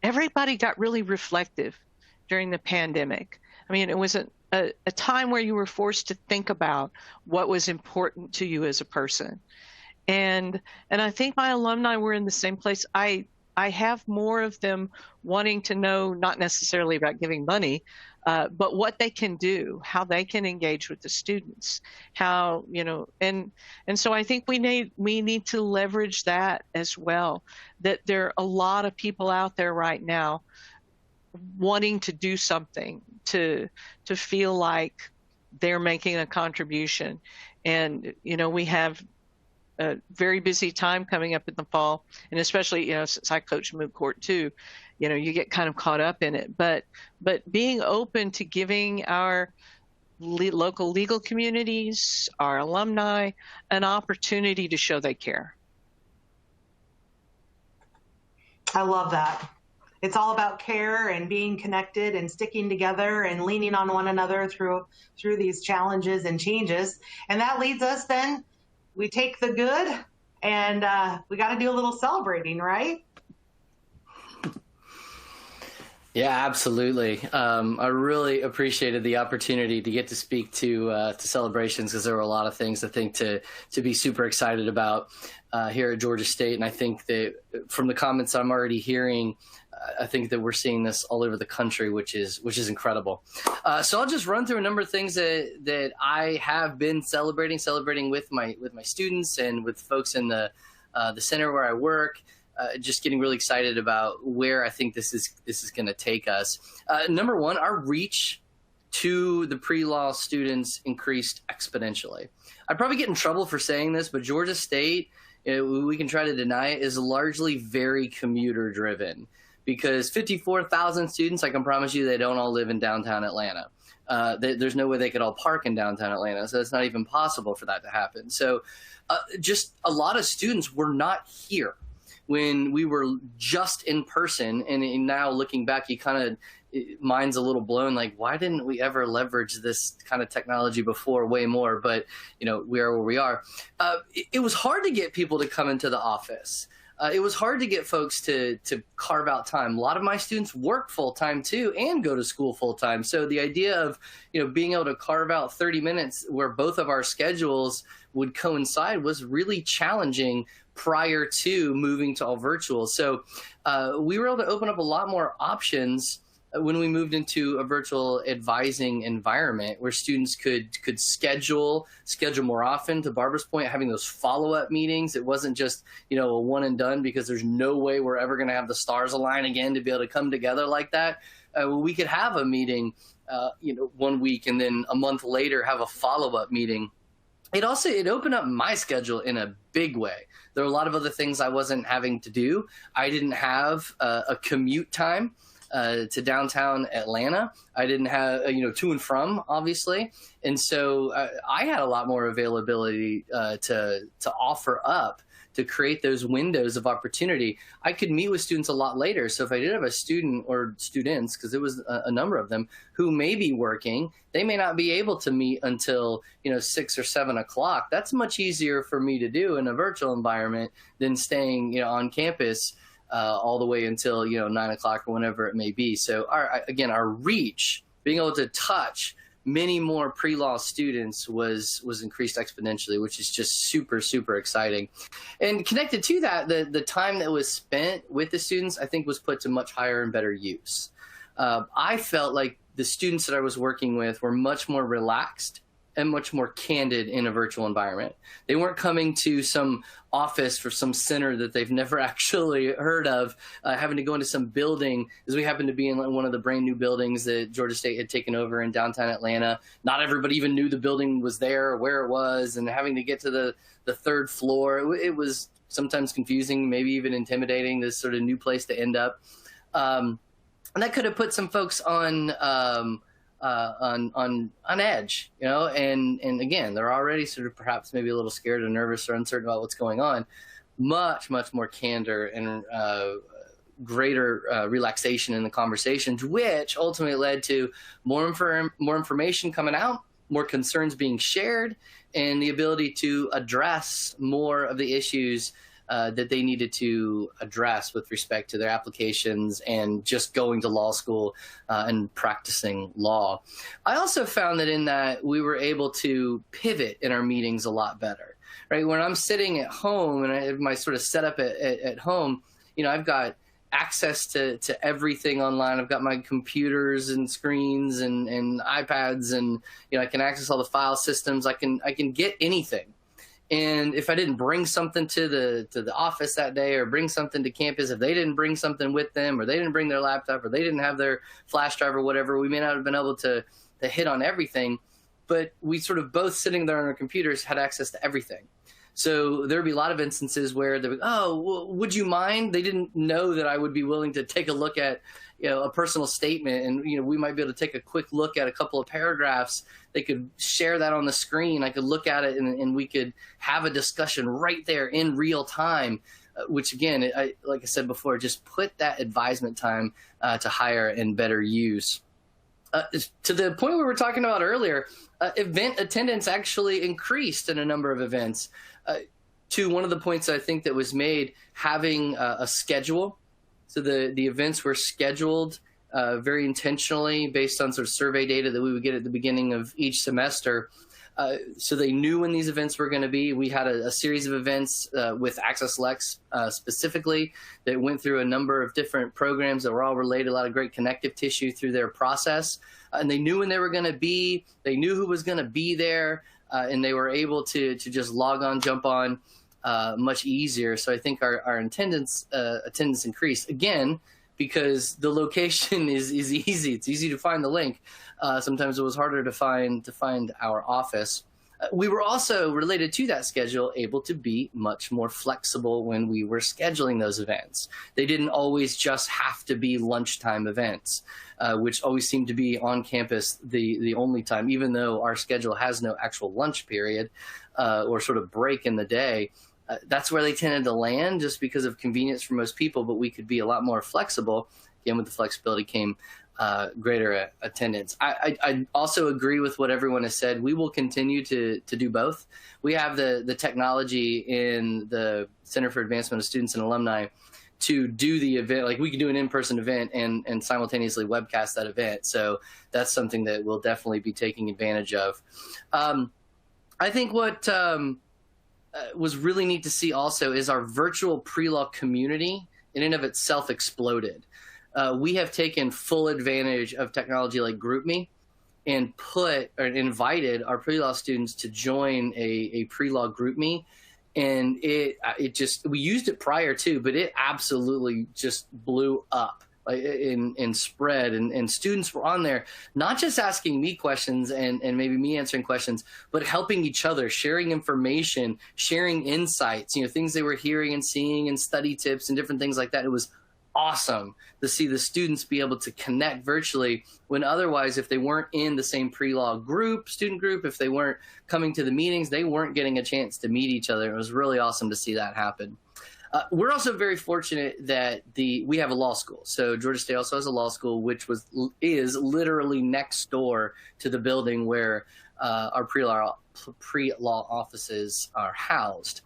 everybody got really reflective during the pandemic. I mean, it was a time where you were forced to think about what was important to you as a person. And I think my alumni were in the same place. I have more of them wanting to know, not necessarily about giving money, but what they can do, how they can engage with the students, how, and so I think we need to leverage that as well, that there are a lot of people out there right now wanting to do something, to feel like they're making a contribution. And, we have a very busy time coming up in the fall, and especially, since I coach moot court too, you get kind of caught up in it, but being open to giving our local legal communities, our alumni, an opportunity to show they care. I love that. It's all about care and being connected and sticking together and leaning on one another through these challenges and changes. And that leads us then, we take the good and we got to do a little celebrating, right? Yeah, absolutely. I really appreciated the opportunity to get to speak to celebrations, because there were a lot of things I think to be super excited about here at Georgia State. And I think that from the comments I'm already hearing, I think that we're seeing this all over the country, which is incredible. So I'll just run through a number of things that I have been celebrating with my students and with folks in the center where I work. Just getting really excited about where I think this is going to take us. Number one, our reach to the pre-law students increased exponentially. I'd probably get in trouble for saying this, but Georgia State, we can try to deny it, is largely very commuter driven, because 54,000 students, I can promise you, they don't all live in downtown Atlanta. There's no way they could all park in downtown Atlanta, so it's not even possible for that to happen. So just a lot of students were not here when we were just in person. And now looking back, you kind of, mind's a little blown, like, why didn't we ever leverage this kind of technology before way more? But, we are where we are. It was hard to get people to come into the office. It was hard to get folks to carve out time. A lot of my students work full time too and go to school full time. So the idea of, being able to carve out 30 minutes where both of our schedules would coincide was really challenging prior to moving to all virtual. So we were able to open up a lot more options when we moved into a virtual advising environment where students could schedule more often. To Barbara's point, having those follow-up meetings, it wasn't just, a one and done, because there's no way we're ever going to have the stars align again to be able to come together like that. We could have a meeting, 1 week, and then a month later have a follow-up meeting. It opened up my schedule in a big way. There were a lot of other things I wasn't having to do. I didn't have a commute time to downtown Atlanta. I didn't have, to and from, obviously. And so I had a lot more availability to offer up, to create those windows of opportunity. I could meet with students a lot later. So if I did have a student or students, because there was a number of them who may be working, they may not be able to meet until 6 or 7 o'clock. That's much easier for me to do in a virtual environment than staying on campus all the way until 9 o'clock or whenever it may be. So our reach, being able to touch many more pre-law students was increased exponentially, which is just super, super exciting. And connected to that, the time that was spent with the students, I think, was put to much higher and better use. I felt like the students that I was working with were much more relaxed and much more candid in a virtual environment. They weren't coming to some office for some center that they've never actually heard of, having to go into some building, as we happened to be in one of the brand new buildings that Georgia State had taken over in downtown Atlanta. Not everybody even knew the building was there or where it was, and having to get to the third floor. It was sometimes confusing, maybe even intimidating, this sort of new place to end up. And that could have put some folks on edge, and again, they're already sort of perhaps maybe a little scared or nervous or uncertain about what's going on. Much more candor and greater relaxation in the conversations, which ultimately led to more information coming out, more concerns being shared, and the ability to address more of the issues that they needed to address with respect to their applications and just going to law school and practicing law. I also found that in that we were able to pivot in our meetings a lot better, right? When I'm sitting at home and I have my sort of setup at home, I've got access to everything online. I've got my computers and screens and iPads, and I can access all the file systems. I can get anything. And if I didn't bring something to the office that day, or bring something to campus, if they didn't bring something with them, or they didn't bring their laptop, or they didn't have their flash drive or whatever, we may not have been able to hit on everything. But we sort of both sitting there on our computers had access to everything. So there'd be a lot of instances where they would, would you mind? They didn't know that I would be willing to take a look at, a personal statement, and we might be able to take a quick look at a couple of paragraphs. They could share that on the screen. I could look at it, and we could have a discussion right there in real time, which again, like I said before, just put that advisement time to higher and better use. To the point we were talking about earlier, event attendance actually increased in a number of events. To one of the points I think that was made, having a schedule. So the events were scheduled very intentionally based on sort of survey data that we would get at the beginning of each semester. So they knew when these events were going to be. We had a series of events with AccessLex specifically that went through a number of different programs that were all related, a lot of great connective tissue through their process. And they knew when they were going to be, they knew who was going to be there, and they were able to just log on, jump on much easier. So I think our attendance increased, again, because the location is easy. It's easy to find the link. Sometimes it was harder to find our office. We were also, related to that schedule, able to be much more flexible when we were scheduling those events. They didn't always just have to be lunchtime events, which always seemed to be on campus the only time, even though our schedule has no actual lunch period or sort of break in the day. That's where they tended to land, just because of convenience for most people, but we could be a lot more flexible. Again, with the flexibility came greater attendance. I also agree with what everyone has said. We will continue to do both. We have the technology in the Center for Advancement of Students and Alumni to do the event. Like, we can do an in-person event and simultaneously webcast that event. So that's something that we'll definitely be taking advantage of. I think what was really neat to see also is our virtual pre-law community in and of itself exploded. we have taken full advantage of technology like GroupMe and invited our pre-law students to join a pre-law GroupMe. And it just, we used it prior to, but it absolutely just blew up in spread, and students were on there, not just asking me questions and maybe me answering questions, but helping each other, sharing information, sharing insights, things they were hearing and seeing, and study tips and different things like that. It was awesome to see the students be able to connect virtually, when otherwise, if they weren't in the same pre-law student group, if they weren't coming to the meetings, they weren't getting a chance to meet each other. It was really awesome to see that happen. We're also very fortunate that we have a law school. So Georgia State also has a law school, which is literally next door to the building where our pre-law offices are housed.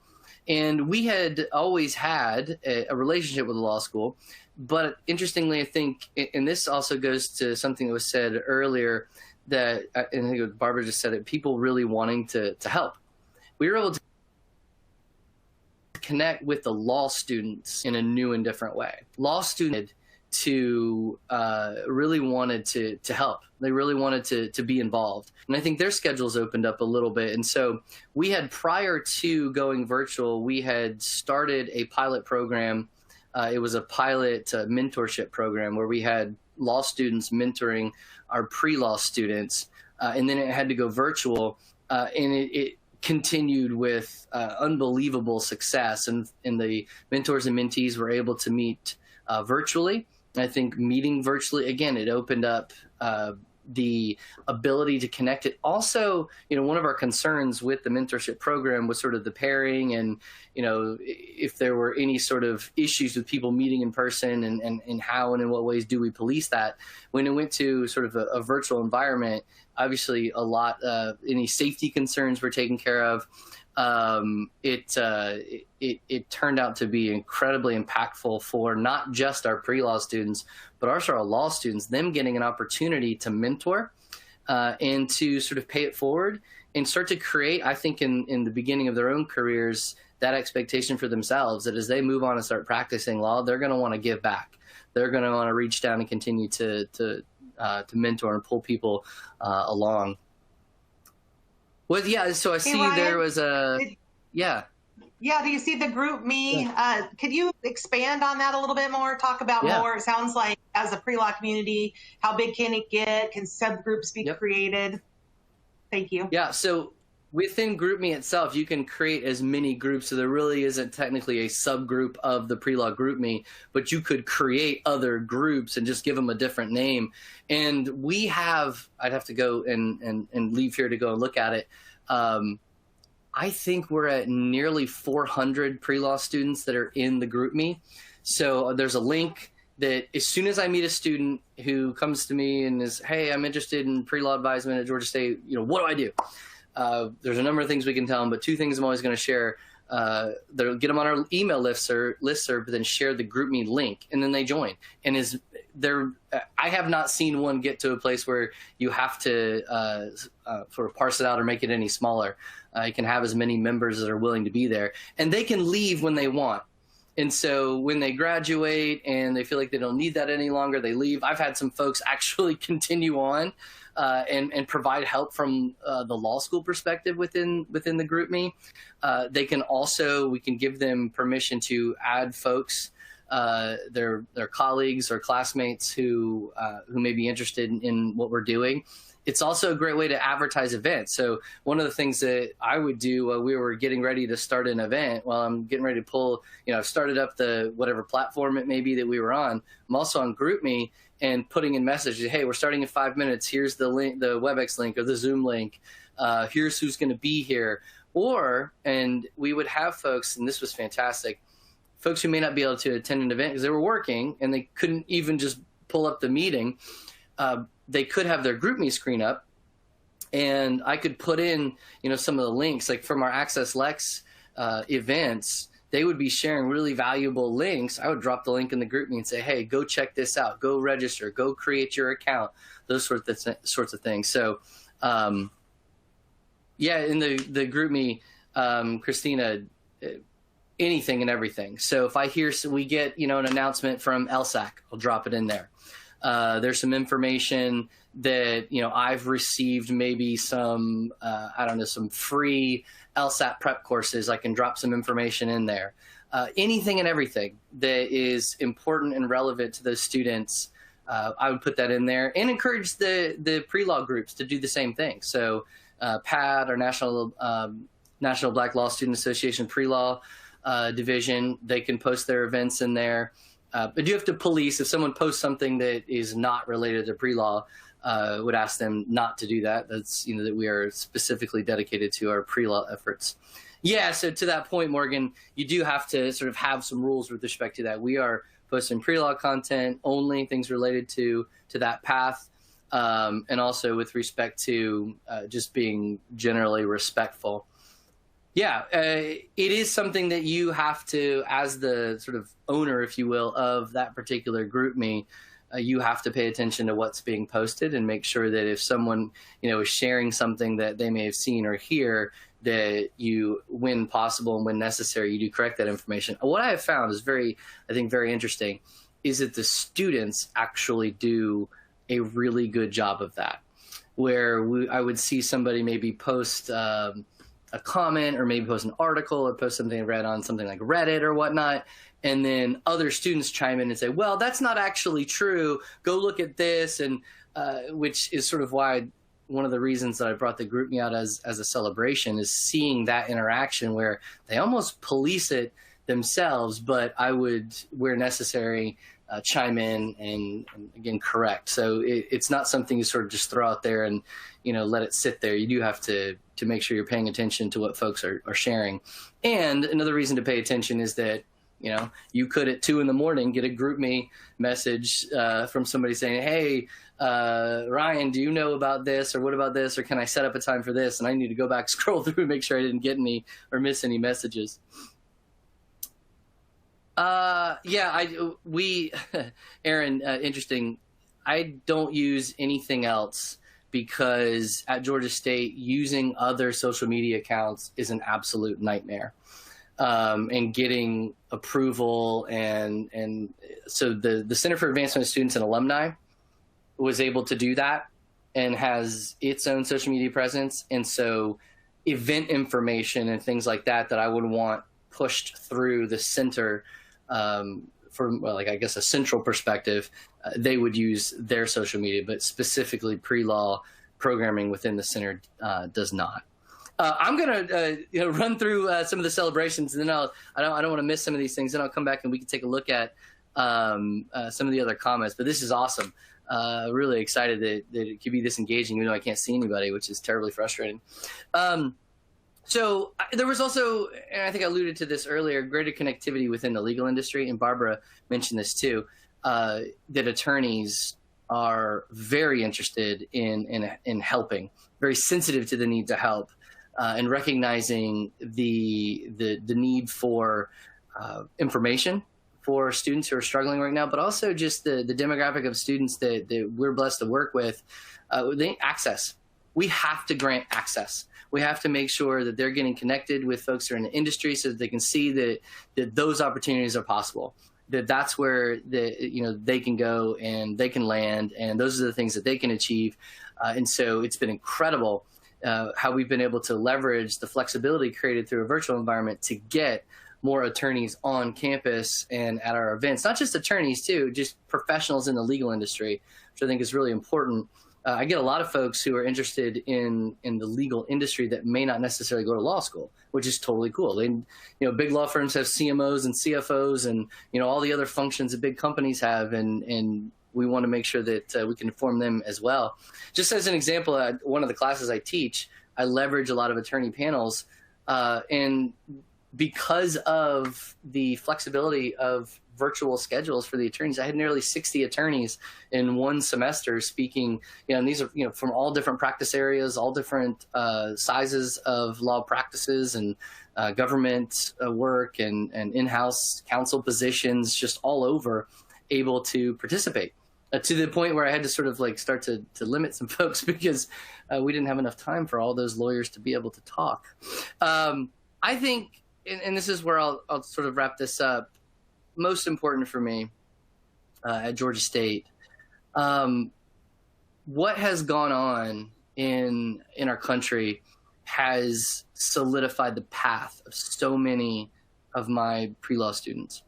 And we had always had a relationship with the law school. But interestingly, I think, and this also goes to something that was said earlier, that, and I think Barbara just said it, people really wanting to help. We were able to connect with the law students in a new and different way. Law students really wanted to help. They really wanted to be involved. And I think their schedules opened up a little bit. And so we had, prior to going virtual, we had started a pilot program. It was a pilot mentorship program where we had law students mentoring our pre-law students. And then it had to go virtual. And it continued with unbelievable success. And the mentors and mentees were able to meet virtually. I think meeting virtually, again, it opened up the ability to connect. It also, one of our concerns with the mentorship program was sort of the pairing, and, if there were any sort of issues with people meeting in person, and how and in what ways do we police that. When it went to sort of a virtual environment, obviously any safety concerns were taken care of. It turned out to be incredibly impactful for not just our pre-law students, but also our law students, them getting an opportunity to mentor and to sort of pay it forward and start to create, I think, in the beginning of their own careers, that expectation for themselves that as they move on and start practicing law, they're going to want to give back. They're going to want to reach down and continue to mentor and pull people along. Well, yeah, so I see Ryan, there was yeah. Yeah, do you see the GroupMe? Yeah. Could you expand on that a little bit more? Talk about more. It sounds like, as a pre-law community, how big can it get? Can subgroups be created? Thank you. Yeah, so within GroupMe itself, you can create as many groups. So there really isn't technically a subgroup of the pre-law GroupMe, but you could create other groups and just give them a different name. And we have, I'd have to go and leave here to go and look at it. I think we're at nearly 400 pre-law students that are in the GroupMe. So there's a link that as soon as I meet a student who comes to me and is, hey, I'm interested in pre-law advisement at Georgia State, what do I do? There's a number of things we can tell them, but two things I'm always going to share. They'll get them on our email listserv, but then share the GroupMe link, and then they join. And I have not seen one get to a place where you have to sort of parse it out or make it any smaller. You can have as many members that are willing to be there, and they can leave when they want. And so when they graduate and they feel like they don't need that any longer, they leave. I've had some folks actually continue on and provide help from the law school perspective within the GroupMe. They can also, we can give them permission to add folks, their colleagues or classmates who may be interested in what we're doing. It's also a great way to advertise events. So one of the things that I would do while we were getting ready to start an event, while I'm getting ready to pull, I've started up the whatever platform it may be that we were on. I'm also on GroupMe and putting in messages. Hey, we're starting in 5 minutes. Here's the link, the WebEx link or the Zoom link. Here's who's going to be here. And we would have folks, and this was fantastic, folks who may not be able to attend an event because they were working and they couldn't even just pull up the meeting. They could have their GroupMe screen up, and I could put in, some of the links, like from our AccessLex events. They would be sharing really valuable links. I would drop the link in the GroupMe and say, hey, go check this out, go register, go create your account, those sorts of things. So, in the GroupMe, Christina, anything and everything. So if I hear, so we get, an announcement from LSAC, I'll drop it in there. There's some information that, I've received, maybe some, some free LSAT prep courses. I can drop some information in there. Anything and everything that is important and relevant to those students, I would put that in there, and encourage the pre-law groups to do the same thing. So PAD, our National Black Law Student Association pre-law division, they can post their events in there. But you have to police, if someone posts something that is not related to pre-law, would ask them not to do that. That's, that we are specifically dedicated to our pre-law efforts. Yeah, so to that point, Morgan, you do have to sort of have some rules with respect to that. We are posting pre-law content only, things related to that path, and also with respect to just being generally respectful. Yeah, it is something that you have to, as the sort of owner, if you will, of that particular GroupMe, you have to pay attention to what's being posted and make sure that if someone, is sharing something that they may have seen or hear, that you, when possible and when necessary, you do correct that information. What I have found is very interesting, is that the students actually do a really good job of that, where I would see somebody maybe post a comment, or maybe post an article, or post something I read on something like Reddit or whatnot, and then other students chime in and say, well, that's not actually true, go look at this, and which is sort of why one of the reasons that I brought the GroupMe out as a celebration is seeing that interaction where they almost police it themselves, but I would, where necessary, chime in and again correct. So it's not something you sort of just throw out there and let it sit there. You do have to make sure you're paying attention to what folks are sharing. And another reason to pay attention is that you could at 2 a.m. get a GroupMe message from somebody saying, hey, Ryan, do you know about this, or what about this, or can I set up a time for this? And I need to go back, scroll through and make sure I didn't get any or miss any messages. Aaron, interesting. I don't use anything else because at Georgia State, using other social media accounts is an absolute nightmare. And getting approval, and so the Center for Advancement of Students and Alumni was able to do that and has its own social media presence. And so event information and things like that I would want pushed through the center from, I guess, a central perspective, they would use their social media, but specifically pre-law programming within the center does not. I'm going to run through some of the celebrations, and then I don't want to miss some of these things. Then I'll come back and we can take a look at some of the other comments. But this is awesome. Really excited that it could be this engaging, even though I can't see anybody, which is terribly frustrating. So there was also, and I think I alluded to this earlier, greater connectivity within the legal industry, and Barbara mentioned this too, that attorneys are very interested in helping, very sensitive to the need to help. And recognizing the need for information for students who are struggling right now, but also just the demographic of students that we're blessed to work with. Access. We have to grant access. We have to make sure that they're getting connected with folks who are in the industry so that they can see that those opportunities are possible. That's where they can go and they can land, and those are the things that they can achieve. And so it's been incredible. How we've been able to leverage the flexibility created through a virtual environment to get more attorneys on campus and at our events, not just attorneys too, just professionals in the legal industry, which I think is really important. I get a lot of folks who are interested in the legal industry that may not necessarily go to law school, which is totally cool. And, big law firms have CMOs and CFOs and, all the other functions that big companies have. And we want to make sure that we can inform them as well. Just as an example, one of the classes I teach, I leverage a lot of attorney panels. And because of the flexibility of virtual schedules for the attorneys, I had nearly 60 attorneys in one semester speaking, and these are, from all different practice areas, all different sizes of law practices and government work and in-house counsel positions, just all over, able to participate. To the point where I had to sort of start to limit some folks because we didn't have enough time for all those lawyers to be able to talk. I think and this is where I'll sort of wrap this up. Most important for me at Georgia State, what has gone on in our country has solidified the path of so many of my pre-law students.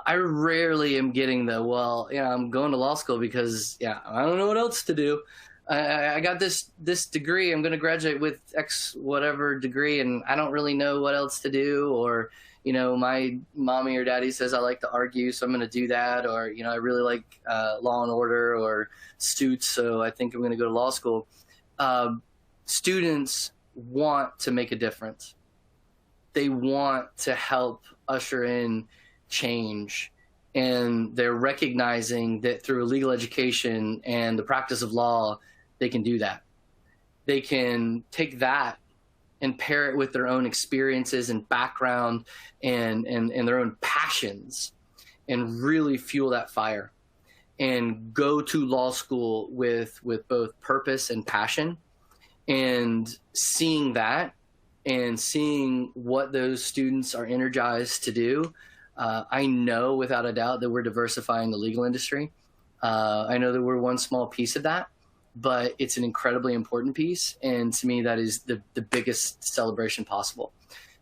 I rarely am getting the, well, I'm going to law school because, I don't know what else to do. I got this degree. I'm going to graduate with X whatever degree, and I don't really know what else to do. Or, my mommy or daddy says I like to argue, so I'm going to do that. Or, I really like Law and Order or Suits, so I think I'm going to go to law school. Students want to make a difference. They want to help usher in change, and they're recognizing that through a legal education and the practice of law, they can do that. They can take that and pair it with their own experiences and background and their own passions and really fuel that fire and go to law school with both purpose and passion. And seeing that and seeing what those students are energized to do, I know without a doubt that we're diversifying the legal industry. I know that we're one small piece of that, but it's an incredibly important piece. And to me, that is the biggest celebration possible.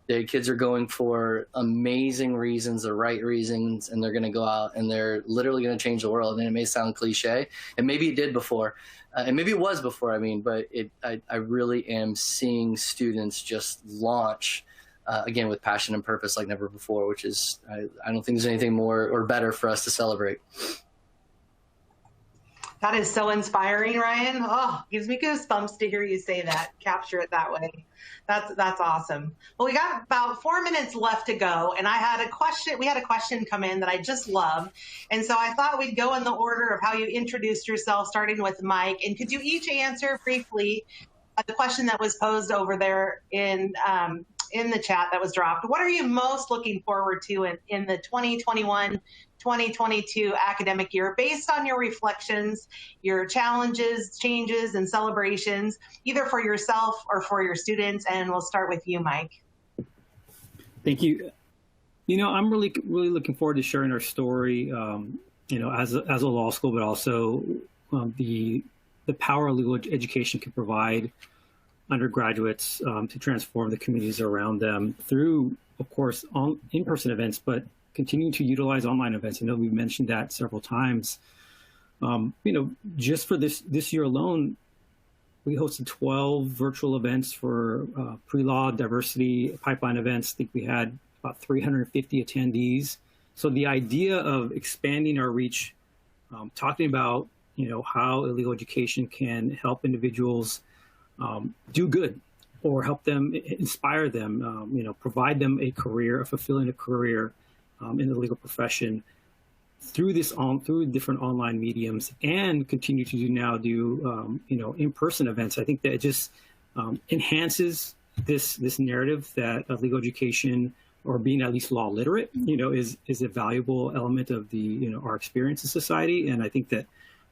The kids are going for amazing reasons, the right reasons, and they're going to go out and they're literally going to change the world. And it may sound cliche, and maybe it did before, and maybe it was before, but I really am seeing students just launch again with passion and purpose like never before, which is, I don't think there's anything more or better for us to celebrate. That is so inspiring, Ryan. Oh, gives me goosebumps to hear you say that, capture it that way. That's awesome. Well, we got about 4 minutes left to go, and we had a question come in that I just love. And so I thought we'd go in the order of how you introduced yourself, starting with Mike. And could you each answer briefly the question that was posed over there in the chat that was dropped? What are you most looking forward to in the 2021-2022 academic year, based on your reflections, your challenges, changes, and celebrations, either for yourself or for your students? And we'll start with you, Mike. Thank you. I'm really looking forward to sharing our story, as a law school, but also the power legal education can provide undergraduates to transform the communities around them through, of course, in-person events, but continuing to utilize online events. I know we've mentioned that several times. Just for this year alone, we hosted 12 virtual events for pre-law diversity pipeline events. I think we had about 350 attendees. So the idea of expanding our reach, talking about how illegal education can help individuals do good, or help them, inspire them, provide them a fulfilling career in the legal profession through different online mediums, and continue to do in-person events. I think that it just enhances this narrative that legal education, or being at least law literate, is a valuable element of our experience in society. And I think that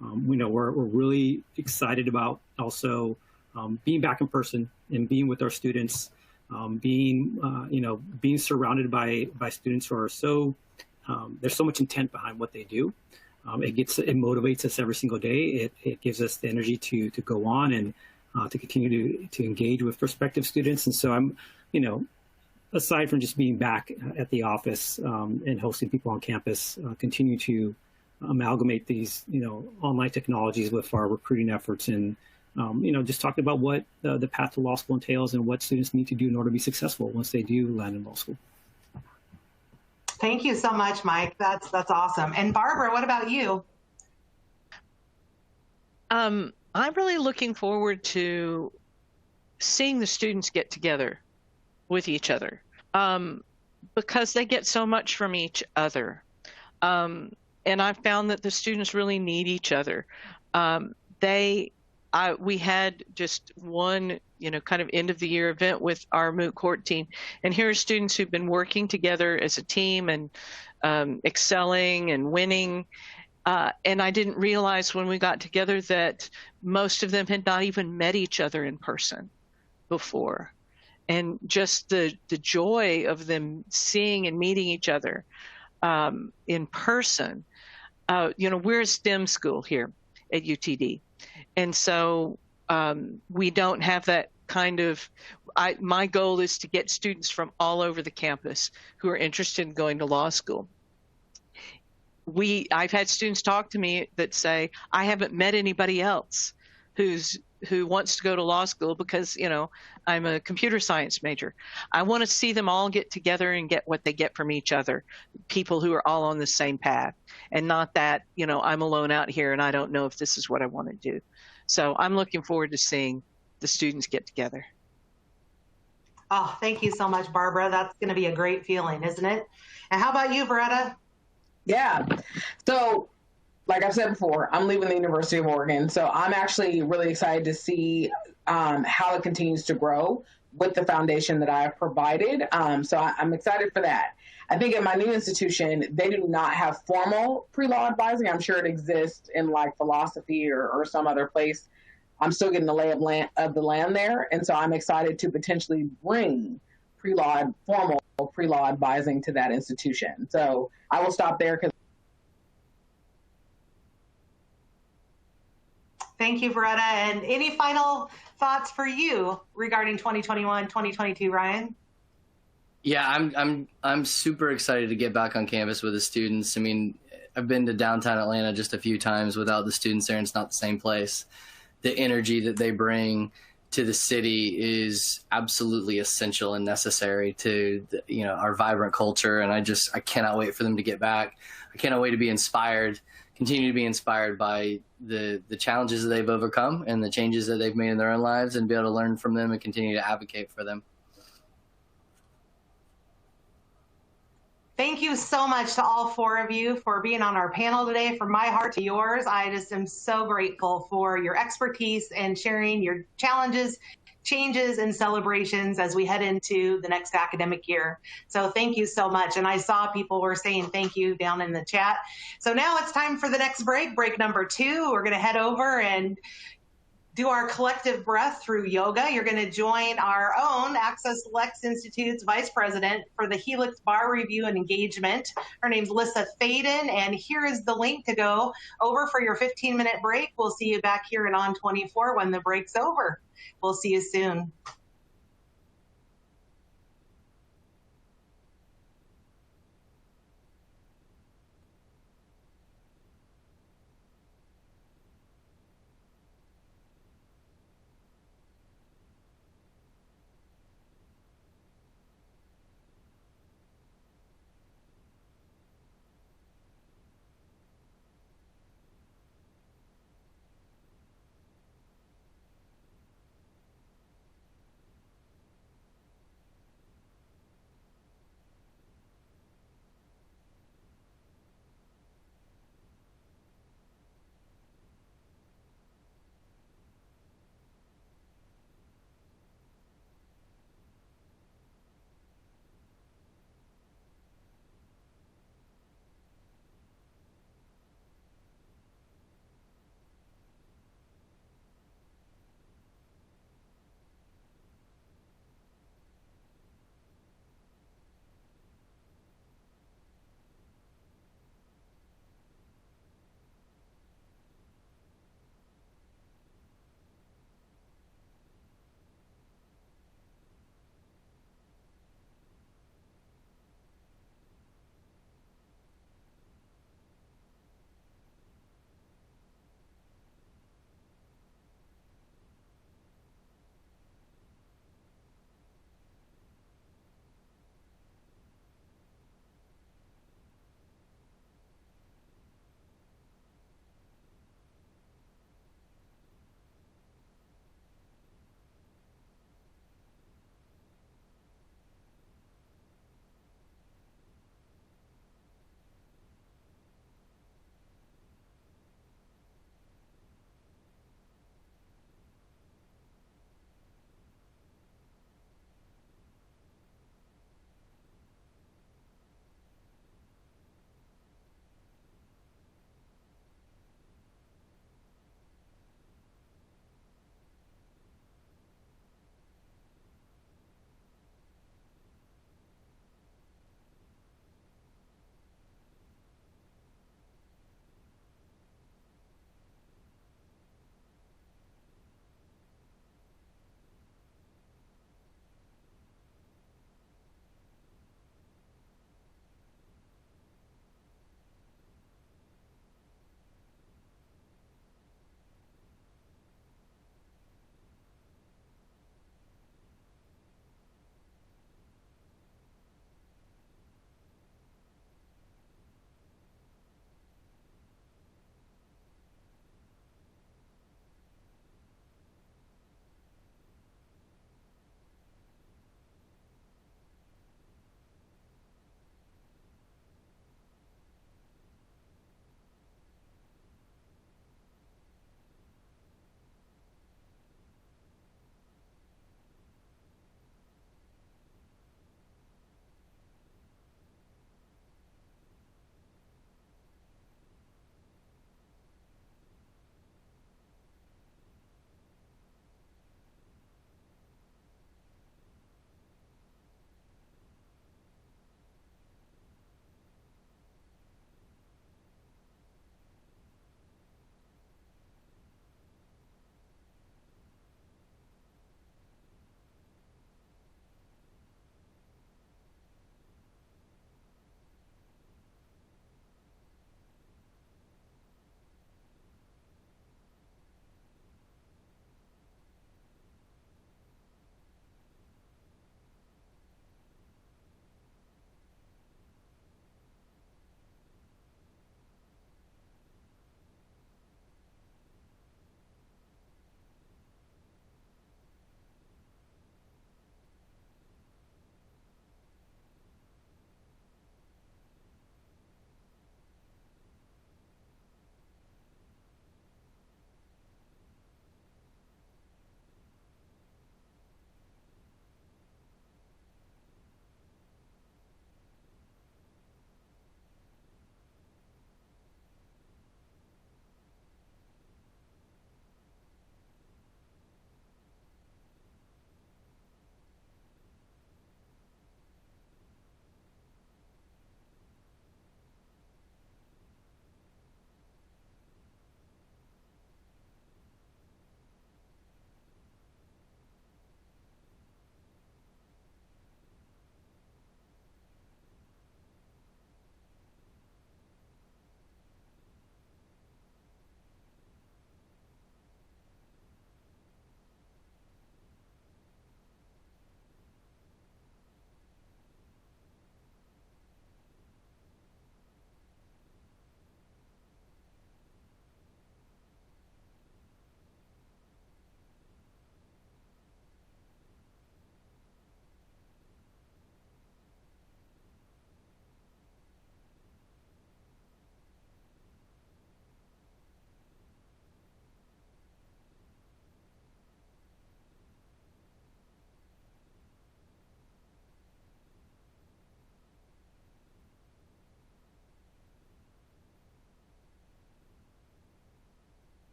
we're really excited about also being back in person and being with our students, being surrounded by students who are so, there's so much intent behind what they do. It motivates us every single day. It gives us the energy to go on and to continue to engage with prospective students. And so I'm, aside from just being back at the office and hosting people on campus, continue to amalgamate these, online technologies with our recruiting efforts, and just talking about what the path to law school entails and what students need to do in order to be successful once they do land in law school. Thank you so much, Mike. That's awesome. And Barbara, what about you? I'm really looking forward to seeing the students get together with each other, because they get so much from each other. And I've found that the students really need each other. We had just one, kind of end of the year event with our moot court team. And here are students who've been working together as a team and excelling and winning. And I didn't realize when we got together that most of them had not even met each other in person before. and just the joy of them seeing and meeting each other in person. We're a STEM school here at UTD, and so we don't have that kind of. My goal is to get students from all over the campus who are interested in going to law school. I've had students talk to me that say, I haven't met anybody else who wants to go to law school because, I'm a computer science major. I want to see them all get together and get what they get from each other, people who are all on the same path, and not that, I'm alone out here and I don't know if this is what I want to do. So I'm looking forward to seeing the students get together. Oh, thank you so much, Barbara. That's going to be a great feeling, isn't it? And how about you, Beretta? Yeah. So, like I've said before, I'm leaving the University of Oregon. So I'm actually really excited to see how it continues to grow with the foundation that I've provided. So I'm excited for that. I think at my new institution, they do not have formal pre-law advising. I'm sure it exists in like philosophy or some other place. I'm still getting the lay of the land there. And so I'm excited to potentially bring formal pre-law advising to that institution. So I will stop there. Thank you, Beretta. And any final thoughts for you regarding 2021, 2022, Ryan? Yeah, I'm super excited to get back on campus with the students. I mean, I've been to downtown Atlanta just a few times without the students there, and it's not the same place. The energy that they bring to the city is absolutely essential and necessary to our vibrant culture. And I cannot wait for them to get back. I cannot wait to be inspired, continue to be inspired by the challenges that they've overcome and the changes that they've made in their own lives, and be able to learn from them and continue to advocate for them. Thank you so much to all four of you for being on our panel today. From my heart to yours, I just am so grateful for your expertise and sharing your challenges, changes, and celebrations as we head into the next academic year. So thank you so much. And I saw people were saying thank you down in the chat. So now it's time for the next break number 2. We're going to head over and do our collective breath through yoga. You're going to join our own AccessLex Institute's Vice President for the Helix Bar Review and Engagement. Her name's Lissa Faden, and here is the link to go over for your 15-minute break. We'll see you back here in On 24 when the break's over. We'll see you soon.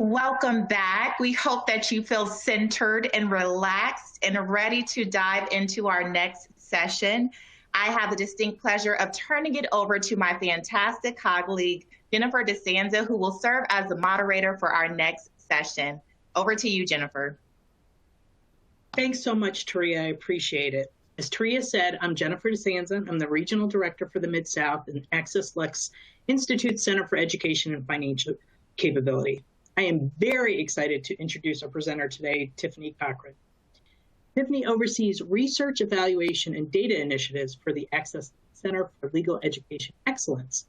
Welcome back. We hope that you feel centered and relaxed and ready to dive into our next session. I have the distinct pleasure of turning it over to my fantastic colleague, Jennifer DeSanza, who will serve as the moderator for our next session. Over to you, Jennifer. Thanks so much, Taria. I appreciate it. As Taria said, I'm Jennifer DeSanza. I'm the Regional Director for the Mid-South and AccessLex Institute Center for Education and Financial Capability. I am very excited to introduce our presenter today, Tiffany Cochran. Tiffany oversees research, evaluation, and data initiatives for the Access Center for Legal Education Excellence.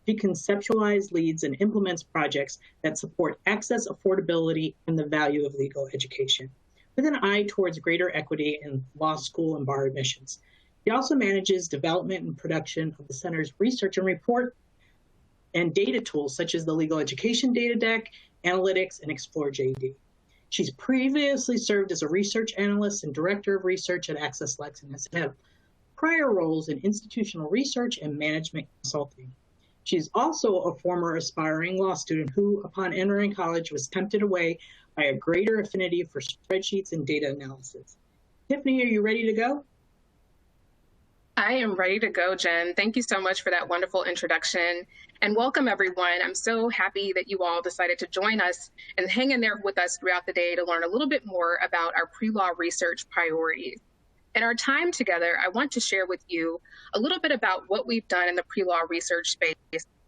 She conceptualizes, leads, and implements projects that support access, affordability, and the value of legal education, with an eye towards greater equity in law school and bar admissions. She also manages development and production of the center's research and report and data tools, such as the Legal Education Data Deck, Analytics, and Explore JD. She's previously served as a research analyst and director of research at AccessLex and has had prior roles in institutional research and management consulting. She's also a former aspiring law student who, upon entering college, was tempted away by a greater affinity for spreadsheets and data analysis. Tiffany, are you ready to go? I am ready to go, Jen. Thank you so much for that wonderful introduction. And welcome, everyone. I'm so happy that you all decided to join us and hang in there with us throughout the day to learn a little bit more about our pre-law research priorities. In our time together, I want to share with you a little bit about what we've done in the pre-law research space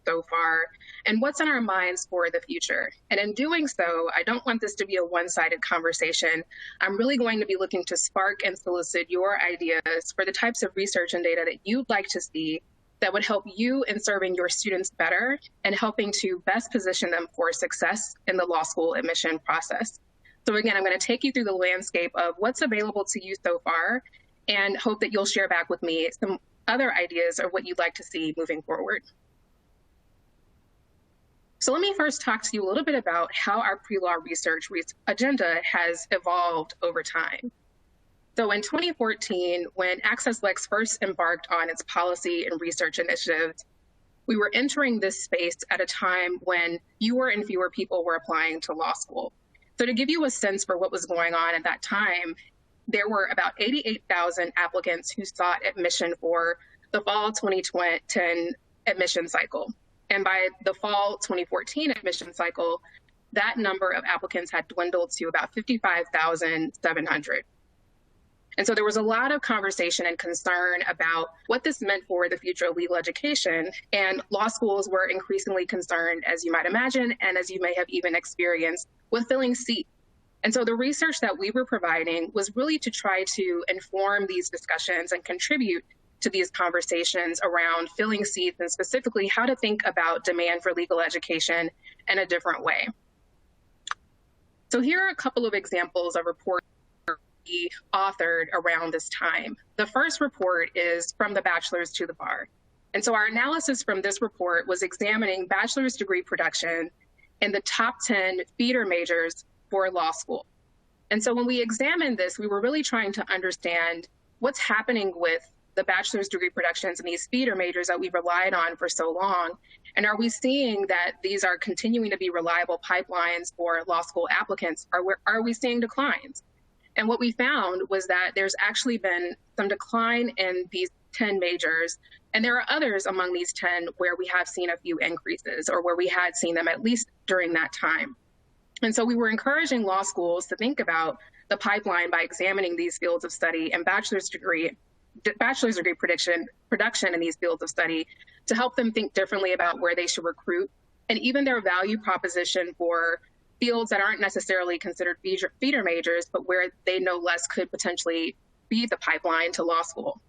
so far and what's on our minds for the future. And in doing so, I don't want this to be a one-sided conversation. I'm really going to be looking to spark and solicit your ideas for the types of research and data that you'd like to see that would help you in serving your students better and helping to best position them for success in the law school admission process. So again, I'm going to take you through the landscape of what's available to you so far and hope that you'll share back with me some other ideas of what you'd like to see moving forward. So let me first talk to you a little bit about how our pre-law research agenda has evolved over time. So in 2014, when AccessLex first embarked on its policy and research initiatives, we were entering this space at a time when fewer and fewer people were applying to law school. So to give you a sense for what was going on at that time, there were about 88,000 applicants who sought admission for the fall 2010 admission cycle. And by the fall 2014 admission cycle, that number of applicants had dwindled to about 55,700. And so there was a lot of conversation and concern about what this meant for the future of legal education. And law schools were increasingly concerned, as you might imagine, and as you may have even experienced, with filling seats. And so the research that we were providing was really to try to inform these discussions and contribute to these conversations around filling seats and specifically how to think about demand for legal education in a different way. So here are a couple of examples of reports we authored around this time. The first report is from the Bachelor's to the Bar. And so our analysis from this report was examining bachelor's degree production in the top 10 feeder majors for law school. And so when we examined this, we were really trying to understand what's happening with the bachelor's degree productions in these feeder majors that we've relied on for so long. And are we seeing that these are continuing to be reliable pipelines for law school applicants? Are we seeing declines? And what we found was that there's actually been some decline in these 10 majors. And there are others among these 10 where we have seen a few increases or where we had seen them at least during that time. And so we were encouraging law schools to think about the pipeline by examining these fields of study and bachelor's degree production in these fields of study to help them think differently about where they should recruit and even their value proposition for fields that aren't necessarily considered feeder majors, but where they no less could potentially be the pipeline to law school.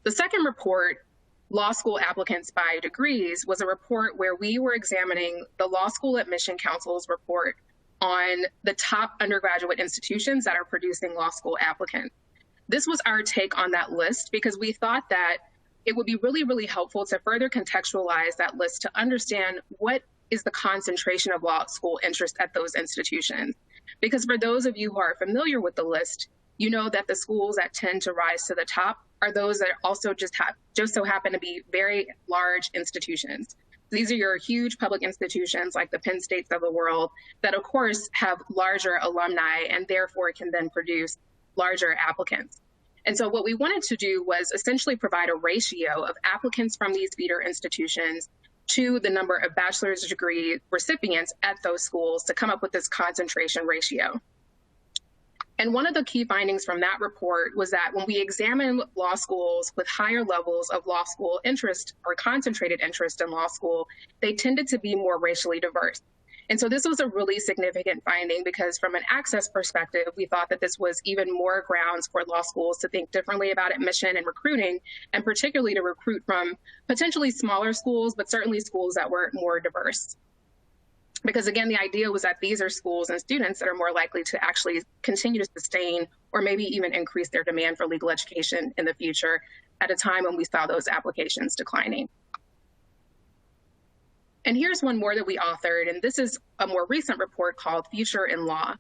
The second report, Law School Applicants by Degrees, was a report where we were examining the Law School Admission Council's report on the top undergraduate institutions that are producing law school applicants. This was our take on that list because we thought that it would be really, really helpful to further contextualize that list to understand what is the concentration of law school interest at those institutions. Because for those of you who are familiar with the list, you know that the schools that tend to rise to the top are those that also just so happen to be very large institutions. These are your huge public institutions like the Penn States of the world that, of course, have larger alumni and therefore can then produce larger applicants. And so what we wanted to do was essentially provide a ratio of applicants from these feeder institutions to the number of bachelor's degree recipients at those schools to come up with this concentration ratio. And one of the key findings from that report was that when we examined law schools with higher levels of law school interest or concentrated interest in law school, they tended to be more racially diverse. And so this was a really significant finding because from an access perspective, we thought that this was even more grounds for law schools to think differently about admission and recruiting, and particularly to recruit from potentially smaller schools, but certainly schools that were more diverse. Because again, the idea was that these are schools and students that are more likely to actually continue to sustain or maybe even increase their demand for legal education in the future at a time when we saw those applications declining. And here's one more that we authored, and this is a more recent report called Future in Law.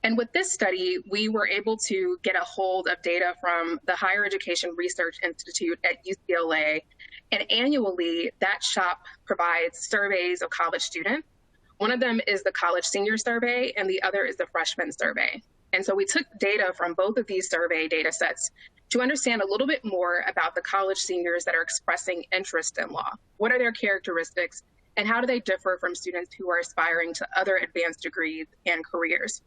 And with this study, we were able to get a hold of data from the Higher Education Research Institute at UCLA. And annually, that shop provides surveys of college students. One of them is the College Senior Survey, and the other is the Freshman Survey. And so we took data from both of these survey data sets to understand a little bit more about the college seniors that are expressing interest in law. What are their characteristics, and how do they differ from students who are aspiring to other advanced degrees and careers?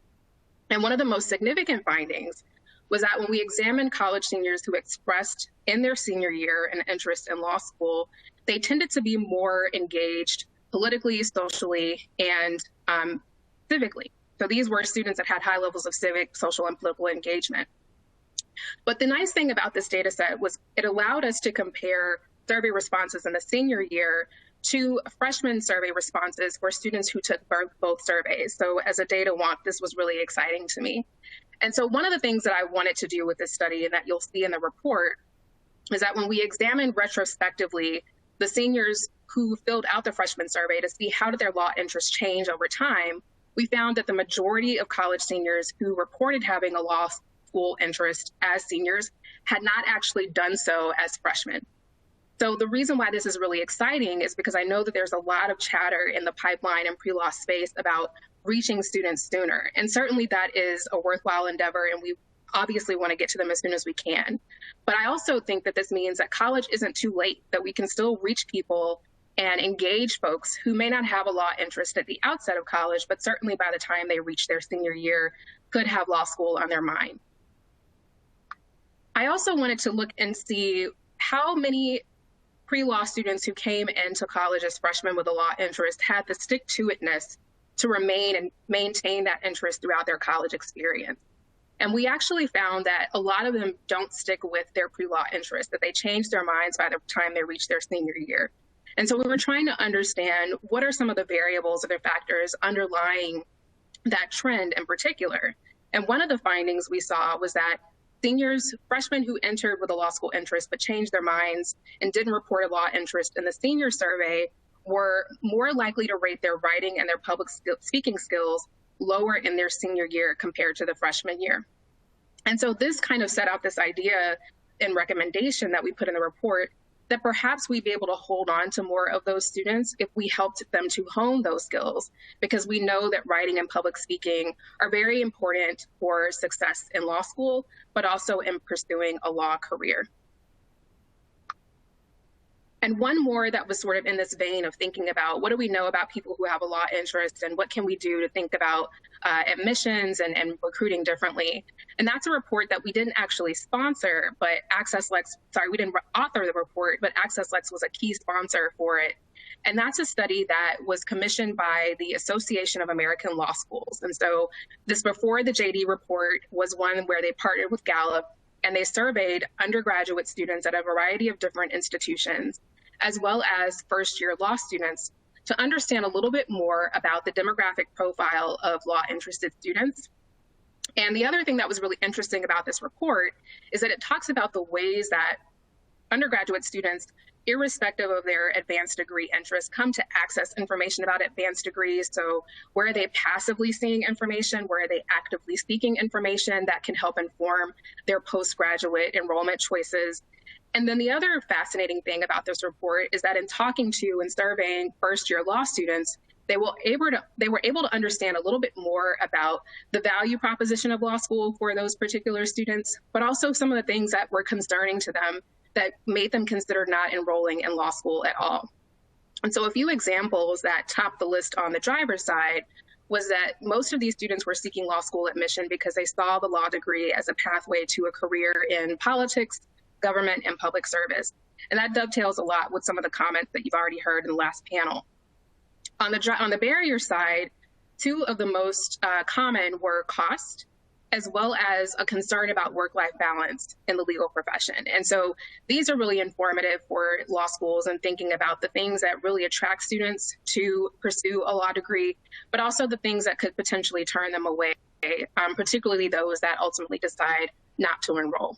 And one of the most significant findings was that when we examined college seniors who expressed in their senior year an interest in law school, they tended to be more engaged politically, socially, and civically. So these were students that had high levels of civic, social, and political engagement. But the nice thing about this data set was it allowed us to compare survey responses in the senior year to freshman survey responses for students who took both surveys. So as a data wonk, this was really exciting to me. And so one of the things that I wanted to do with this study, and that you'll see in the report, is that when we examined retrospectively the seniors who filled out the freshman survey to see how did their law interests change over time, we found that the majority of college seniors who reported having a law school interest as seniors had not actually done so as freshmen. So the reason why this is really exciting is because I know that there's a lot of chatter in the pipeline and pre-law space about reaching students sooner. And certainly that is a worthwhile endeavor, and we obviously want to get to them as soon as we can. But I also think that this means that college isn't too late, that we can still reach people and engage folks who may not have a law interest at the outset of college, but certainly by the time they reach their senior year could have law school on their mind. I also wanted to look and see how many pre-law students who came into college as freshmen with a law interest had the stick-to-itness to remain and maintain that interest throughout their college experience. And we actually found that a lot of them don't stick with their pre-law interest, that they change their minds by the time they reach their senior year. And so we were trying to understand what are some of the variables or the factors underlying that trend in particular. And one of the findings we saw was that freshmen who entered with a law school interest but changed their minds and didn't report a law interest in the senior survey were more likely to rate their writing and their public speaking skills lower in their senior year compared to the freshman year. And so this kind of set out this idea and recommendation that we put in the report that perhaps we'd be able to hold on to more of those students if we helped them to hone those skills, because we know that writing and public speaking are very important for success in law school, but also in pursuing a law career. And one more that was sort of in this vein of thinking about what do we know about people who have a law interest and what can we do to think about admissions and recruiting differently. And that's a report that we didn't actually sponsor, but we didn't author the report, but AccessLex was a key sponsor for it. And that's a study that was commissioned by the Association of American Law Schools. And so this before the JD report was one where they partnered with Gallup and they surveyed undergraduate students at a variety of different institutions, as well as first-year law students, to understand a little bit more about the demographic profile of law-interested students. And the other thing that was really interesting about this report is that it talks about the ways that undergraduate students, irrespective of their advanced degree interests, come to access information about advanced degrees. So where are they passively seeing information? Where are they actively seeking information that can help inform their postgraduate enrollment choices? And then the other fascinating thing about this report is that in talking to and surveying first-year law students, they were able to understand a little bit more about the value proposition of law school for those particular students, but also some of the things that were concerning to them that made them consider not enrolling in law school at all. And so a few examples that topped the list on the driver's side was that most of these students were seeking law school admission because they saw the law degree as a pathway to a career in politics, government, and public service. And that dovetails a lot with some of the comments that you've already heard in the last panel. On the barrier side, two of the most common were cost, as well as a concern about work-life balance in the legal profession. And so these are really informative for law schools and thinking about the things that really attract students to pursue a law degree, but also the things that could potentially turn them away, particularly those that ultimately decide not to enroll.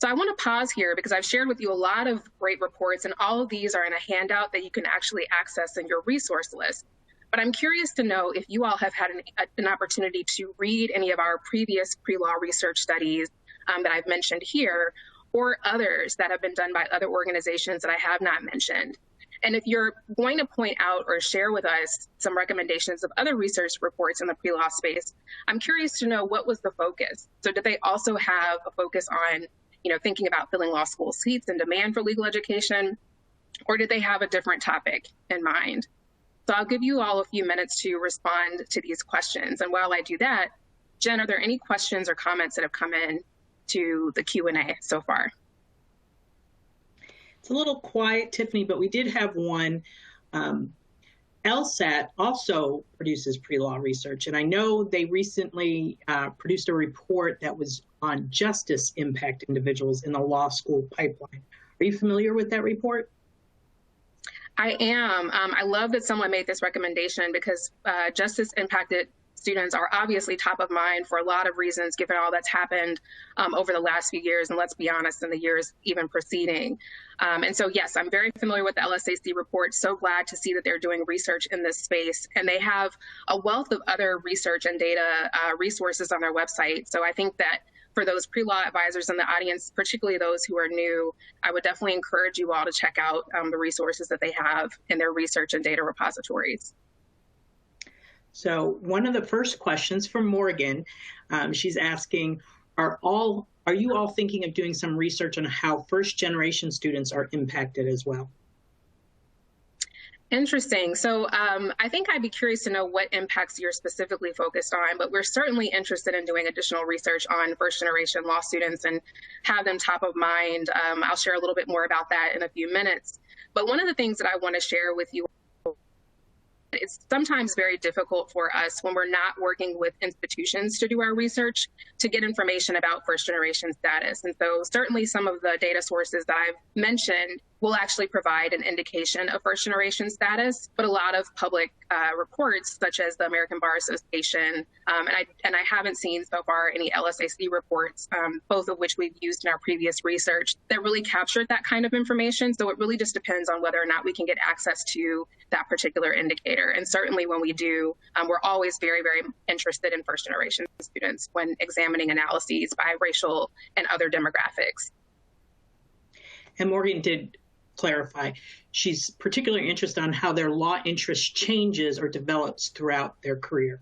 So I want to pause here because I've shared with you a lot of great reports, and all of these are in a handout that you can actually access in your resource list. But I'm curious to know if you all have had an opportunity to read any of our previous pre-law research studies that I've mentioned here, or others that have been done by other organizations that I have not mentioned. And if you're going to point out or share with us some recommendations of other research reports in the pre-law space, I'm curious to know what was the focus. So did they also have a focus on thinking about filling law school seats and demand for legal education, or did they have a different topic in mind? So I'll give you all a few minutes to respond to these questions. And while I do that, Jen, are there any questions or comments that have come in to the Q&A so far? It's a little quiet, Tiffany, but we did have one. LSAT also produces pre-law research, and I know they recently produced a report that was on justice impact individuals in the law school pipeline. Are you familiar with that report? I am. I love that someone made this recommendation because justice impacted students are obviously top of mind for a lot of reasons, given all that's happened over the last few years, and let's be honest, in the years even preceding. And so, yes, I'm very familiar with the LSAC report. So glad to see that they're doing research in this space, and they have a wealth of other research and data resources on their website. So I think that for those pre-law advisors in the audience, particularly those who are new, I would definitely encourage you all to check out the resources that they have in their research and data repositories. So one of the first questions from Morgan, she's asking, are you all thinking of doing some research on how first-generation students are impacted as well? Interesting. So I think I'd be curious to know what impacts you're specifically focused on, but we're certainly interested in doing additional research on first-generation law students and have them top of mind. I'll share a little bit more about that in a few minutes. But one of the things that I want to share with you, it's sometimes very difficult for us when we're not working with institutions to do our research to get information about first-generation status. And so certainly some of the data sources that I've mentioned will actually provide an indication of first-generation status, but a lot of public reports, such as the American Bar Association, and I haven't seen so far any LSAC reports, both of which we've used in our previous research, that really captured that kind of information. So it really just depends on whether or not we can get access to that particular indicator. And certainly when we do, we're always very, very interested in first-generation students when examining analyses by racial and other demographics. And Morgan did clarify, she's particularly interested on how their law interest changes or develops throughout their career.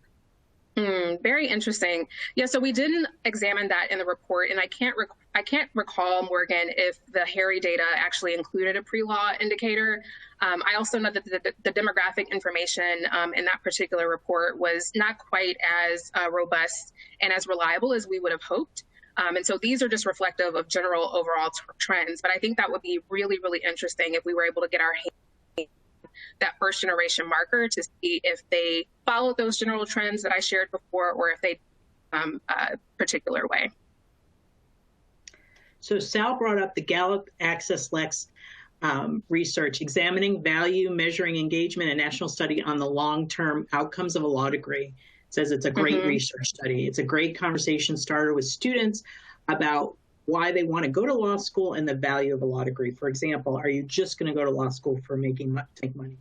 Very interesting. Yeah, so we didn't examine that in the report, and I can't recall, Morgan, if the Harry data actually included a pre-law indicator. I also know that the demographic information in that particular report was not quite as robust and as reliable as we would have hoped. And so these are just reflective of general overall trends. But I think that would be really, really interesting if we were able to get our hands on that first generation marker to see if they followed those general trends that I shared before, or if they a particular way. So Sal brought up the Gallup AccessLex research, examining value, measuring engagement, and national study on the long-term outcomes of a law degree. Says it's a great research study. It's a great conversation starter with students about why they want to go to law school and the value of a law degree. For example, are you just going to go to law school for make money?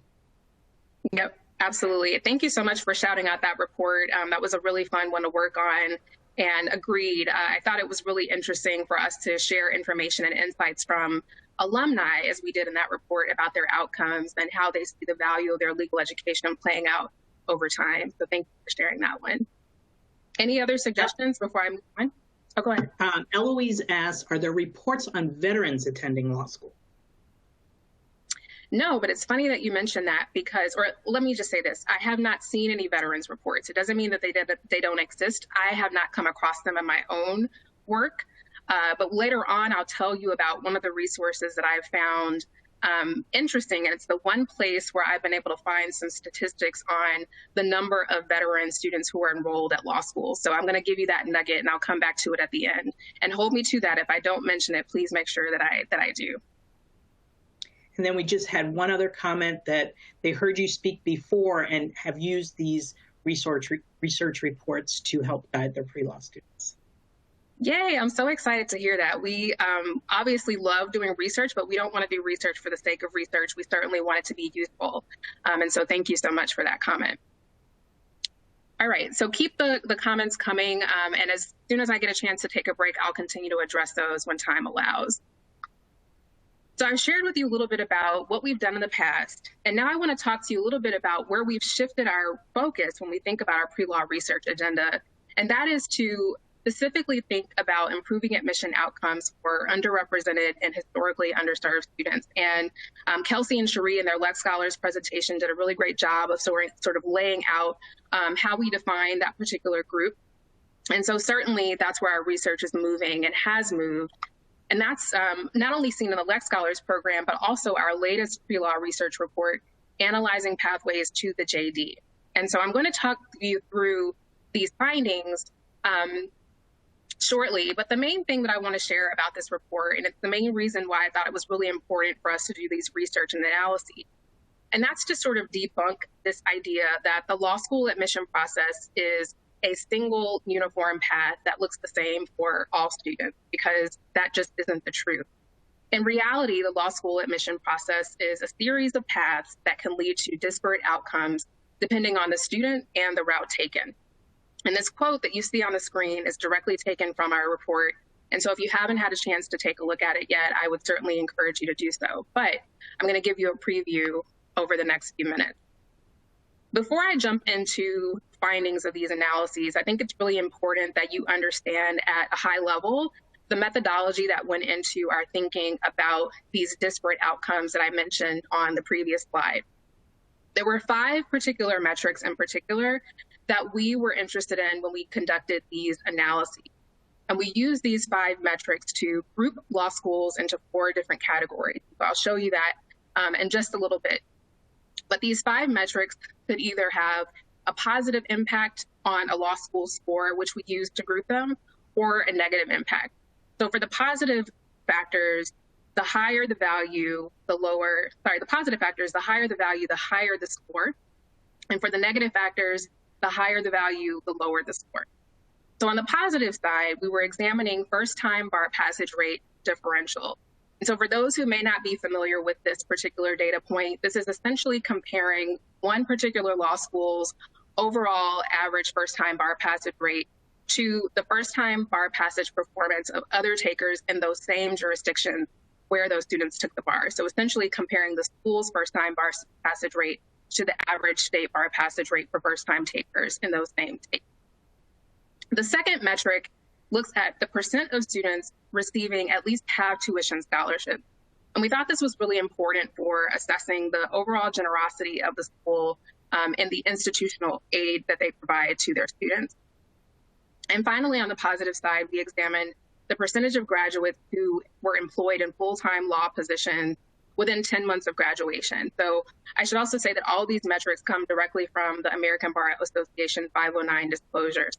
Yep, absolutely. Thank you so much for shouting out that report. That was a really fun one to work on. and agreed. I thought it was really interesting for us to share information and insights from alumni, as we did in that report, about their outcomes and how they see the value of their legal education playing out over time. So thank you for sharing that one. Any other suggestions before I move on? Oh, go ahead. Eloise asks, are there reports on veterans attending law school? No, but it's funny that you mentioned that because, or let me just say this, I have not seen any veterans reports. It doesn't mean that they don't exist. I have not come across them in my own work, but later on, I'll tell you about one of the resources that I've found interesting, and it's the one place where I've been able to find some statistics on the number of veteran students who are enrolled at law school. So I'm going to give you that nugget, and I'll come back to it at the end. And hold me to that. If I don't mention it, please make sure that I do. And then we just had one other comment that they heard you speak before and have used these research reports to help guide their pre-law students. Yay, I'm so excited to hear that. We obviously love doing research, but we don't want to do research for the sake of research. We certainly want it to be useful. And so thank you so much for that comment. All right, so keep the comments coming. And as soon as I get a chance to take a break, I'll continue to address those when time allows. So I've shared with you a little bit about what we've done in the past, and now I want to talk to you a little bit about where we've shifted our focus when we think about our pre-law research agenda, and that is to specifically think about improving admission outcomes for underrepresented and historically underserved students. And Kelsey and Cherie in their Lex Scholars presentation did a really great job of sort of laying out how we define that particular group. And so certainly that's where our research is moving and has moved. And that's not only seen in the Lex Scholars program, but also our latest pre-law research report, Analyzing Pathways to the JD. And so I'm going to talk you through these findings shortly, but the main thing that I want to share about this report, and it's the main reason why I thought it was really important for us to do these research and analyses, and that's to sort of debunk this idea that the law school admission process is a single uniform path that looks the same for all students, because that just isn't the truth. In reality, the law school admission process is a series of paths that can lead to disparate outcomes depending on the student and the route taken. And this quote that you see on the screen is directly taken from our report. And so if you haven't had a chance to take a look at it yet, I would certainly encourage you to do so. But I'm going to give you a preview over the next few minutes. Before I jump into findings of these analyses, I think it's really important that you understand at a high level the methodology that went into our thinking about these disparate outcomes that I mentioned on the previous slide. There were 5 particular metrics in particular that we were interested in when we conducted these analyses. And we used these 5 metrics to group law schools into 4 different categories. So I'll show you that in just a little bit. But these 5 metrics could either have a positive impact on a law school score, which we use to group them, or a negative impact. So for the positive factors, the higher the value, the positive factors, the higher the value, the higher the score. And for the negative factors, the higher the value, the lower the score. So on the positive side, we were examining first-time bar passage rate differential. And so for those who may not be familiar with this particular data point, this is essentially comparing one particular law school's overall average first-time bar passage rate to the first-time bar passage performance of other takers in those same jurisdictions where those students took the bar. So essentially comparing the school's first-time bar passage rate to the average state bar passage rate for first-time takers in those same states. The second metric looks at the percent of students receiving at least half tuition scholarship. And we thought this was really important for assessing the overall generosity of the school and the institutional aid that they provide to their students. And finally, on the positive side, we examined the percentage of graduates who were employed in full-time law positions within 10 months of graduation. So I should also say that all these metrics come directly from the American Bar Association 509 disclosures.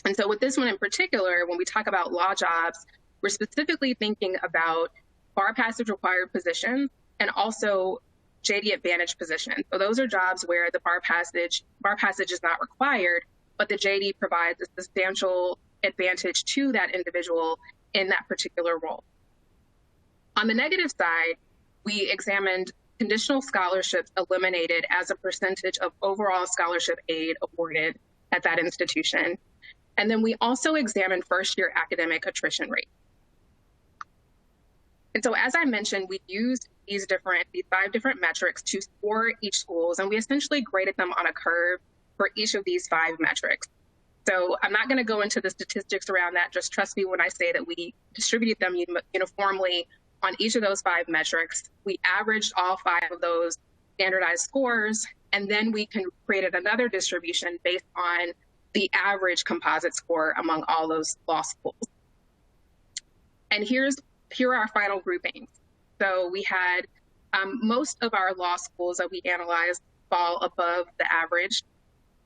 And so with this one in particular, when we talk about law jobs, we're specifically thinking about bar passage required positions and also JD Advantage positions. So those are jobs where the bar passage is not required, but the JD provides a substantial advantage to that individual in that particular role. On the negative side, we examined conditional scholarships eliminated as a percentage of overall scholarship aid awarded at that institution. And then we also examined first-year academic attrition rate. And so, as I mentioned, we used these 5 different metrics to score each schools, and we essentially graded them on a curve for each of these 5 metrics. So I'm not going to go into the statistics around that. Just trust me when I say that we distributed them uniformly on each of those 5 metrics. We averaged all 5 of those standardized scores, and then we created another distribution based on the average composite score among all those law schools. And here are our final groupings. So we had most of our law schools that we analyzed fall above the average,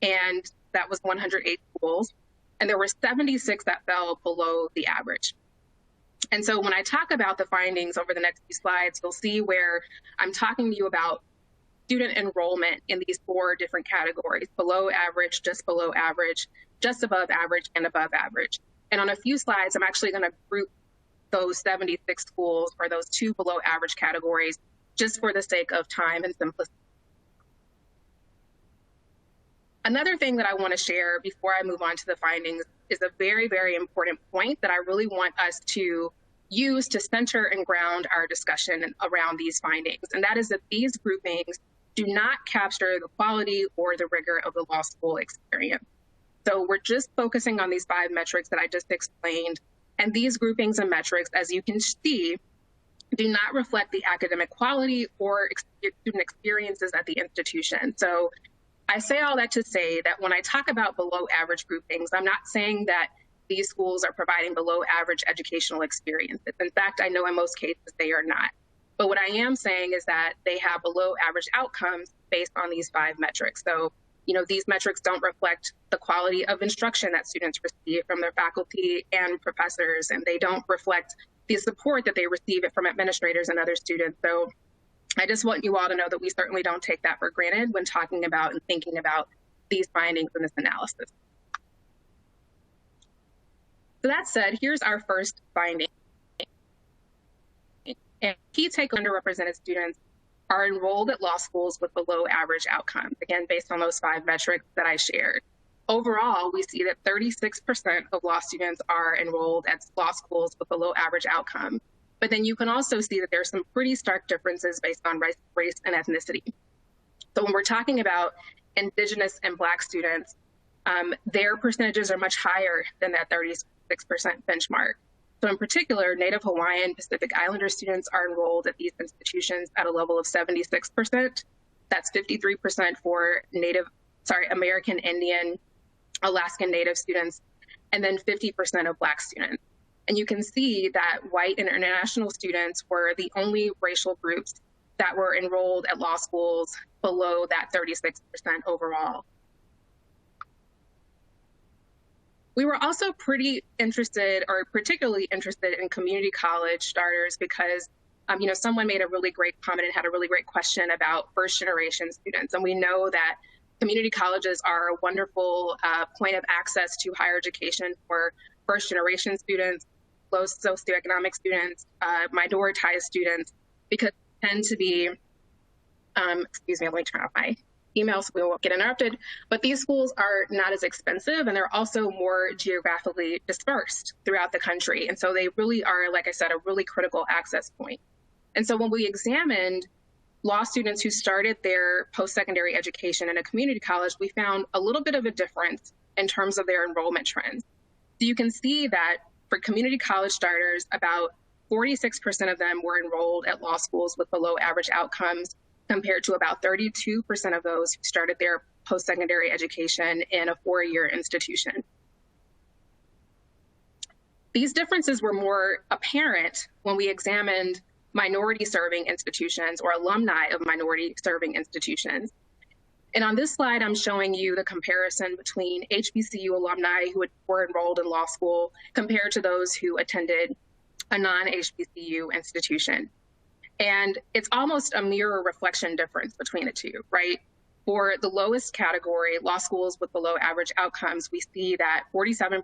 and that was 108 schools. And there were 76 that fell below the average. And so when I talk about the findings over the next few slides, you'll see where I'm talking to you about student enrollment in these 4 different categories: below average, just below average, just above average, and above average. And on a few slides, I'm actually going to group those 76 schools or those 2 below average categories just for the sake of time and simplicity. Another thing that I want to share before I move on to the findings is a very, very important point that I really want us to use to center and ground our discussion around these findings. And that is that these groupings do not capture the quality or the rigor of the law school experience. So we're just focusing on these 5 metrics that I just explained. And these groupings and metrics, as you can see, do not reflect the academic quality or student experiences at the institution. So I say all that to say that when I talk about below average groupings, I'm not saying that these schools are providing below average educational experiences. In fact, I know in most cases they are not. But what I am saying is that they have below average outcomes based on these 5 metrics. So, these metrics don't reflect the quality of instruction that students receive from their faculty and professors, and they don't reflect the support that they receive from administrators and other students. So I just want you all to know that we certainly don't take that for granted when talking about and thinking about these findings in this analysis. So that said, here's our first finding. And key take underrepresented students are enrolled at law schools with below average outcomes, again, based on those 5 metrics that I shared. Overall, we see that 36% of law students are enrolled at law schools with below average outcomes. But then you can also see that there's some pretty stark differences based on race and ethnicity. So when we're talking about Indigenous and Black students, their percentages are much higher than that 36% benchmark. So in particular, Native Hawaiian Pacific Islander students are enrolled at these institutions at a level of 76%. That's 53% for American Indian, Alaskan Native students, and then 50% of Black students. And you can see that white and international students were the only racial groups that were enrolled at law schools below that 36% overall. We were also pretty interested, or particularly interested, in community college starters because someone made a really great comment and had a really great question about first-generation students. And we know that community colleges are a wonderful point of access to higher education for first-generation students, low socioeconomic students, minoritized students, because they tend to be, excuse me, let me turn off my email so we won't get interrupted, but these schools are not as expensive and they're also more geographically dispersed throughout the country. And so they really are, like I said, a really critical access point. And so when we examined law students who started their post-secondary education in a community college, we found a little bit of a difference in terms of their enrollment trends. So you can see that for community college starters, about 46% of them were enrolled at law schools with below average outcomes, compared to about 32% of those who started their post-secondary education in a 4-year institution. These differences were more apparent when we examined minority-serving institutions or alumni of minority-serving institutions. And on this slide, I'm showing you the comparison between HBCU alumni who were enrolled in law school compared to those who attended a non-HBCU institution. And it's almost a mirror reflection difference between the two, right? For the lowest category, law schools with below average outcomes, we see that 47%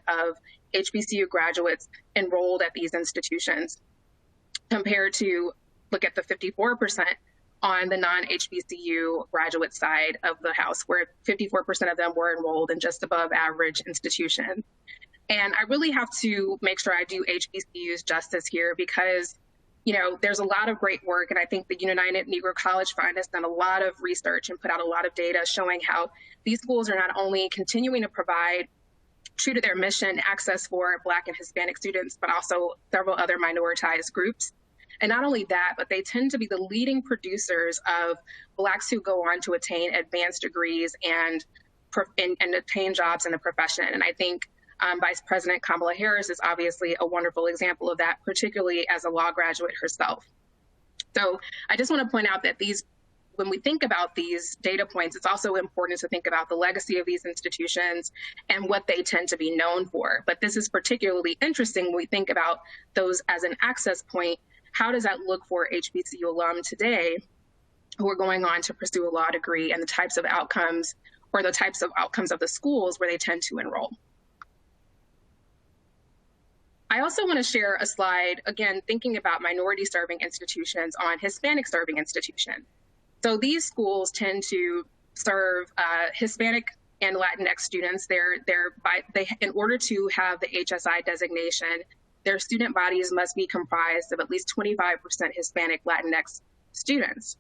of HBCU graduates enrolled at these institutions, compared to, look at the 54% on the non-HBCU graduate side of the house, where 54% of them were enrolled in just above average institutions. And I really have to make sure I do HBCUs justice here because, you know, there's a lot of great work. And I think the United Negro College Fund has done a lot of research and put out a lot of data showing how these schools are not only continuing to provide, true to their mission, access for Black and Hispanic students, but also several other minoritized groups. And not only that, but they tend to be the leading producers of Blacks who go on to attain advanced degrees and attain jobs in the profession. And I think Vice President Kamala Harris is obviously a wonderful example of that, particularly as a law graduate herself. So I just want to point out that when we think about these data points, it's also important to think about the legacy of these institutions and what they tend to be known for. But this is particularly interesting when we think about those as an access point. How does that look for HBCU alum today who are going on to pursue a law degree, and the types of outcomes or the types of outcomes of the schools where they tend to enroll? I also want to share a slide, again, thinking about minority serving institutions on Hispanic serving institutions. So these schools tend to serve Hispanic and Latinx students. In order to have the HSI designation, their student bodies must be comprised of at least 25% Hispanic Latinx students.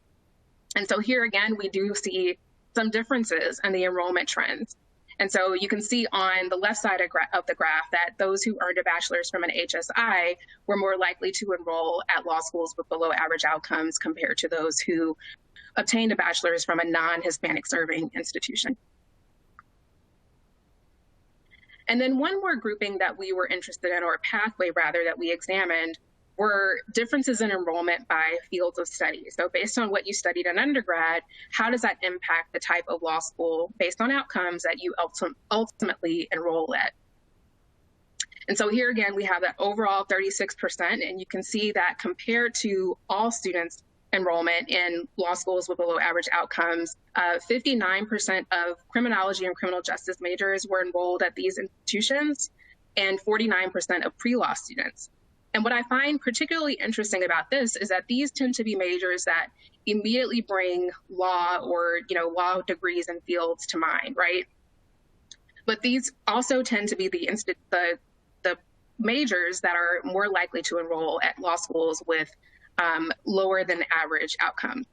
And so here again, we do see some differences in the enrollment trends. And so you can see on the left side of the graph that those who earned a bachelor's from an HSI were more likely to enroll at law schools with below average outcomes compared to those who obtained a bachelor's from a non-Hispanic serving institution. And then one more grouping that we were interested in, or a pathway rather, that we examined were differences in enrollment by fields of study. So based on what you studied in undergrad, how does that impact the type of law school based on outcomes that you ultimately enroll at? And so here again, we have that overall 36%, and you can see that compared to all students' enrollment in law schools with below average outcomes, 59% of criminology and criminal justice majors were enrolled at these institutions, and 49% of pre-law students. And what I find particularly interesting about this is that these tend to be majors that immediately bring law or, law degrees and fields to mind, right? But these also tend to be the majors that are more likely to enroll at law schools with lower than average outcomes.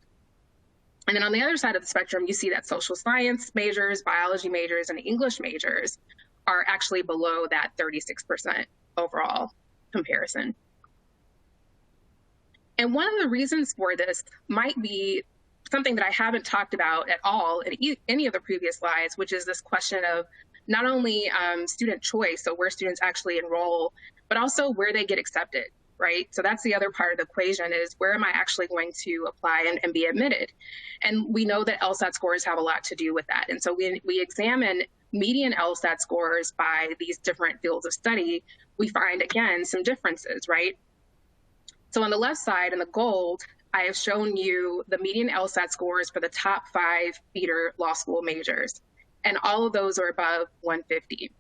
And then on the other side of the spectrum, you see that social science majors, biology majors, and English majors are actually below that 36% overall comparison. And one of the reasons for this might be something that I haven't talked about at all in any of the previous slides, which is this question of not only student choice, so where students actually enroll, but also where they get accepted. Right? So that's the other part of the equation, is where am I actually going to apply and be admitted? And we know that LSAT scores have a lot to do with that. And so we examine median LSAT scores by these different fields of study. We find, again, some differences, right? So on the left side in the gold, I have shown you the median LSAT scores for the top 5 feeder law school majors. And all of those are above 150.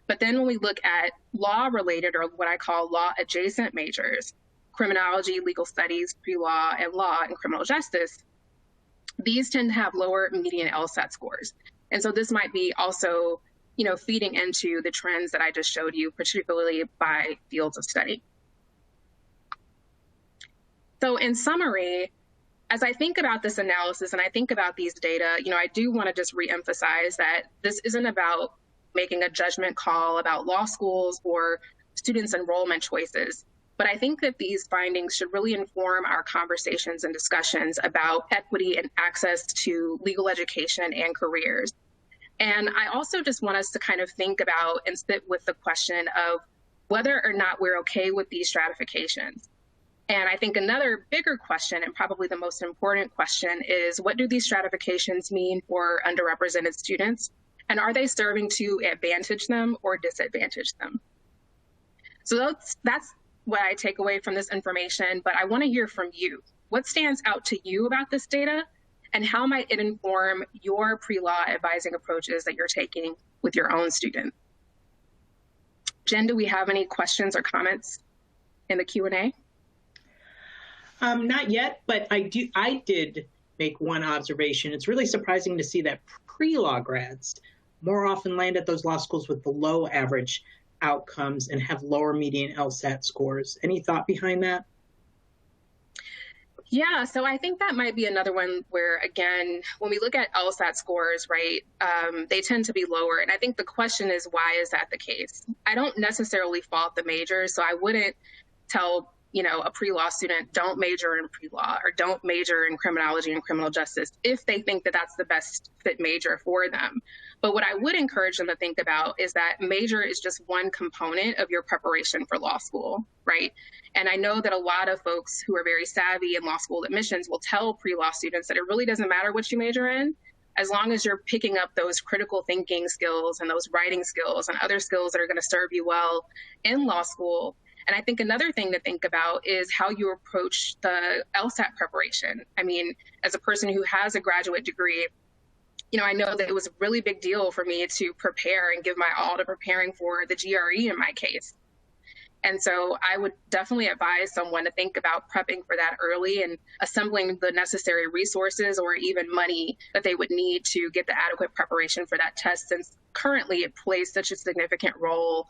But then when we look at law-related, or what I call law-adjacent majors, criminology, legal studies, pre-law, and law and criminal justice, these tend to have lower median LSAT scores. And so this might be also, feeding into the trends that I just showed you, particularly by fields of study. So in summary, as I think about this analysis and I think about these data, I do want to just reemphasize that this isn't about making a judgment call about law schools or students' enrollment choices. But I think that these findings should really inform our conversations and discussions about equity and access to legal education and careers. And I also just want us to kind of think about and sit with the question of whether or not we're okay with these stratifications. And I think another bigger question, and probably the most important question, is what do these stratifications mean for underrepresented students? And are they serving to advantage them or disadvantage them? So that's what I take away from this information, but I want to hear from you. What stands out to you about this data, and how might it inform your pre-law advising approaches that you're taking with your own students? Jen, do we have any questions or comments in the Q&A? Not yet, but I did make one observation. It's really surprising to see that pre-law grads more often land at those law schools with below average outcomes and have lower median LSAT scores. Any thought behind that? Yeah, so I think that might be another one where, again, when we look at LSAT scores, right, they tend to be lower. And I think the question is, why is that the case? I don't necessarily fault the majors, so I wouldn't tell a pre-law student, don't major in pre-law or don't major in criminology and criminal justice if they think that that's the best fit major for them. But what I would encourage them to think about is that major is just one component of your preparation for law school, right? And I know that a lot of folks who are very savvy in law school admissions will tell pre-law students that it really doesn't matter what you major in, as long as you're picking up those critical thinking skills and those writing skills and other skills that are going to serve you well in law school. And I think another thing to think about is how you approach the LSAT preparation. I mean, as a person who has a graduate degree, I know that it was a really big deal for me to prepare and give my all to preparing for the GRE in my case. And so I would definitely advise someone to think about prepping for that early and assembling the necessary resources or even money that they would need to get the adequate preparation for that test, since currently it plays such a significant role,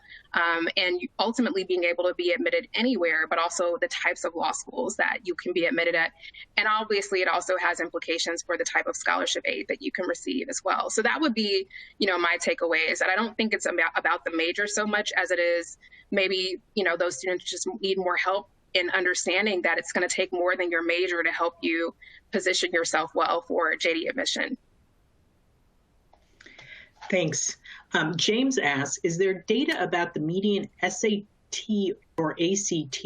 and ultimately being able to be admitted anywhere, but also the types of law schools that you can be admitted at. And obviously it also has implications for the type of scholarship aid that you can receive as well. So that would be, my takeaway is that I don't think it's about the major so much as it is maybe, those students just need more help in understanding that it's going to take more than your major to help you position yourself well for JD admission. Thanks. James asks, is there data about the median SAT or ACT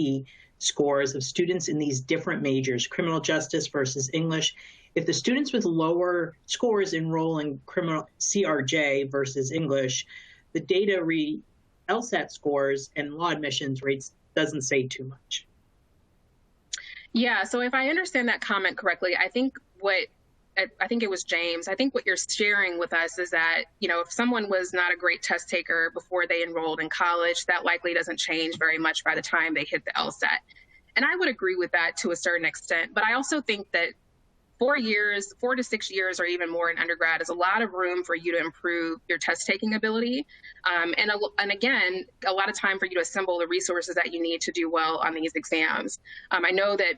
scores of students in these different majors, criminal justice versus English? If the students with lower scores enroll in criminal CRJ versus English, the data read LSAT scores and law admissions rates doesn't say too much. Yeah, so if I understand that comment correctly, I think it was James. I think what you're sharing with us is that, if someone was not a great test taker before they enrolled in college, that likely doesn't change very much by the time they hit the LSAT. And I would agree with that to a certain extent. But I also think that 4 to 6 years or even more in undergrad is a lot of room for you to improve your test taking ability. And again, a lot of time for you to assemble the resources that you need to do well on these exams. I know that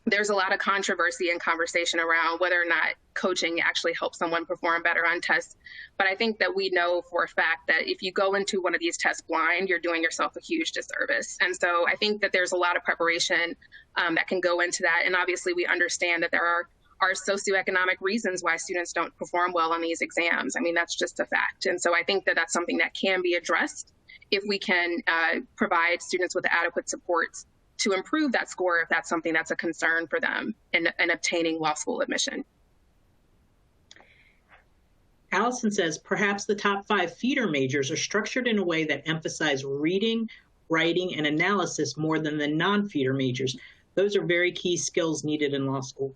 there's a lot of controversy and conversation around whether or not coaching actually helps someone perform better on tests. But I think that we know for a fact that if you go into one of these tests blind, you're doing yourself a huge disservice. And so I think that there's a lot of preparation that can go into that. And obviously we understand that there are socioeconomic reasons why students don't perform well on these exams. I mean, that's just a fact. And so I think that that's something that can be addressed if we can provide students with adequate supports to improve that score if that's something that's a concern for them in obtaining law school admission. Allison says, perhaps the top 5 feeder majors are structured in a way that emphasize reading, writing, and analysis more than the non-feeder majors. Those are very key skills needed in law school.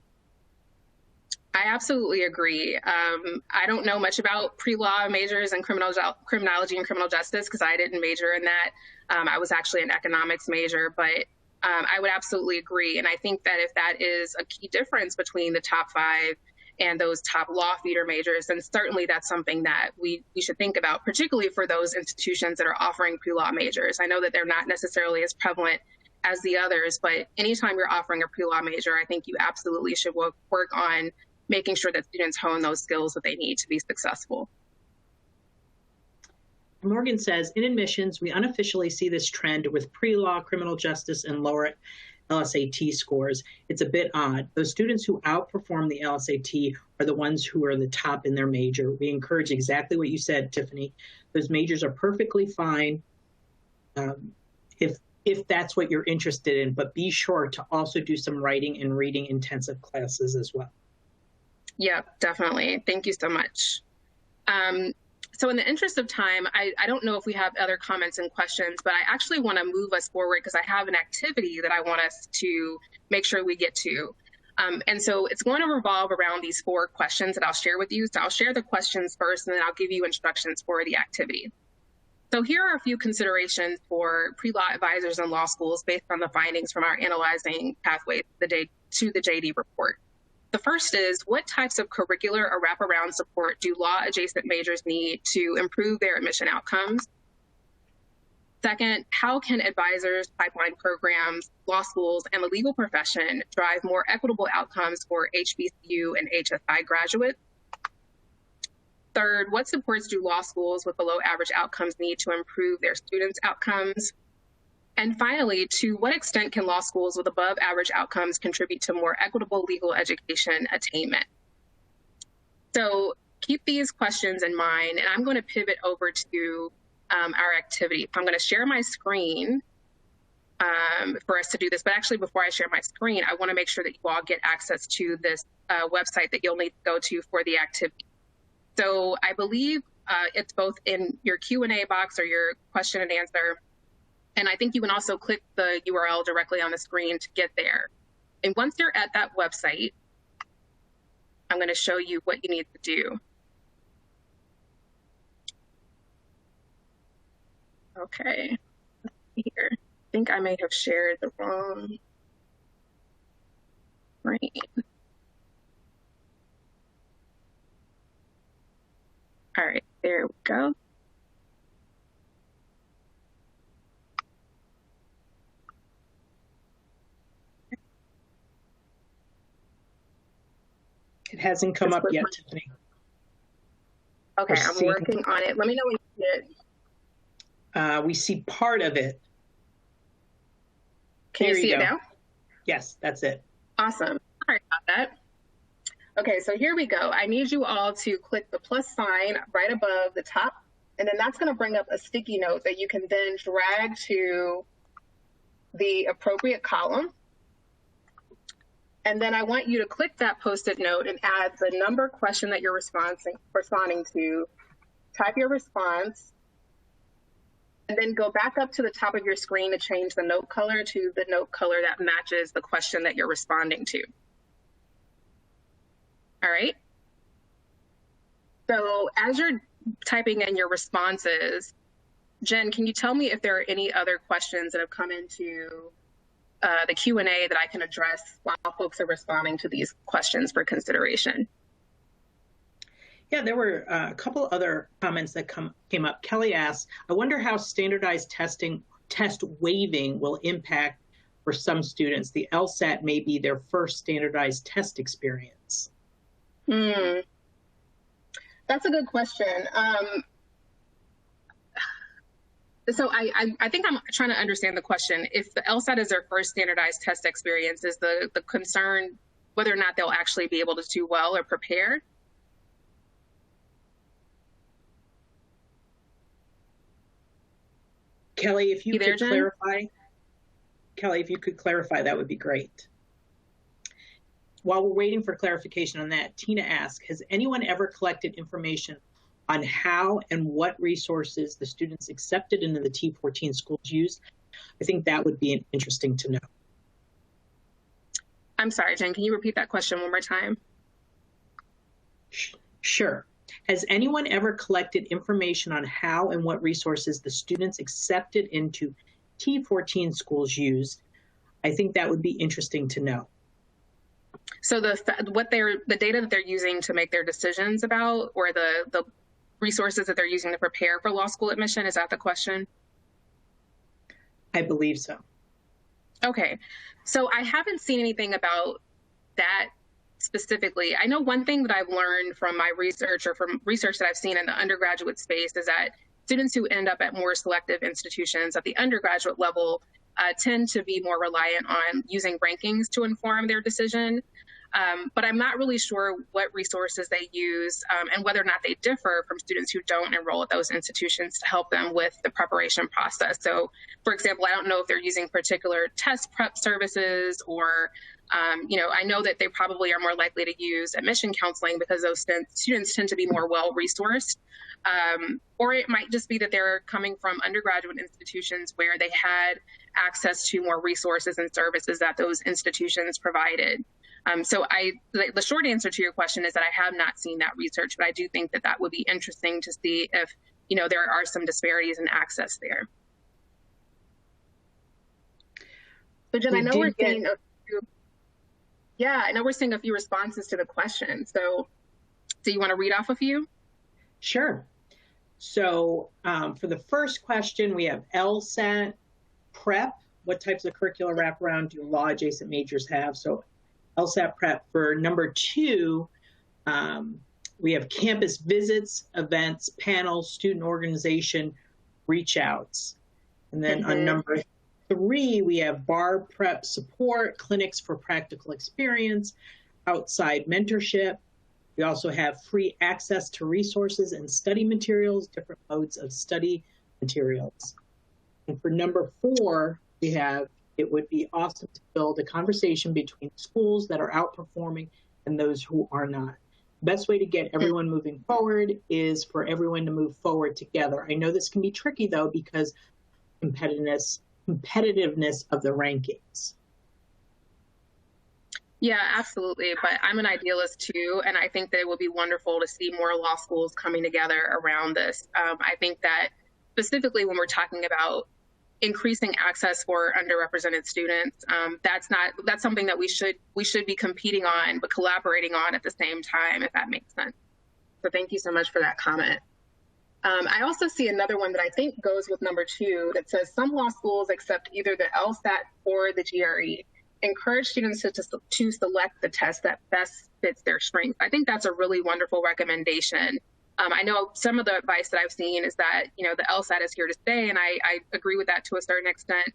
I absolutely agree. I don't know much about pre-law majors and criminology and criminal justice because I didn't major in that. I was actually an economics major, but I would absolutely agree. And I think that if that is a key difference between the top 5 and those top law feeder majors, then certainly that's something that we should think about, particularly for those institutions that are offering pre-law majors. I know that they're not necessarily as prevalent as the others, but anytime you're offering a pre-law major, I think you absolutely should work on making sure that students hone those skills that they need to be successful. Morgan says, in admissions, we unofficially see this trend with pre-law, criminal justice, and lower LSAT scores. It's a bit odd. Those students who outperform the LSAT are the ones who are the top in their major. We encourage exactly what you said, Tiffany. Those majors are perfectly fine if that's what you're interested in, but be sure to also do some writing and reading intensive classes as well. Yeah, definitely. Thank you so much. So in the interest of time, I don't know if we have other comments and questions, but I actually want to move us forward because I have an activity that I want us to make sure we get to. And so it's going to revolve around these 4 questions that I'll share with you. So I'll share the questions first, and then I'll give you instructions for the activity. So here are a few considerations for pre-law advisors in law schools based on the findings from our Analyzing Pathways to the JD report. The first is, what types of curricular or wraparound support do law-adjacent majors need to improve their admission outcomes? Second, how can advisors, pipeline programs, law schools, and the legal profession drive more equitable outcomes for HBCU and HSI graduates? Third, what supports do law schools with below average outcomes need to improve their students' outcomes? And finally, to what extent can law schools with above average outcomes contribute to more equitable legal education attainment? So keep these questions in mind, and I'm going to pivot over to our activity. I'm going to share my screen for us to do this, but actually before I share my screen, I want to make sure that you all get access to this website that you'll need to go to for the activity. So I believe it's both in your Q&A box or your question and answer, and I think you can also click the URL directly on the screen to get there. And once you're at that website, I'm going to show you what you need to do. Okay, here. I think I may have shared the wrong screen. All right, there we go. It hasn't come up yet, Tiffany. Okay, I'm working on it. Let me know when you see it. We see part of it. Can you see it now? Yes, that's it. Awesome. Sorry about that. Okay, so here we go. I need you all to click the plus sign right above the top, and then that's going to bring up a sticky note that you can then drag to the appropriate column. And then I want you to click that Post-it note and add the number question that you're responding to, type your response, and then go back up to the top of your screen to change the note color to the note color that matches the question that you're responding to. All right. So as you're typing in your responses, Jen, can you tell me if there are any other questions that have come into the Q&A that I can address while folks are responding to these questions for consideration? Yeah, there were a couple other comments that came up. Kelly asked, I wonder how standardized test waiving will impact for some students. The LSAT may be their first standardized test experience. That's a good question. So I think I'm trying to understand the question. If the LSAT is their first standardized test experience, is the concern whether or not they'll actually be able to do well or prepare? Kelly, if you could clarify. Kelly, if you could clarify, that would be great. While we're waiting for clarification on that, Tina asked, has anyone ever collected information on how and what resources the students accepted into the T14 schools used? I think that would be interesting to know. I'm sorry, Jen, can you repeat that question one more time? Sure. Has anyone ever collected information on how and what resources the students accepted into T14 schools used? I think that would be interesting to know. So the data that they're using to make their decisions about, or the resources that they're using to prepare for law school admission, is that the question? I believe so. Okay, so I haven't seen anything about that specifically. I know one thing that I've learned from my research, or from research that I've seen in the undergraduate space, is that students who end up at more selective institutions at the undergraduate level tend to be more reliant on using rankings to inform their decision. But I'm not really sure what resources they use and whether or not they differ from students who don't enroll at those institutions to help them with the preparation process. So, for example, I don't know if they're using particular test prep services, or, I know that they probably are more likely to use admission counseling because those students tend to be more well-resourced. Or it might just be that they're coming from undergraduate institutions where they had access to more resources and services that those institutions provided. So the short answer to your question is that I have not seen that research, but I do think that that would be interesting to see if there are some disparities in access there. So Jen, I know we're seeing a few responses to the question. So do you want to read off a few? Sure. So for the first question, we have LSAT prep. What types of curricular wraparound do law adjacent majors have? So LSAT prep. For number 2, we have campus visits, events, panels, student organization, reach outs. And then on number 3, we have bar prep support, clinics for practical experience, outside mentorship. We also have free access to resources and study materials, different modes of study materials. And for number 4, we have, it would be awesome to build a conversation between schools that are outperforming and those who are not. The best way to get everyone moving forward is for everyone to move forward together. I know this can be tricky though, because competitiveness of the rankings. Yeah, absolutely. But I'm an idealist too, and I think that it would be wonderful to see more law schools coming together around this. I think that specifically when we're talking about increasing access for underrepresented students, that's something that we should be competing on, but collaborating on at the same time, if that makes sense. So thank you so much for that comment. I also see another one that I think goes with number 2 that says some law schools accept either the LSAT or the GRE. Encourage students to select the test that best fits their strengths. I think that's a really wonderful recommendation. I know some of the advice that I've seen is that, the LSAT is here to stay, and I agree with that to a certain extent.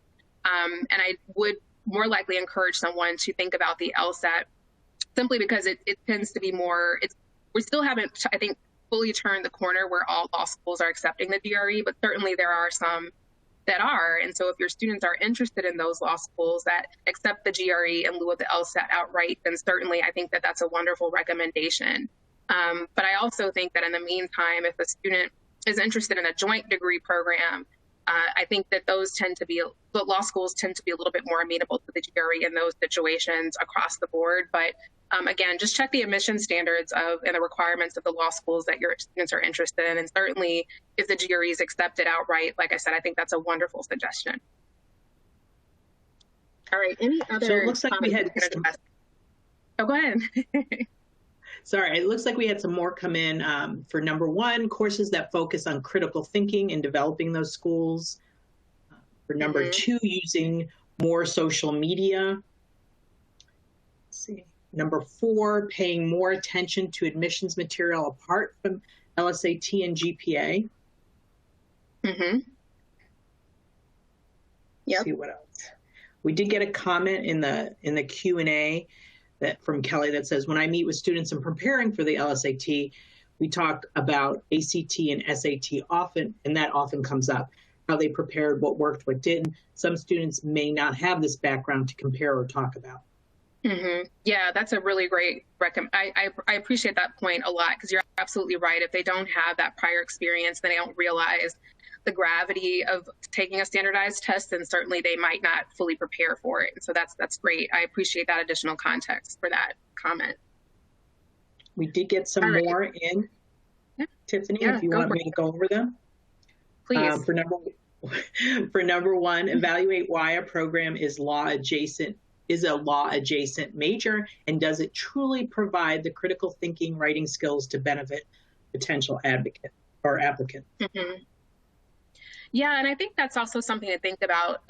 And I would more likely encourage someone to think about the LSAT simply because it tends to be more, we still haven't, I think, fully turned the corner where all law schools are accepting the GRE, but certainly there are some that are. And so if your students are interested in those law schools that accept the GRE in lieu of the LSAT outright, then certainly I think that that's a wonderful recommendation. But I also think that in the meantime, if a student is interested in a joint degree program, I think that the law schools tend to be a little bit more amenable to the GRE in those situations across the board. But again, just check the admission standards and the requirements of the law schools that your students are interested in. And certainly if the GRE is accepted outright, like I said, I think that's a wonderful suggestion. All right, any other? So it looks like we had Oh, go ahead. Sorry, it looks like we had some more come in for number 1, courses that focus on critical thinking and developing those schools. For number 2, using more social media. Let's see. Number 4, paying more attention to admissions material apart from LSAT and GPA. Yep. Let's see what else. We did get a comment in the Q&A from Kelly that says, when I meet with students and preparing for the LSAT, we talk about ACT and SAT often, and that often comes up, how they prepared, what worked, what didn't. Some students may not have this background to compare or talk about. Yeah, that's a really great I appreciate that point a lot, because you're absolutely right. If they don't have that prior experience, then they don't realize the gravity of taking a standardized test, and certainly they might not fully prepare for it. And so that's great. I appreciate that additional context for that comment. We did get some more in. Yeah. Tiffany, if you want me to go over them. Please. For number 1, evaluate why a program is a law adjacent major, and does it truly provide the critical thinking, writing skills to benefit potential advocate or applicant. Yeah, and I think that's also something to think about.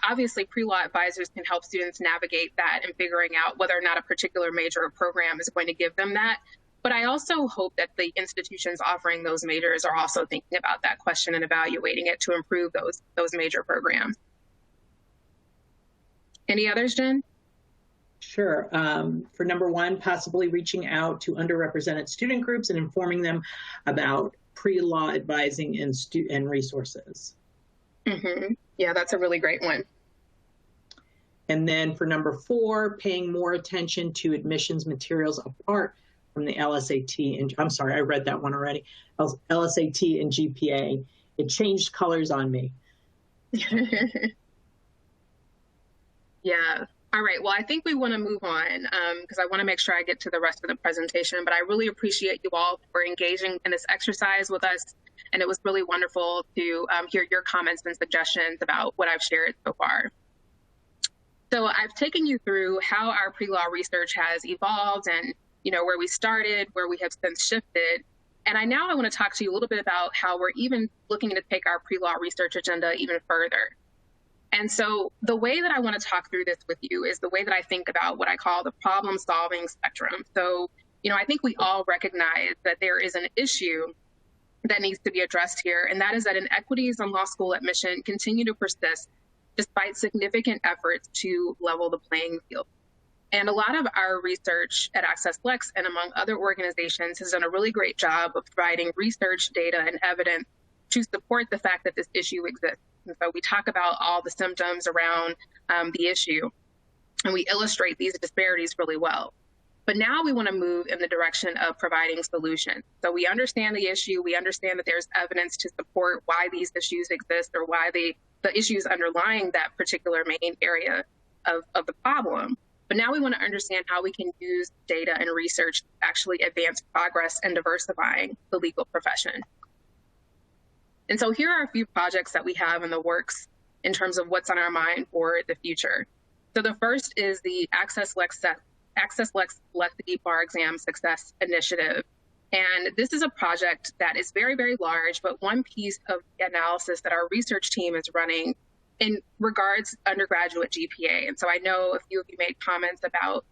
Obviously pre-law advisors can help students navigate that and figuring out whether or not a particular major or program is going to give them that. But I also hope that the institutions offering those majors are also thinking about that question and evaluating it to improve those major programs. Any others, Jen? Sure. For number 1, possibly reaching out to underrepresented student groups and informing them about pre-law advising and resources. Yeah, that's a really great one. And then for number 4, paying more attention to admissions materials apart from the LSAT. And I'm sorry, I read that one already. LSAT and GPA. It changed colors on me. Yeah. All right. Well, I think we want to move on because I want to make sure I get to the rest of the presentation. But I really appreciate you all for engaging in this exercise with us And it was really wonderful to hear your comments and suggestions about what I've shared so far. So I've taken you through how our pre-law research has evolved and, where we started, where we have since shifted. And I want to talk to you a little bit about how we're even looking to take our pre-law research agenda even further. And so the way that I want to talk through this with you is the way that I think about what I call the problem-solving spectrum. So, I think we all recognize that there is an issue that needs to be addressed here, and that is that inequities on law school admission continue to persist despite significant efforts to level the playing field. And a lot of our research at AccessLex and among other organizations has done a really great job of providing research, data, and evidence to support the fact that this issue exists. And so we talk about all the symptoms around the issue, and we illustrate these disparities really well. But now we want to move in the direction of providing solutions. So we understand the issue, we understand that there's evidence to support why these issues exist or why the issues underlying that particular main area of the problem. But now we want to understand how we can use data and research to actually advance progress in diversifying the legal profession. And so here are a few projects that we have in the works in terms of what's on our mind for the future. So the first is the AccessLex Lexicon Bar Exam Success Initiative. And this is a project that is very, very large, but one piece of the analysis that our research team is running in regards undergraduate GPA. And so I know a few of you made comments about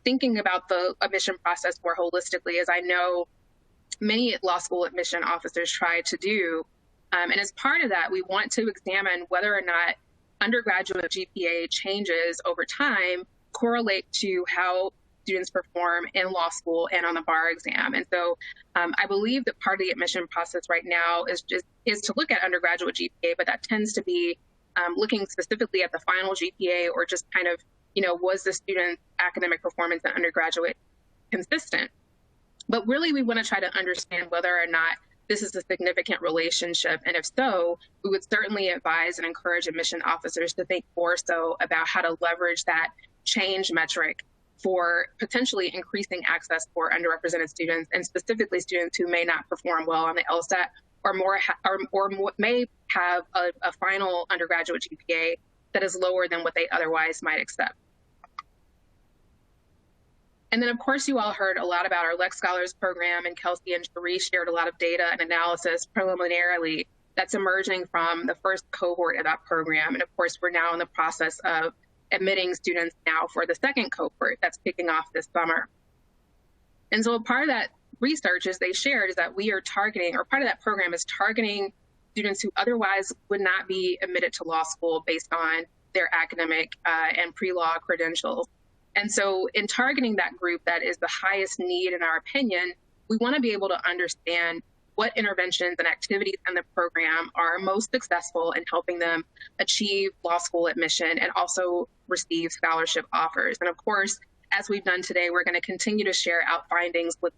thinking about the admission process more holistically, as I know many law school admission officers try to do. And as part of that, we want to examine whether or not undergraduate GPA changes over time correlate to how students perform in law school and on the bar exam. And so I believe that part of the admission process right now is to look at undergraduate GPA, but that tends to be looking specifically at the final GPA or just kind of, was the student's academic performance in undergraduate consistent? But really, we want to try to understand whether or not this is a significant relationship. And if so, we would certainly advise and encourage admission officers to think more so about how to leverage that change metric for potentially increasing access for underrepresented students, and specifically students who may not perform well on the LSAT or may have a final undergraduate GPA that is lower than what they otherwise might accept. And then, of course, you all heard a lot about our Lex Scholars program, and Kelsey and Cherie shared a lot of data and analysis preliminarily that's emerging from the first cohort of that program. And of course, we're now in the process of admitting students now for the second cohort that's kicking off this summer. And so part of that research, as they shared, is that we are targeting, or part of that program is targeting students who otherwise would not be admitted to law school based on their academic and pre-law credentials. And so in targeting that group that is the highest need, in our opinion, we want to be able to understand what interventions and activities in the program are most successful in helping them achieve law school admission and also receive scholarship offers. And of course, as we've done today, we're going to continue to share out findings with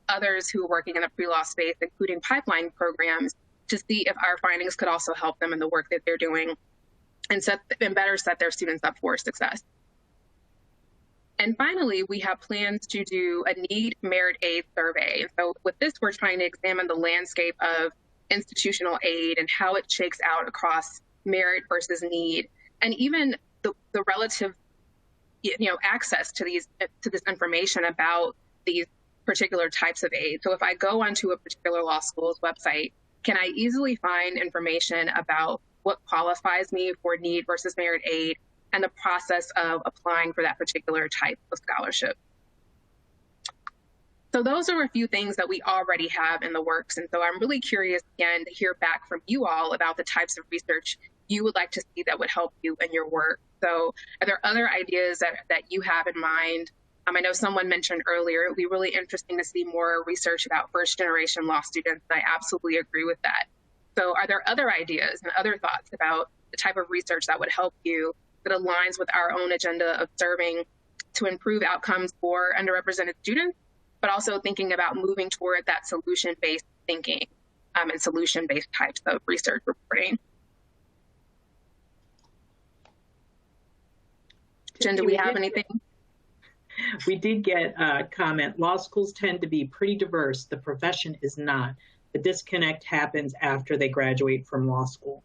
others who are working in the pre-law space, including pipeline programs, to see if our findings could also help them in the work that they're doing and better set their students up for success. And finally, we have plans to do a need merit aid survey. So with this, we're trying to examine the landscape of institutional aid and how it shakes out across merit versus need, and even the relative, access to this information about these particular types of aid. So if I go onto a particular law school's website, can I easily find information about what qualifies me for need versus merit aid and the process of applying for that particular type of scholarship? So those are a few things that we already have in the works. And so I'm really curious, again, to hear back from you all about the types of research you would like to see that would help you in your work. So are there other ideas that you have in mind? I know someone mentioned earlier, it would be really interesting to see more research about first-generation law students. I absolutely agree with that. So are there other ideas and other thoughts about the type of research that would help you, that aligns with our own agenda of serving to improve outcomes for underrepresented students, but also thinking about moving toward that solution-based thinking and solution-based types of research reporting? Jen, do we have anything? We did get a comment. Law schools tend to be pretty diverse. The profession is not. the disconnect happens after they graduate from law school.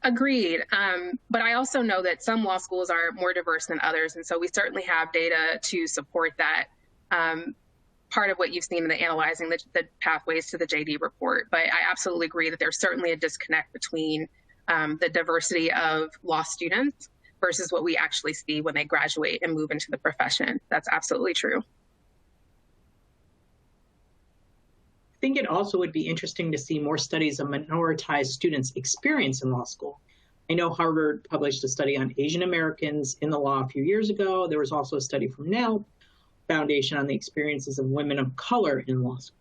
Agreed. But I also know that some law schools are more diverse than others. And so we certainly have data to support that. Part of what you've seen in the analyzing the pathways to the JD report. But I absolutely agree that there's certainly a disconnect between the diversity of law students versus what we actually see when they graduate and move into the profession. That's absolutely true. I think it also would be interesting to see more studies of minoritized students' experience in law school. I know Harvard published a study on Asian Americans in the law a few years ago. There was also a study from NELP Foundation on the experiences of women of color in law school.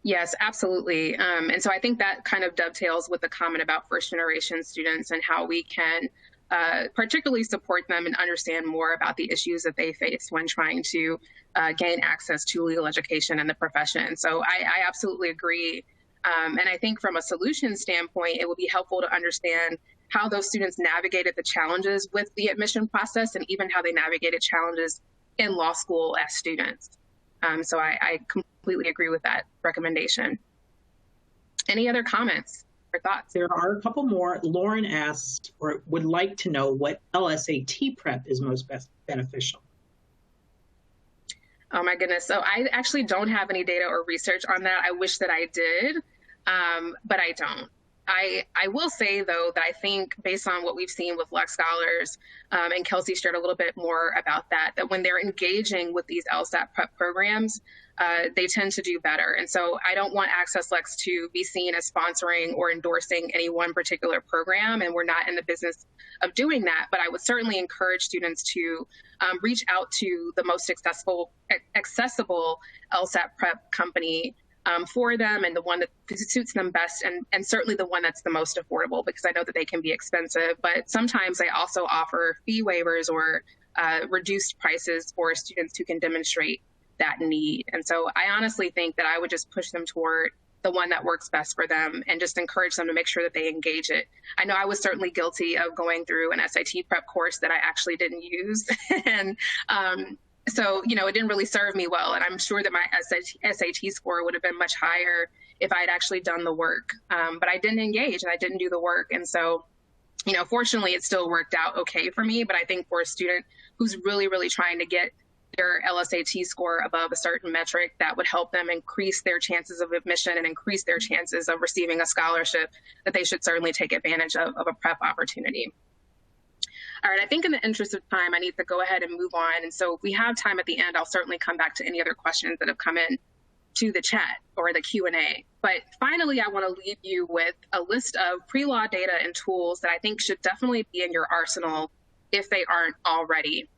Yes, absolutely. And so I think that kind of dovetails with the comment about first generation students and how we can particularly support them and understand more about the issues that they face when trying to gain access to legal education and the profession. So I absolutely agree. And I think from a solution standpoint, it would be helpful to understand how those students navigated the challenges with the admission process and even how they navigated challenges in law school as students. So I completely agree with that recommendation. Any other comments or thoughts? There are a couple more. Lauren asks or would like to know what LSAT prep is most beneficial. Oh my goodness. So I actually don't have any data or research on that. I wish that I did, but I don't. I will say, though, that I think based on what we've seen with Lex Scholars, and Kelsey shared a little bit more about that when they're engaging with these LSAT prep programs, they tend to do better. And so I don't want AccessLex to be seen as sponsoring or endorsing any one particular program, and we're not in the business of doing that. But I would certainly encourage students to reach out to the most accessible LSAT prep company for them and the one that suits them best, and certainly the one that's the most affordable, because I know that they can be expensive. But sometimes they also offer fee waivers or reduced prices for students who can demonstrate that need. And so I honestly think that I would just push them toward the one that works best for them and just encourage them to make sure that they engage it. I know I was certainly guilty of going through an SAT prep course that I actually didn't use. And so, you know, it didn't really serve me well. And I'm sure that my SAT score would have been much higher if I had actually done the work. But I didn't engage and I didn't do the work. And so, you know, fortunately, it still worked out okay for me. But I think for a student who's really, really trying to get their LSAT score above a certain metric, that would help them increase their chances of admission and increase their chances of receiving a scholarship, that they should certainly take advantage of a prep opportunity. All right, I think in the interest of time, I need to go ahead and move on. And so if we have time at the end, I'll certainly come back to any other questions that have come in to the chat or the Q&A. But finally, I want to leave you with a list of pre-law data and tools that I think should definitely be in your arsenal if they aren't already.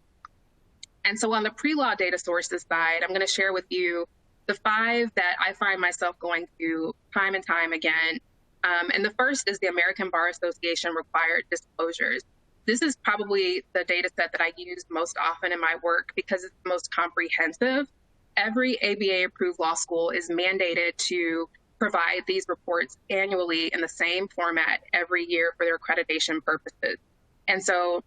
And so on the pre-law data sources side, I'm going to share with you the 5 that I find myself going through time and time again. And the first is the American Bar Association required disclosures. This is probably the data set that I use most often in my work because it's the most comprehensive. Every ABA-approved law school is mandated to provide these reports annually in the same format every year for their accreditation purposes. And so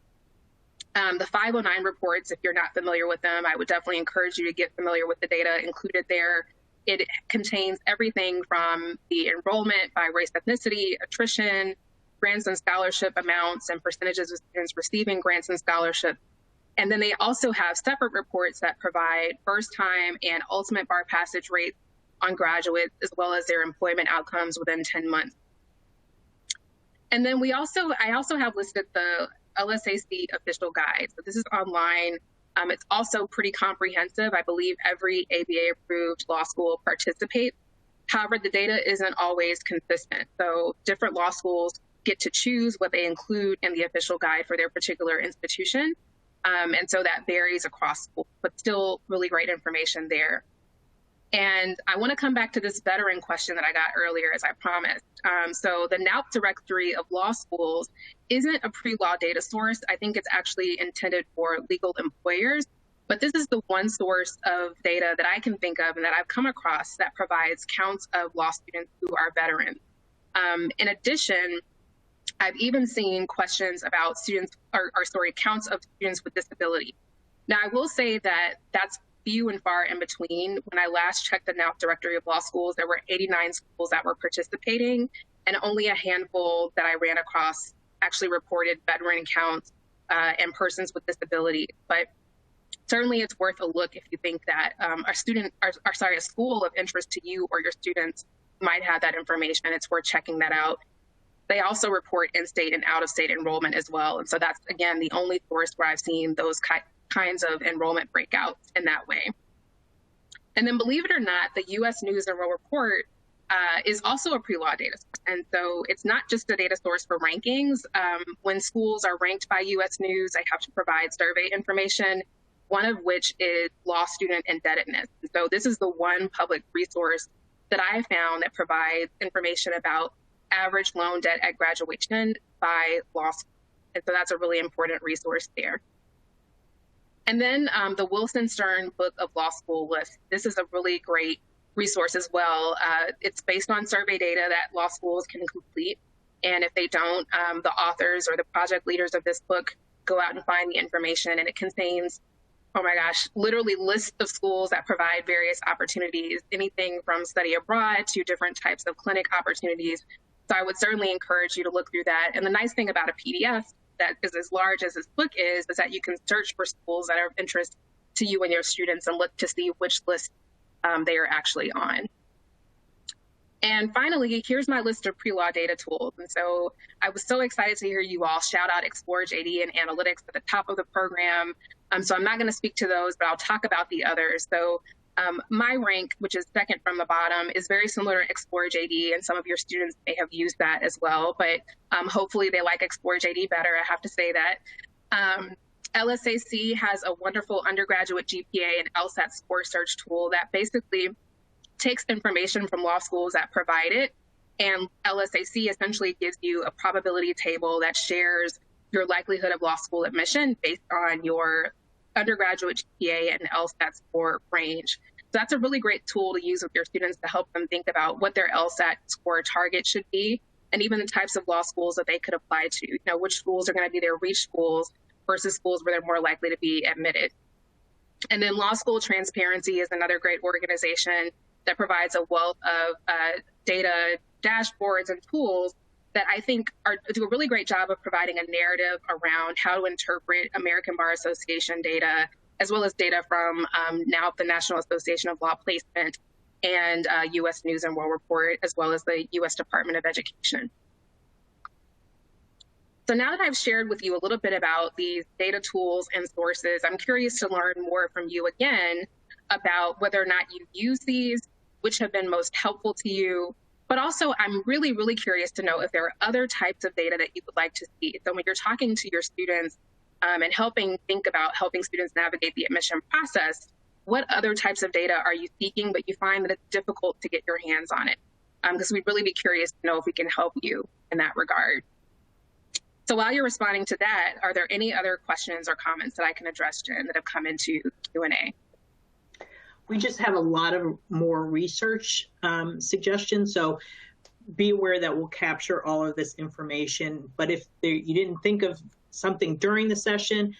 the 509 reports, if you're not familiar with them, I would definitely encourage you to get familiar with the data included there. It contains everything from the enrollment by race, ethnicity, attrition, grants and scholarship amounts, and percentages of students receiving grants and scholarships. And then they also have separate reports that provide first-time and ultimate bar passage rates on graduates, as well as their employment outcomes within 10 months. And then I also have listed the LSAC official guide. So this is online. It's also pretty comprehensive. I believe every ABA-approved law school participates. However, the data isn't always consistent. So different law schools get to choose what they include in the official guide for their particular institution. And so that varies across schools, but still really great information there. And I want to come back to this veteran question that I got earlier, as I promised. So the NALP directory of law schools isn't a pre-law data source. I think it's actually intended for legal employers, but this is the one source of data that I can think of and that I've come across that provides counts of law students who are veterans. In addition, I've even seen questions about counts of students with disability. Now, I will say that that's few and far in between. When I last checked the NAUP Directory of Law Schools, there were 89 schools that were participating, and only a handful that I ran across actually reported veteran counts and persons with disabilities. But certainly it's worth a look if you think that a school of interest to you or your students might have that information. It's worth checking that out. They also report in-state and out-of-state enrollment as well. And so that's, again, the only source where I've seen those kinds of enrollment breakouts in that way. And then, believe it or not, the U.S. News and World Report is also a pre-law data source. And so it's not just a data source for rankings. When schools are ranked by U.S. News, they have to provide survey information, one of which is law student indebtedness. And so this is the one public resource that I found that provides information about average loan debt at graduation by law school. And so that's a really important resource there. And then the Wilson Stern Book of Law School List. This is a really great resource as well. It's based on survey data that law schools can complete. And if they don't, the authors or the project leaders of this book go out and find the information. And it contains, oh my gosh, literally lists of schools that provide various opportunities, anything from study abroad to different types of clinic opportunities. So I would certainly encourage you to look through that. And the nice thing about a PDF that is as large as this book is that you can search for schools that are of interest to you and your students and look to see which list they are actually on. And finally, here's my list of pre-law data tools. And so I was so excited to hear you all shout out Explore JD and Analytics at the top of the program. So I'm not going to speak to those, but I'll talk about the others. So my rank, which is second from the bottom, is very similar to Explore JD, and some of your students may have used that as well. But hopefully they like Explore JD better, I have to say that. LSAC has a wonderful undergraduate GPA and LSAT score search tool that basically takes information from law schools that provide it, and LSAC essentially gives you a probability table that shares your likelihood of law school admission based on your undergraduate GPA and LSAT score range. So that's a really great tool to use with your students to help them think about what their LSAT score target should be, and even the types of law schools that they could apply to. You know, which schools are going to be their reach schools versus schools where they're more likely to be admitted. And then Law School Transparency is another great organization that provides a wealth of data, dashboards, and tools that I think do a really great job of providing a narrative around how to interpret American Bar Association data, as well as data from now the National Association of Law Placement and U.S. News and World Report, as well as the U.S. Department of Education. So now that I've shared with you a little bit about these data tools and sources, I'm curious to learn more from you again about whether or not you use these, which have been most helpful to you. But also, I'm really, really curious to know if there are other types of data that you would like to see. So when you're talking to your students and think about helping students navigate the admission process, what other types of data are you seeking, but you find that it's difficult to get your hands on it? Because we'd really be curious to know if we can help you in that regard. So while you're responding to that, are there any other questions or comments that I can address, Jen, that have come into Q&A? We just have a lot of more research suggestions, so be aware that we'll capture all of this information. But if you didn't think of something during the session,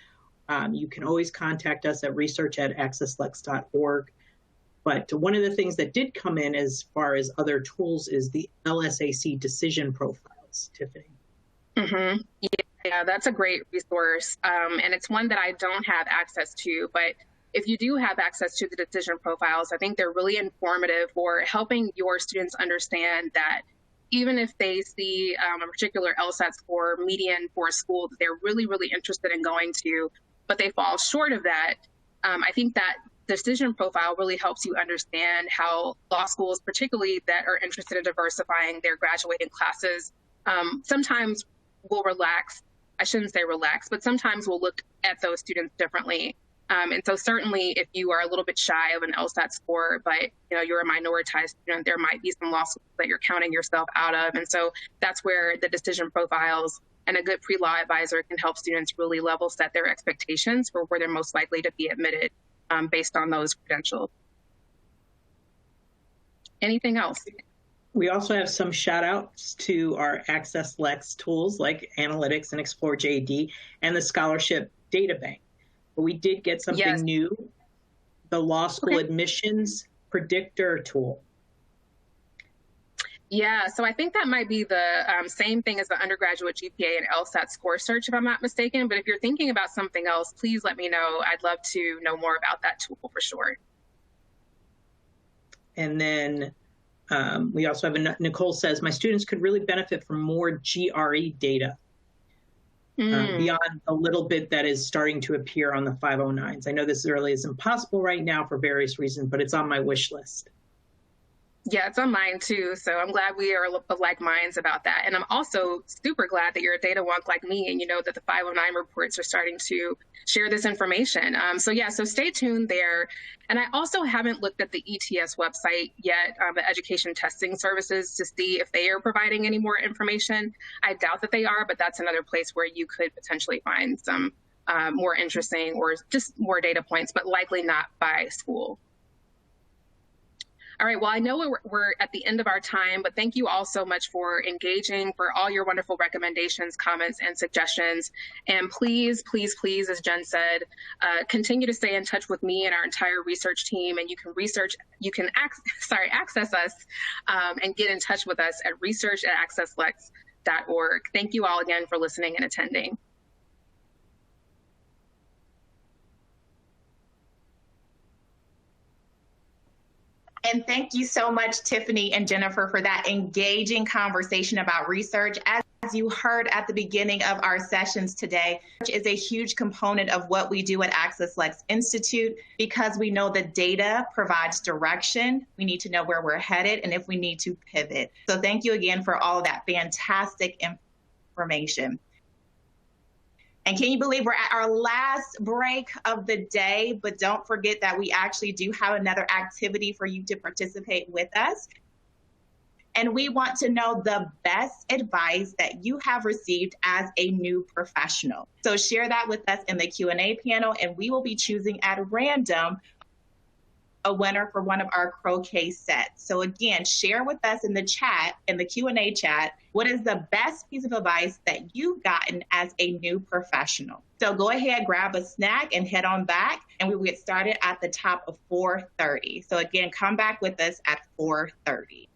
you can always contact us at research@accesslex.org. But one of the things that did come in as far as other tools is the LSAC decision profiles, Tiffany. Mm-hmm. Yeah, that's a great resource. And it's one that I don't have access to, but if you do have access to the decision profiles, I think they're really informative for helping your students understand that even if they see a particular LSAT score median for a school that they're really, really interested in going to, but they fall short of that, I think that decision profile really helps you understand how law schools, particularly that are interested in diversifying their graduating classes, sometimes will relax. I shouldn't say relax, but sometimes we'll look at those students differently. And so certainly if you are a little bit shy of an LSAT score, but you're a minoritized student, there might be some law schools that you're counting yourself out of. And so that's where the decision profiles and a good pre-law advisor can help students really level set their expectations for where they're most likely to be admitted based on those credentials. Anything else? We also have some shout outs to our AccessLex tools like Analytics and Explore JD and the Scholarship Data Bank. But we did get something new the law school admissions predictor tool. Yeah, so I think that might be the same thing as the undergraduate GPA and LSAT score search, if I'm not mistaken. But if you're thinking about something else, please let me know. I'd love to know more about that tool for sure. And then we also have Nicole says, my students could really benefit from more GRE data beyond a little bit that is starting to appear on the 509s. I know this really is impossible right now for various reasons, but it's on my wish list. Yeah, it's on mine too. So I'm glad we are of like minds about that. And I'm also super glad that you're a data wonk like me and you know that the 509 reports are starting to share this information. So yeah, so stay tuned there. And I also haven't looked at the ETS website yet, the Education Testing Services, to see if they are providing any more information. I doubt that they are, but that's another place where you could potentially find some more interesting or just more data points, but likely not by school. All right, well, I know we're at the end of our time, but thank you all so much for engaging, for all your wonderful recommendations, comments, and suggestions. And please, please, please, as Jen said, continue to stay in touch with me and our entire research team. And you can access us and get in touch with us at research@accesslex.org. Thank you all again for listening and attending. And thank you so much, Tiffany and Jennifer, for that engaging conversation about research. As you heard at the beginning of our sessions today, research is a huge component of what we do at AccessLex Institute because we know the data provides direction. We need to know where we're headed and if we need to pivot. So thank you again for all that fantastic information. And can you believe we're at our last break of the day, but don't forget that we actually do have another activity for you to participate with us. And we want to know the best advice that you have received as a new professional. So share that with us in the Q&A panel, and we will be choosing at random a winner for one of our croquet sets. So again, share with us in the chat, in the Q&A chat, what is the best piece of advice that you've gotten as a new professional? So go ahead, grab a snack and head on back, and we will get started at the top of 4:30. So again, come back with us at 4:30.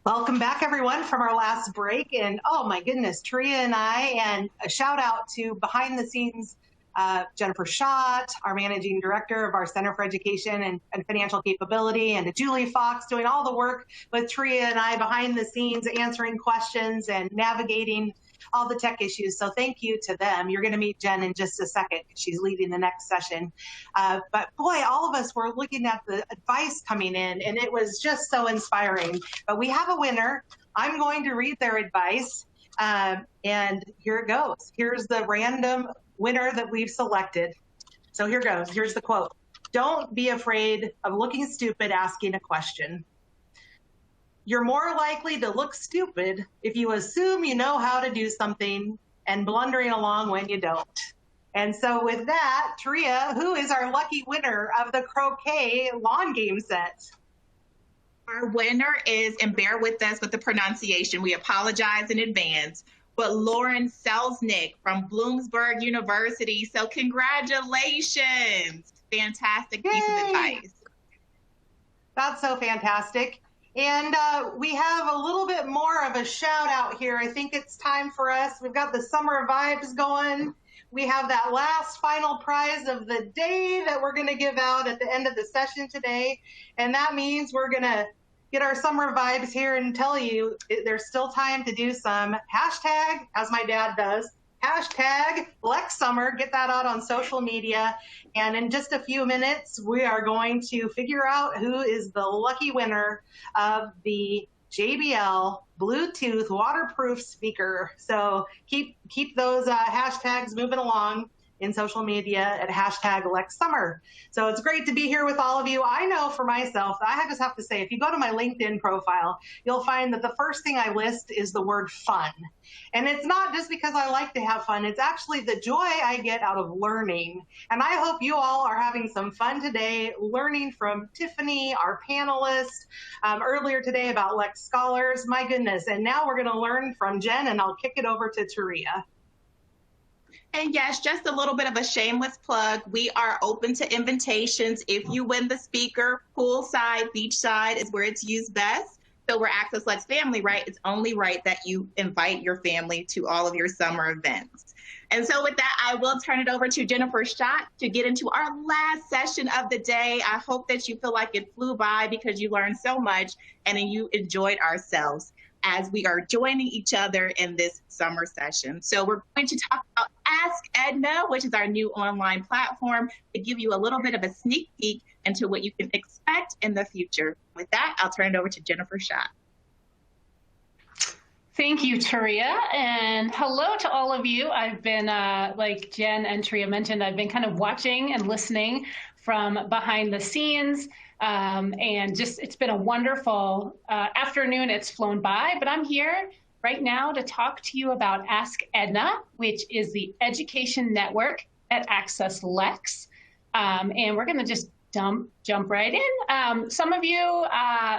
Welcome back, everyone, from our last break. And oh my goodness, Taria and I, and a shout out to behind the scenes Jennifer Schott, our managing director of our Center for Education and Financial Capability, and to Julie Fox doing all the work with Taria and I behind the scenes, answering questions and navigating all the tech issues. So thank you to them. You're going to meet Jen in just a second. She's leading the next session. But boy, all of us were looking at the advice coming in, and it was just so inspiring. But we have a winner. I'm going to read their advice, and here it goes. Here's the random winner that we've selected. So here goes. Here's the quote. Don't be afraid of looking stupid asking a question. You're more likely to look stupid if you assume you know how to do something and blundering along when you don't. And so with that, Taria, who is our lucky winner of the croquet lawn game set? Our winner is, and bear with us with the pronunciation, we apologize in advance, but Lauren Selznick from Bloomsburg University. So congratulations. Fantastic piece of advice. That's so fantastic. And we have a little bit more of a shout out here. I think it's time for us. We've got the summer vibes going. We have that last final prize of the day that we're going to give out at the end of the session today. And that means we're going to get our summer vibes here and tell you there's still time to do some hashtag, as my dad does, hashtag Lex Summer. Get that out on social media. And in just a few minutes, we are going to figure out who is the lucky winner of the JBL Bluetooth waterproof speaker. So keep those hashtags moving along in social media at hashtag Lex Summer. So it's great to be here with all of you. I know for myself, I just have to say, if you go to my LinkedIn profile, you'll find that the first thing I list is the word fun. And it's not just because I like to have fun, it's actually the joy I get out of learning. And I hope you all are having some fun today, learning from Tiffany, our panelist, earlier today about Lex Scholars. My goodness. And now we're gonna learn from Jen, and I'll kick it over to Taria. And yes, just a little bit of a shameless plug. We are open to invitations. If you win the speaker, poolside, beachside is where it's used best. So we're AccessLex family, right? It's only right that you invite your family to all of your summer events. And so with that, I will turn it over to Jennifer Schott to get into our last session of the day. I hope that you feel like it flew by because you learned so much and you enjoyed ourselves as we are joining each other in this summer session. So we're going to talk about Ask Edna, which is our new online platform, to give you a little bit of a sneak peek into what you can expect in the future. With that, I'll turn it over to Jennifer Schott. Thank you, Taria, and hello to all of you. I've been, like Jen and Taria mentioned, I've been kind of watching and listening from behind the scenes. And just, it's been a wonderful afternoon. It's flown by, but I'm here right now to talk to you about Ask Edna, which is the education network at AccessLex. And we're going to just jump right in. Some of you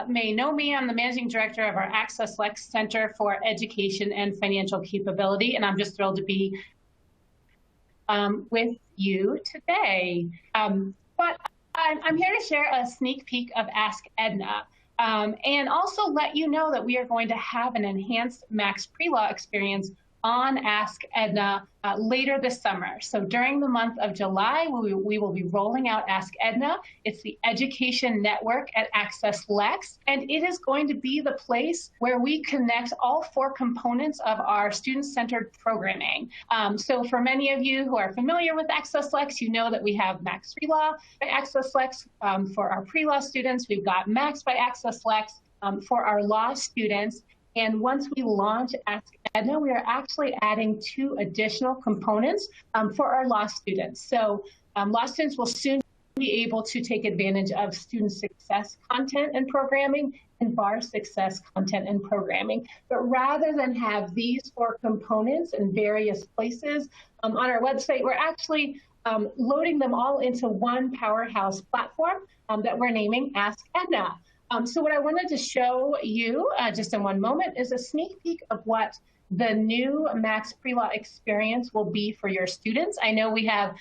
may know me. I'm the managing director of our AccessLex Center for Education and Financial Capability, and I'm just thrilled to be with you today. But I'm here to share a sneak peek of Ask Edna, and also let you know that we are going to have an enhanced Max Pre-Law experience on Ask Edna later this summer. So during the month of July, we will be rolling out Ask Edna. It's the education network at AccessLex, and it is going to be the place where we connect all 4 components of our student-centered programming. So for many of you who are familiar with AccessLex, you know that we have Max Pre-Law by AccessLex for our pre-law students. We've got Max by AccessLex for our law students. And once we launch Ask Edna, we are actually adding 2 additional components for our law students. So law students will soon be able to take advantage of student success content and programming and bar success content and programming. But rather than have these 4 components in various places on our website, we're actually loading them all into one powerhouse platform that we're naming Ask Edna. So what I wanted to show you just in one moment is a sneak peek of what the new Max Pre-Law experience will be for your students. I know we have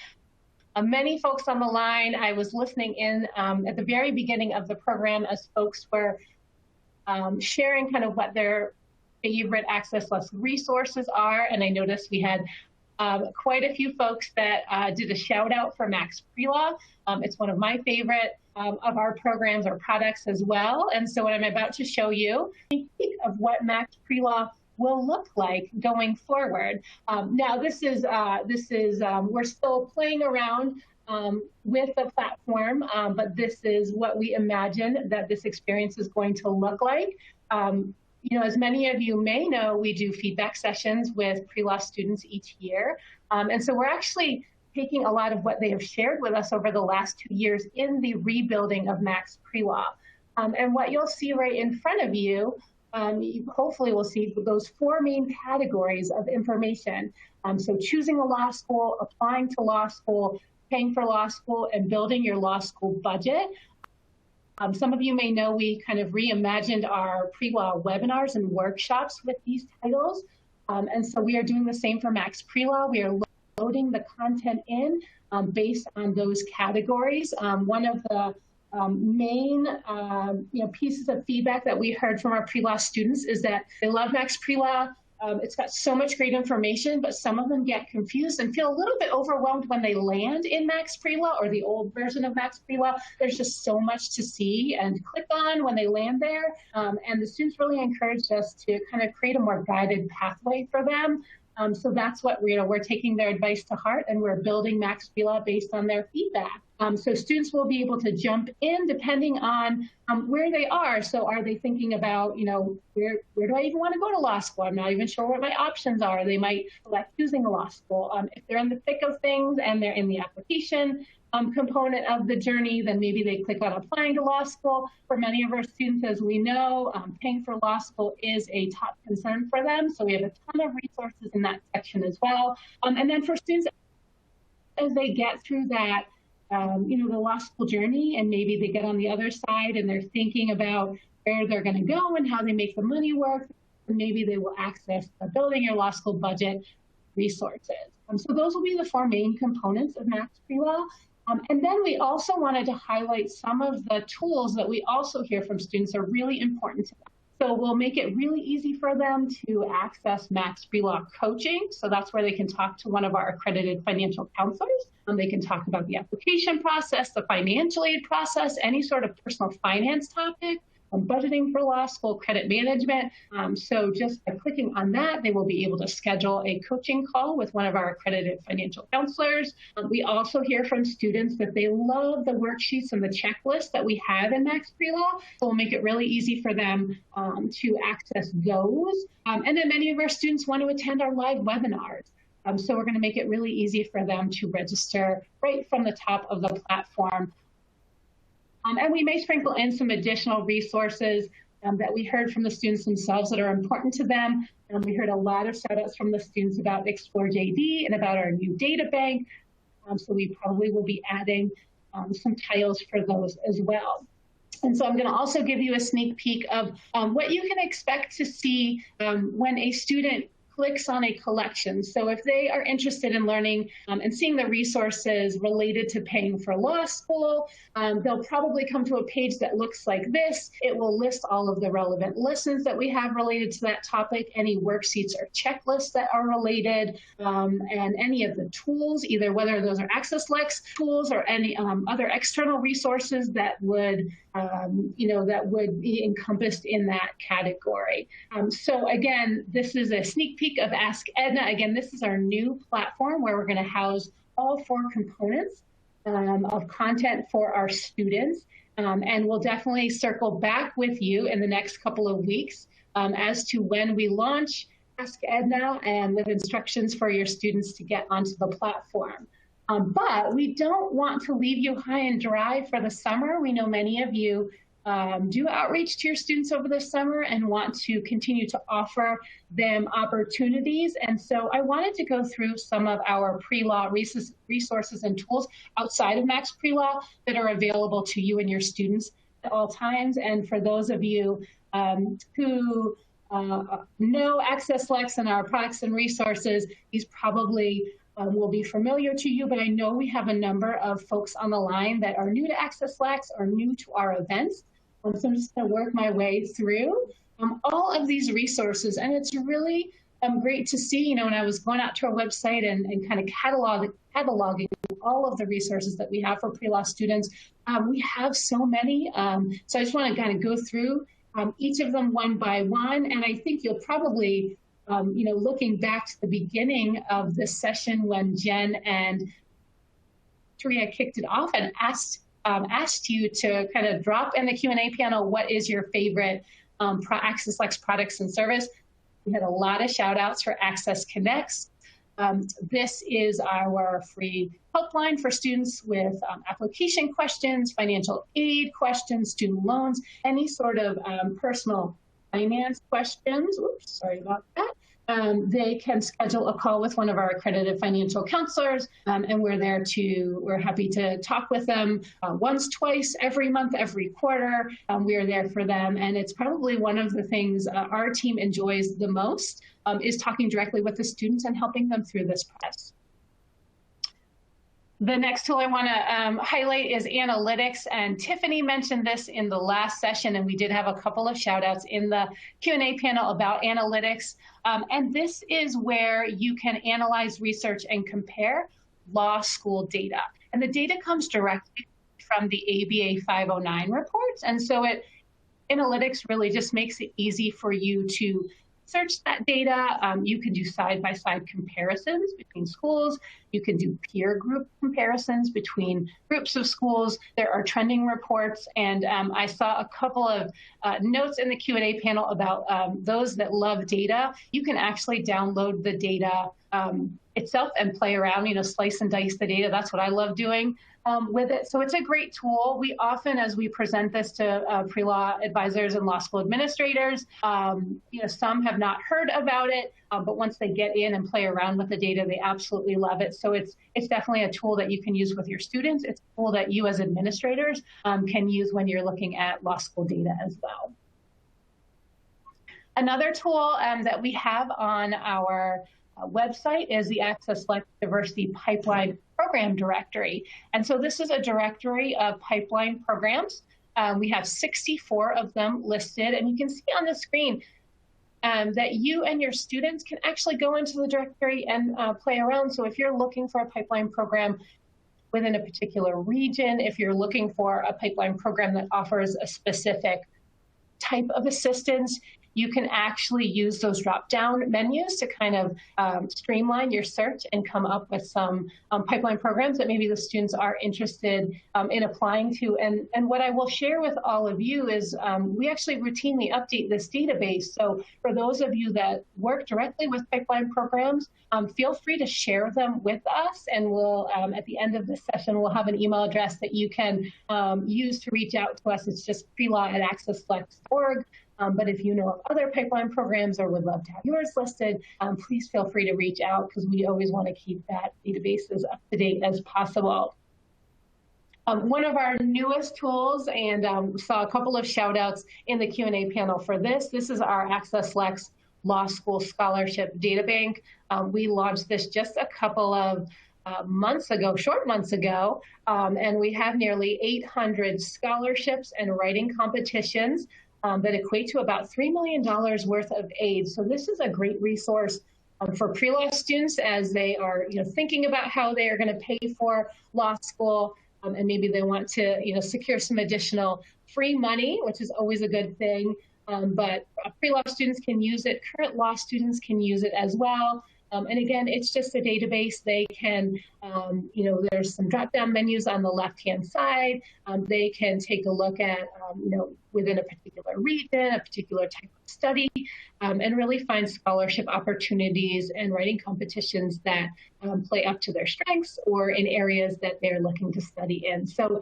many folks on the line. I was listening in at the very beginning of the program as folks were sharing kind of what their favorite AccessLex resources are. And I noticed we had quite a few folks that did a shout out for Max Prelaw. It's one of my favorite of our programs or products as well. And so what I'm about to show you of what Max Prelaw will look like going forward. Now this is we're still playing around with the platform, but this is what we imagine that this experience is going to look like. You know, as many of you may know, we do feedback sessions with pre-law students each year. And so we're actually taking a lot of what they have shared with us over the last 2 years in the rebuilding of Max Prelaw. And what you'll see right in front of you, hopefully we'll see those 4 main categories of information. So choosing a law school, applying to law school, paying for law school, and building your law school budget. Some of you may know we kind of reimagined our pre-law webinars and workshops with these titles. And so we are doing the same for Max Prelaw. We are loading the content in based on those categories. One of the main pieces of feedback that we heard from our pre-law students is that they love Max Prelaw. It's got so much great information, but some of them get confused and feel a little bit overwhelmed when they land in Max Prelaw or the old version of Max Prelaw. There's just so much to see and click on when they land there. And the students really encouraged us to kind of create a more guided pathway for them. So that's what we're taking their advice to heart, and we're building Max Prelaw based on their feedback. So students will be able to jump in depending on where they are. So are they thinking about, you know, where do I even want to go to law school? I'm not even sure what my options are. They might select choosing a law school. If they're in the thick of things and they're in the application component of the journey, then maybe they click on applying to law school. For many of our students, as we know, paying for law school is a top concern for them. So we have a ton of resources in that section as well. And then for students, as they get through that, the law school journey, and maybe they get on the other side and they're thinking about where they're going to go and how they make the money work, and maybe they will access the building your law school budget resources. So those will be the 4 main components of Max Prelaw. And then we also wanted to highlight some of the tools that we also hear from students are really important to them. So we'll make it really easy for them to access Max Prelaw coaching. So that's where they can talk to one of our accredited financial counselors. They can talk about the application process, the financial aid process, any sort of personal finance topic, budgeting for law school, credit management. So just by clicking on that, they will be able to schedule a coaching call with one of our accredited financial counselors. We also hear from students that they love the worksheets and the checklist that we have in Max Prelaw. So we'll make it really easy for them to access those. And then many of our students want to attend our live webinars. So we're going to make it really easy for them to register right from the top of the platform. And we may sprinkle in some additional resources that we heard from the students themselves that are important to them. We heard a lot of shout outs from the students about Explore JD and about our new data bank. So we probably will be adding some tiles for those as well. And so I'm going to also give you a sneak peek of what you can expect to see when a student clicks on a collection. So if they are interested in learning and seeing the resources related to paying for law school, they'll probably come to a page that looks like this. It will list all of the relevant lessons that we have related to that topic, any worksheets or checklists that are related, and any of the tools, either whether those are AccessLex tools or any other external resources that would be encompassed in that category. So again, this is a sneak peek of Ask Edna. Again, this is our new platform where we're going to house all 4 components of content for our students. And we'll definitely circle back with you in the next couple of weeks as to when we launch Ask Edna and with instructions for your students to get onto the platform. But we don't want to leave you high and dry for the summer. We know many of you do outreach to your students over the summer and want to continue to offer them opportunities. And so I wanted to go through some of our pre-law resources and tools outside of Max Prelaw that are available to you and your students at all times. And for those of you who know AccessLex and our products and resources, these probably will be familiar to you, but I know we have a number of folks on the line that are new to AccessLex or new to our events. So I'm just going to work my way through all of these resources. And it's really great to see, you know, when I was going out to our website and kind of cataloging all of the resources that we have for pre-law students, we have so many. So I just want to kind of go through each of them one by one. And I think you'll probably, you know, looking back to the beginning of this session when Jen and Taria kicked it off and asked you to kind of drop in the Q&A panel, what is your favorite AccessLex products and service? We had a lot of shout outs for Access Connects. This is our free helpline for students with application questions, financial aid questions, student loans, any sort of personal finance questions. Oops, sorry about that. They can schedule a call with one of our accredited financial counselors, and we're happy to talk with them once, twice, every month, every quarter. We are there for them, and it's probably one of the things our team enjoys the most is talking directly with the students and helping them through this process. The next tool I want to highlight is analytics, and Tiffany mentioned this in the last session, and we did have a couple of shout outs in the Q&A panel about analytics. And this is where you can analyze, research, and compare law school data. And the data comes directly from the ABA 509 reports. And so analytics really just makes it easy for you to search that data. You can do side-by-side comparisons between schools. You can do peer group comparisons between groups of schools. There are trending reports. And I saw a couple of notes in the Q&A panel about those that love data. You can actually download the data itself and play around, you know, slice and dice the data. That's what I love doing with it. So it's a great tool. We often, as we present this to pre-law advisors and law school administrators, you know, some have not heard about it, but once they get in and play around with the data, they absolutely love it. So it's definitely a tool that you can use with your students. It's a tool that you as administrators can use when you're looking at law school data as well. Another tool that we have on our website is the AccessLex Diversity Pipeline Program Directory. And so this is a directory of pipeline programs. We have 64 of them listed, and you can see on the screen that you and your students can actually go into the directory and play around. So if you're looking for a pipeline program within a particular region, if you're looking for a pipeline program that offers a specific type of assistance, you can actually use those drop-down menus to kind of streamline your search and come up with some pipeline programs that maybe the students are interested in applying to. And what I will share with all of you is we actually routinely update this database. So for those of you that work directly with pipeline programs, feel free to share them with us. And we'll, at the end of this session, we'll have an email address that you can use to reach out to us. It's just prelaw@accesslex.org. But if you know of other pipeline programs or would love to have yours listed, please feel free to reach out because we always want to keep that database as up to date as possible. One of our newest tools, and saw a couple of shout outs in the Q&A panel for this. This is our AccessLex Law School Scholarship Data Bank. We launched this just a couple of months ago, short months ago, and we have nearly 800 scholarships and writing competitions that equate to about $3 million worth of aid. So this is a great resource for pre-law students as they are, you know, thinking about how they are going to pay for law school, and maybe they want to, you know, secure some additional free money, which is always a good thing. But pre-law students can use it. Current law students can use it as well. And again, it's just a database. They can, you know, there's some drop-down menus on the left-hand side. They can take a look at, you know, within a particular region, a particular type of study, and really find scholarship opportunities and writing competitions that play up to their strengths or in areas that they're looking to study in. So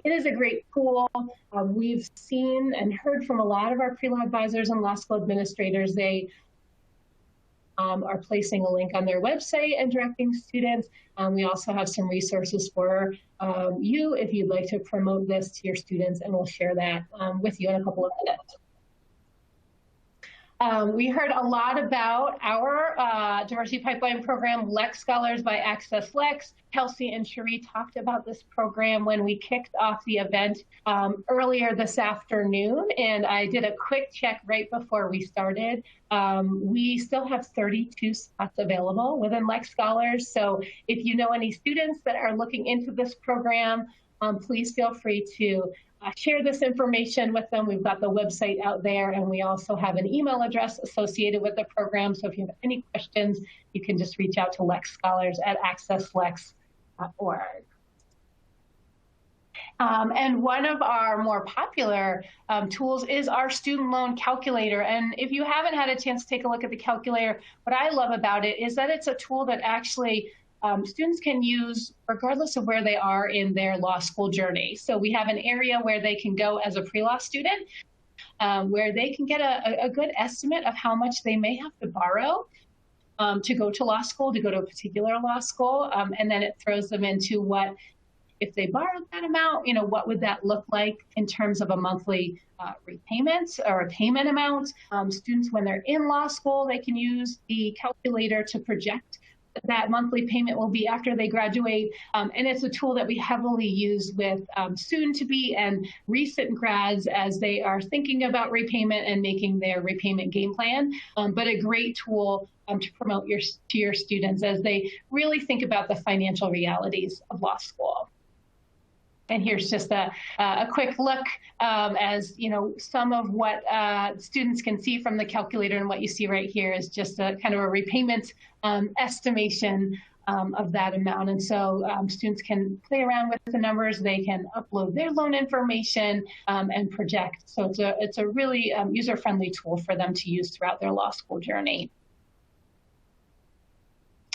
it is a great tool. We've seen and heard from a lot of our pre-law advisors and law school administrators. They are placing a link on their website and directing students. We also have some resources for you if you'd like to promote this to your students, and we'll share that with you in a couple of minutes. We heard a lot about our diversity pipeline program, Lex Scholars by AccessLex. Kelsey and Cherie talked about this program when we kicked off the event earlier this afternoon, and I did a quick check right before we started. We still have 32 spots available within Lex Scholars, so if you know any students that are looking into this program, please feel free to share this information with them. We've got the website out there, and we also have an email address associated with the program. So if you have any questions, you can just reach out to Lex Scholars at accesslex.org. And one of our more popular tools is our student loan calculator. And if you haven't had a chance to take a look at the calculator, what I love about it is that it's a tool that actually students can use regardless of where they are in their law school journey. So we have an area where they can go as a pre-law student, where they can get a good estimate of how much they may have to borrow to go to law school, to go to a particular law school, and then it throws them into what, if they borrowed that amount, what would that look like in terms of a monthly repayment or a payment amount. Students, when they're in law school, they can use the calculator to project that monthly payment will be after they graduate. And it's a tool that we heavily use with soon-to-be and recent grads as they are thinking about repayment and making their repayment game plan, but a great tool to promote to your students as they really think about the financial realities of law school. And here's just a quick look as some of what students can see from the calculator, and what you see right here is just a kind of a repayment estimation of that amount. And so students can play around with the numbers, they can upload their loan information and project. So it's a really user-friendly tool for them to use throughout their law school journey.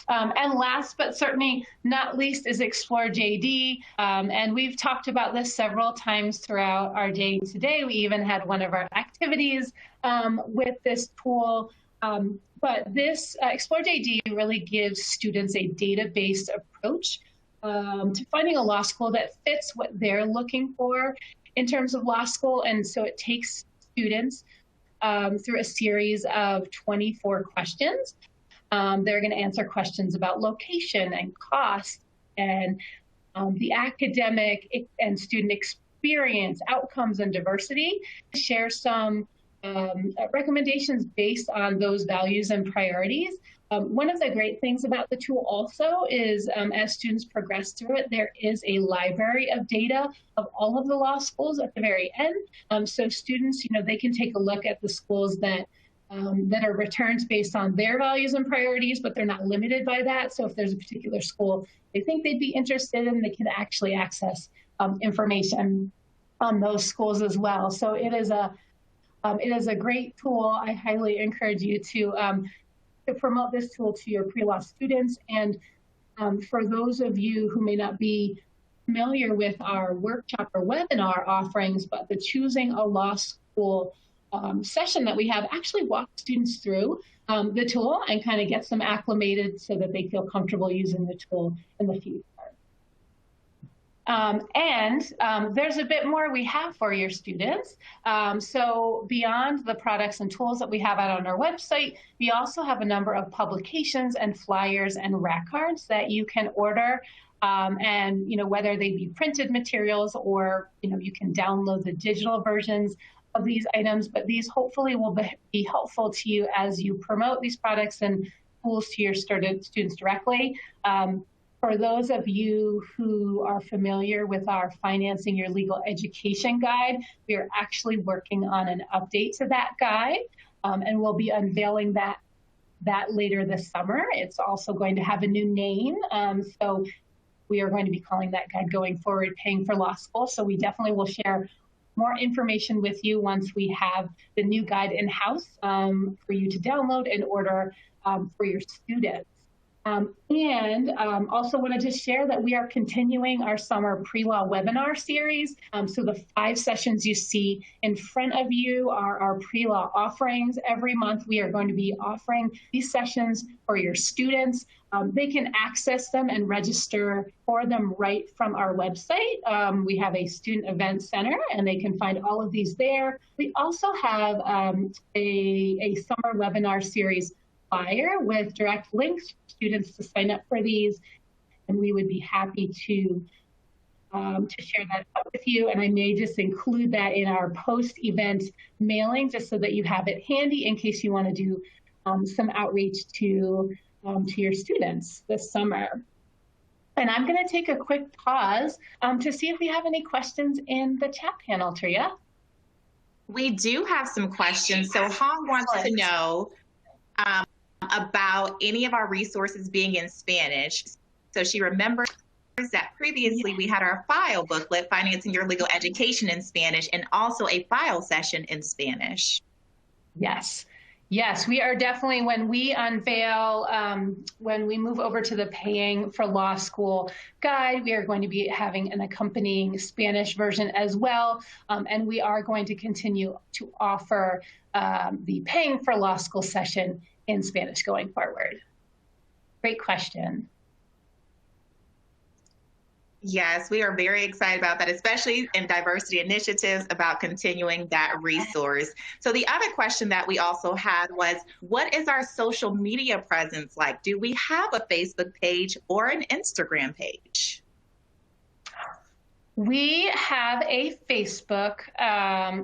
And last but certainly not least is Explore JD. And we've talked about this several times throughout our day today. We even had one of our activities with this tool. But this Explore JD really gives students a data-based approach to finding a law school that fits what they're looking for in terms of law school. And so it takes students through a series of 24 questions. They're going to answer questions about location and cost and the academic and student experience, outcomes, and diversity. Share some recommendations based on those values and priorities. One of the great things about the tool also is as students progress through it, there is a library of data of all of the law schools at the very end. So students, they can take a look at the schools that are returns based on their values and priorities, but they're not limited by that. So if there's a particular school they think they'd be interested in, they can actually access information on those schools as well. So it is a great tool. I highly encourage you to promote this tool to your pre-law students. And for those of you who may not be familiar with our workshop or webinar offerings, but the Choosing a Law School session that we have actually walks students through the tool and kind of gets them acclimated so that they feel comfortable using the tool in the future. And there's a bit more we have for your students. So beyond the products and tools that we have out on our website, we also have a number of publications and flyers and rack cards that you can order. And whether they be printed materials or you can download the digital versions of these items, but these hopefully will be helpful to you as you promote these products and tools to your students directly. For those of you who are familiar with our Financing Your Legal Education Guide, we are actually working on an update to that guide, and we'll be unveiling that later this summer. It's also going to have a new name, so we are going to be calling that guide going forward, Paying for Law School. So we definitely will share more information with you once we have the new guide in-house for you to download and order for your students. Also wanted to share that we are continuing our summer pre-law webinar series. So the 5 sessions you see in front of you are our pre-law offerings. Every month we are going to be offering these sessions for your students. They can access them and register for them right from our website. We have a student event center and they can find all of these there. We also have a summer webinar series flyer with direct links for students to sign up for these, and we would be happy to share that up with you. And I may just include that in our post-event mailing, just so that you have it handy in case you want to do some outreach to your students this summer. And I'm going to take a quick pause to see if we have any questions in the chat panel, Tria. We do have some questions. So Hong wants to know about any of our resources being in Spanish. So she remembers that previously we had our file booklet, Financing Your Legal Education in Spanish, and also a file session in Spanish. Yes. Yes, we are definitely, when we unveil, when we move over to the Paying for Law School guide, we are going to be having an accompanying Spanish version as well. And we are going to continue to offer the Paying for Law School session in Spanish going forward. Great question. Yes, we are very excited about that, especially in diversity initiatives, about continuing that resource. So the other question that we also had was, what is our social media presence like? Do we have a Facebook page or an Instagram page? We have a Facebook,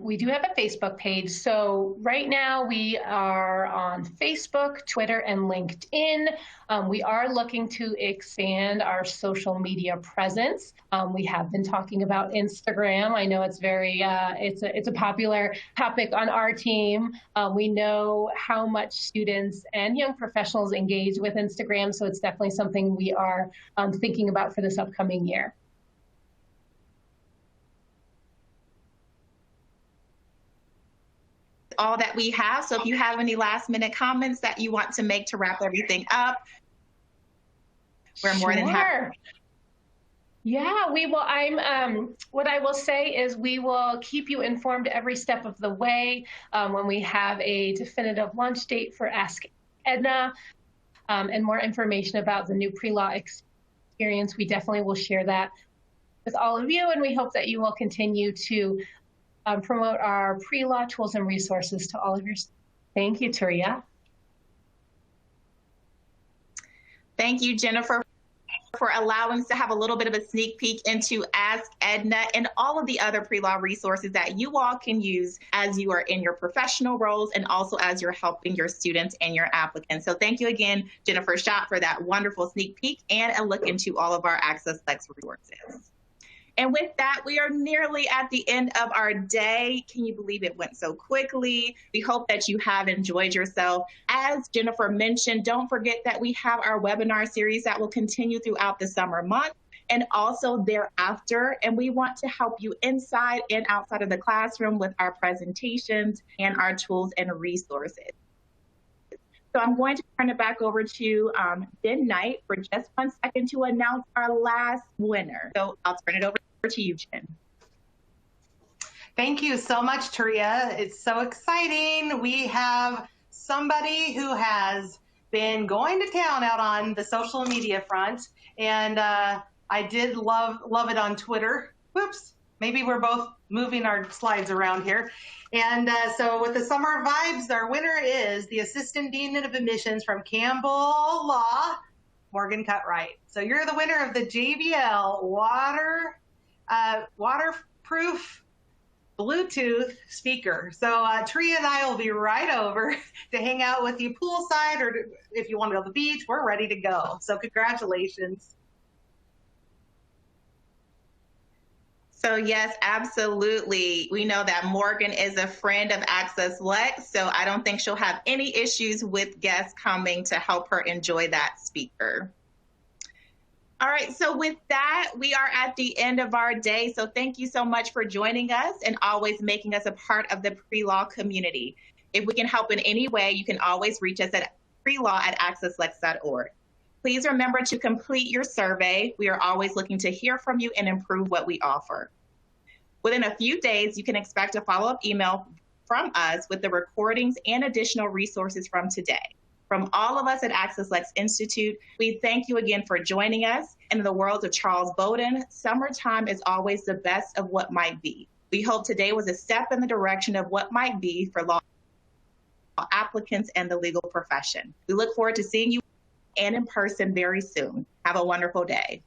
we do have a Facebook page. So right now we are on Facebook, Twitter, and LinkedIn. We are looking to expand our social media presence. We have been talking about Instagram. I know it's very, it's a popular topic on our team. We know how much students and young professionals engage with Instagram. So it's definitely something we are thinking about for this upcoming year. All that we have. So if you have any last minute comments that you want to make to wrap everything up, we're more than happy. Yeah, we will. What I will say is we will keep you informed every step of the way when we have a definitive launch date for Ask Edna and more information about the new pre-law experience. We definitely will share that with all of you, and we hope that you will continue to promote our pre-law tools and resources to all of your students. Thank you, Turia. Thank you, Jennifer, for allowing us to have a little bit of a sneak peek into Ask Edna and all of the other pre-law resources that you all can use as you are in your professional roles and also as you're helping your students and your applicants. So thank you again, Jennifer Schott, for that wonderful sneak peek and a look into all of our AccessLex resources. And with that, we are nearly at the end of our day. Can you believe it went so quickly? We hope that you have enjoyed yourself. As Jennifer mentioned, don't forget that we have our webinar series that will continue throughout the summer month and also thereafter. And we want to help you inside and outside of the classroom with our presentations and our tools and resources. So I'm going to turn it back over to Jen Knight for just 1 second to announce our last winner. So I'll turn it over to you, Jen. Thank you so much, Turia. It's so exciting. We have somebody who has been going to town out on the social media front, and I did love it on Twitter. Whoops. Maybe we're both moving our slides around here. And so with the summer vibes, our winner is the Assistant Dean of Admissions from Campbell Law, Morgan Cutright. So you're the winner of the JBL waterproof Bluetooth speaker. So Tria and I will be right over to hang out with you poolside, or if you want to go to the beach, we're ready to go. So congratulations. So yes, absolutely. We know that Morgan is a friend of AccessLex, so I don't think she'll have any issues with guests coming to help her enjoy that speaker. All right, so with that, we are at the end of our day. So thank you so much for joining us and always making us a part of the pre-law community. If we can help in any way, you can always reach us at prelaw@accesslex.org. Please remember to complete your survey. We are always looking to hear from you and improve what we offer. Within a few days, you can expect a follow-up email from us with the recordings and additional resources from today. From all of us at AccessLex Institute, we thank you again for joining us. And in the words of Charles Bowden, summertime is always the best of what might be. We hope today was a step in the direction of what might be for law applicants and the legal profession. We look forward to seeing you and in person very soon. Have a wonderful day.